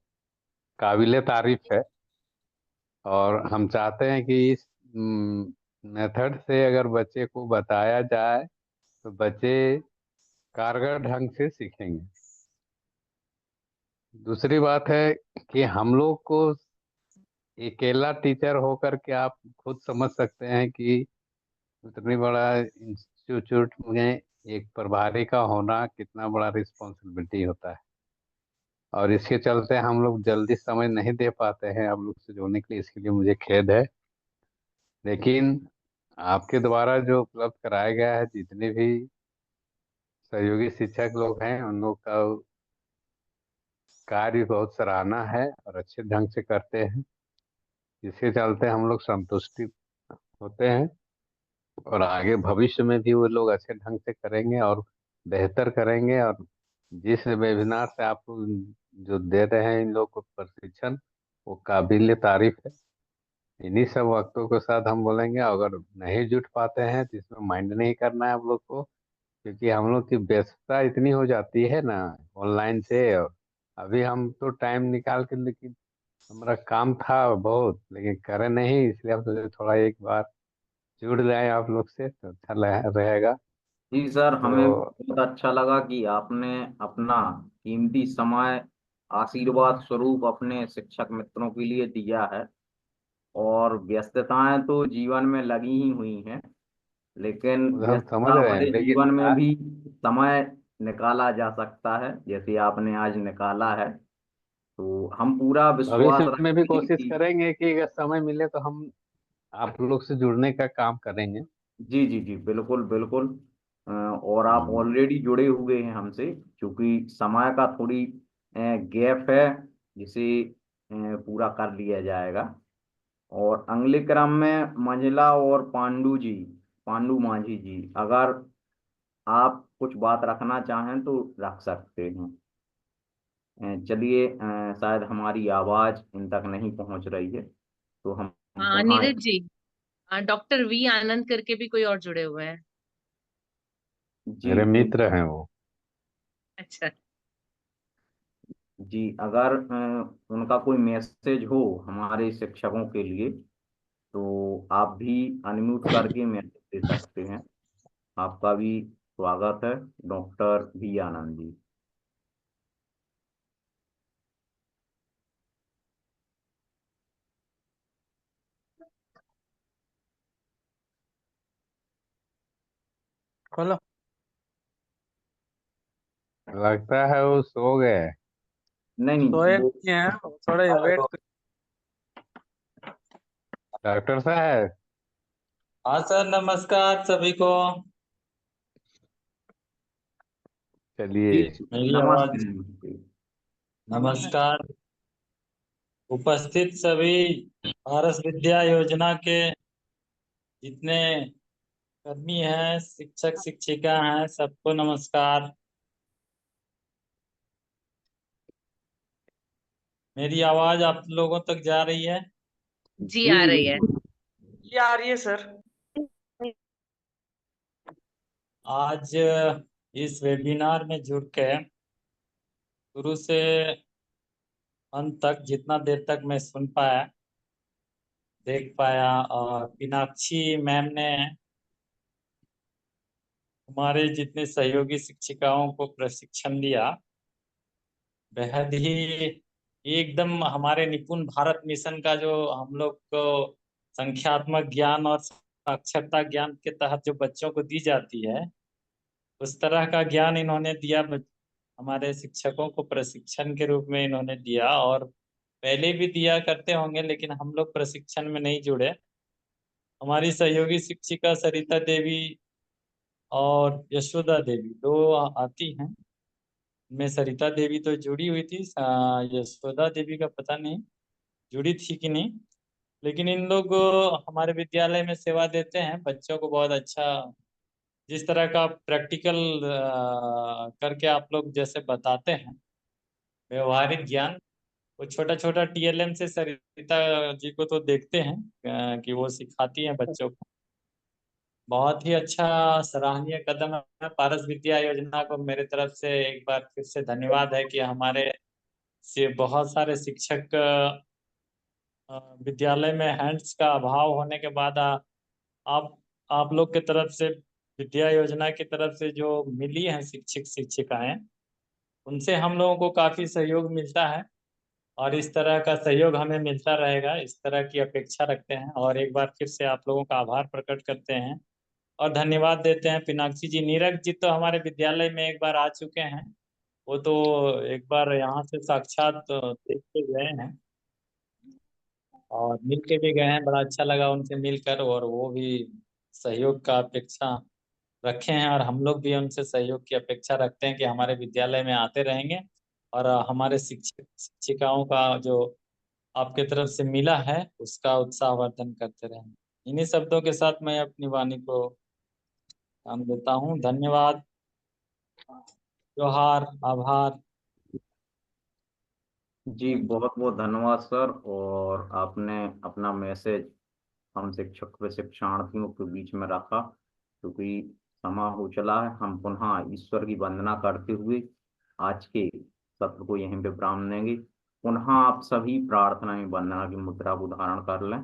काबिले तारीफ है। और हम चाहते हैं कि इस मेथड से अगर बच्चे को बताया जाए तो बच्चे कारगर ढंग से सीखेंगे। दूसरी बात है कि हम लोग को अकेला टीचर होकर के आप खुद समझ सकते हैं कि उतनी बड़ा इंस्टीट्यूट में एक प्रभारी का होना कितना बड़ा रिस्पॉन्सिबिलिटी होता है। और इसके चलते हम लोग जल्दी समय नहीं दे पाते हैं आप लोग से जोड़ने के लिए, इसके लिए मुझे खेद है। लेकिन आपके द्वारा जो उपलब्ध कराया गया है, जितने भी सहयोगी शिक्षक लोग हैं उन लोग का कार्य बहुत सराहना है और अच्छे ढंग से करते हैं। इसके चलते हम लोग संतुष्टि होते हैं और आगे भविष्य में भी वो लोग अच्छे ढंग से करेंगे और बेहतर करेंगे। और जिस वेबिनार से आप लोग जो दे रहे हैं इन लोग को प्रशिक्षण, वो काबिल तारीफ है। इन्हीं सब वक्तों के साथ हम बोलेंगे, अगर नहीं जुट पाते हैं तो इसमें माइंड नहीं करना है आप लोग को, क्योंकि हम लोग की व्यस्तता इतनी हो जाती है ना ऑनलाइन से। और अभी हम तो टाइम निकाल के, लेकिन हमारा काम था बहुत लेकिन करे नहीं, इसलिए हम सोचे थोड़ा एक बार जुड़ जाए आप लोग से तो अच्छा रहेगा। जी सर, हमें तो बहुत अच्छा लगा कि आपने अपना कीमती समय आशीर्वाद स्वरूप अपने शिक्षक मित्रों के लिए दिया है। और व्यस्तताएं तो जीवन में लगी ही हुई हैं, लेकिन हम समझ व्यस्तता रहे हैं, भरे लेकिन जीवन में भी समय निकाला जा सकता है, जैसे आपने आज निकाला है। तो हम पूरा विश्वास भविष्य में भी रखते हैं कोशिश कि करेंगे कि अगर समय मिले तो हम आप लोग से जुड़ने का काम करेंगे। जी जी जी बिल्कुल बिल्कुल। और आप हम्म, ऑलरेडी जुड़े हुए हैं हमसे, क्योंकि समय का थोड़ी गैप है, जिसे पूरा कर लिया जाएगा। और अगले क्रम में मंझला और पांडू मांझी जी, अगर आप कुछ बात रखना चाहें तो रख सकते हैं। चलिए, शायद हमारी आवाज़ इन तक नहीं पहुंच रही है तो हम हाँ बढ़ाएं। नीरज जी, डॉक्टर वी आनंद करके भी कोई और जुड़े हुए हैं। जी मेरे जी मित्र हैं वो। अच्छा, जी, अगर उनका कोई मैसेज हो हमारे शिक्षकों के लिए तो आप भी अनम्यूट करके मैसेज दे सकते हैं। आपका भी स्वागत है, डॉक्टर वी आनंद जी। खोलो। लगता है वो सो गए। नहीं नहीं, सोए वो नहीं है, थोड़ा वेट। डॉक्टर साहब, हाँ सर, नमस्कार सभी को। चलिए। जी, मेरी नमस्ते आवाज। नमस्ते। नमस्कार उपस्थित सभी भारत विद्या योजना के जितने कर्मी हैं, शिक्षक शिक्षिका हैं, सबको नमस्कार। मेरी आवाज आप लोगों तक जा रही है? जी जी आ जी रही है। बिल्कुल। ये आ रही है सर। आज इस वेबिनार में जुड़ के शुरू से अंत तक जितना देर तक मैं सुन पाया, देख पाया, और मीनाक्षी मैम ने हमारे जितने सहयोगी शिक्षिकाओं को प्रशिक्षण दिया, बेहद ही एकदम हमारे निपुण भारत मिशन का जो हम लोग को संख्यात्मक ज्ञान और साक्षरता ज्ञान के तहत जो बच्चों को दी जाती है, उस तरह का ज्ञान इन्होंने दिया। हमारे शिक्षकों को प्रशिक्षण के रूप में इन्होंने दिया, और पहले भी दिया करते होंगे लेकिन हम लोग प्रशिक्षण में नहीं जुड़े। हमारी सहयोगी शिक्षिका सरिता देवी और यशोदा देवी दो आती हैं। मैं सरिता देवी तो जुड़ी हुई थी, यशोदा देवी का पता नहीं जुड़ी थी कि नहीं। लेकिन इन लोग हमारे विद्यालय में सेवा देते हैं, बच्चों को बहुत अच्छा, जिस तरह का प्रैक्टिकल करके आप लोग जैसे बताते हैं, व्यवहारिक ज्ञान, वो छोटा छोटा टीएलएम से सरिता जी को तो देखते हैं कि वो सिखाती हैं बच्चों को। बहुत ही अच्छा सराहनीय कदम है। पारस विद्या योजना को मेरे तरफ से एक बार फिर से धन्यवाद है कि हमारे से बहुत सारे शिक्षक विद्यालय में हैंड्स का अभाव होने के बाद आप आप लोग के तरफ से, विद्या योजना की तरफ से जो मिली हैं शिक्षक शिक्षिकाएं, उनसे हम लोगों को काफी सहयोग मिलता है, और इस तरह का सहयोग हमें मिलता रहेगा, इस तरह की अपेक्षा रखते हैं। और एक बार फिर से आप लोगों का आभार प्रकट करते हैं और धन्यवाद देते हैं। पिनाक्षी जी, नीरज जी तो हमारे विद्यालय में एक बार आ चुके हैं, वो तो एक बार यहाँ से साक्षात देख के गए हैं और मिल के भी गए हैं। बड़ा अच्छा लगा उनसे मिलकर, और वो भी सहयोग का अपेक्षा रखे हैं, और हम लोग भी उनसे सहयोग की अपेक्षा रखते हैं कि हमारे विद्यालय में आते रहेंगे, और हमारे शिक्षक शिक्षिकाओं का जो आपके तरफ से मिला है उसका उत्साहवर्धन करते रहेंगे। इन्हीं शब्दों के साथ मैं अपनी वाणी को काम देता हूँ। धन्यवाद, जोहार, आभार। जी, बहुत बहुत धन्यवाद सर। और आपने अपना मैसेज हम शिक्षक व शिक्षार्थियों के बीच में रखा, क्योंकि समय हो चला है। हम पुनः ईश्वर की वंदना करते हुए आज के सत्र को यहीं पे विराम देंगे। पुनः आप सभी प्रार्थना में वंदना की मुद्रा को धारण कर लें।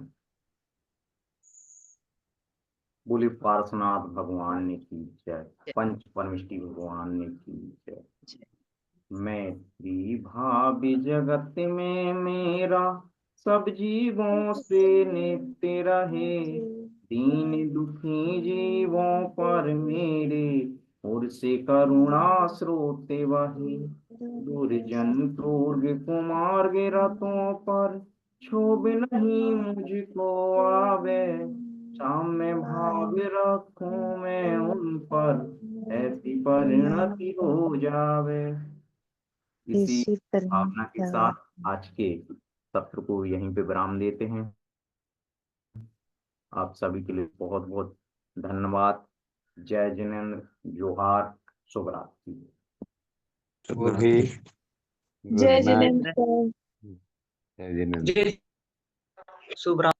बोले पार्श्वनाथ भगवान ने की जय, पंच परमेष्टि भगवान ने की जय। मैत्री भावी जगत में मेरा सब जीवों से नित्य रहे, दीन दुखी जीवों पर मेरे और से करुणा स्रोत बहे। दुर्जन क्रूर कुमार रतों पर क्षोभ नहीं मुझको आवे, साम्य भाव रखूं मैं उन पर ऐसी परिणति हो जावे। इसी भावना के साथ आज के सत्र को यहीं पे विराम देते हैं। आप सभी के लिए बहुत बहुत धन्यवाद। जय जिनेन्द्र, जोहार, शुभ रात्रि। शुभ भी। जय गुड नाइट। जिनेन्द्र सर। जय जिनेन्द्र। शुभ रात्रि।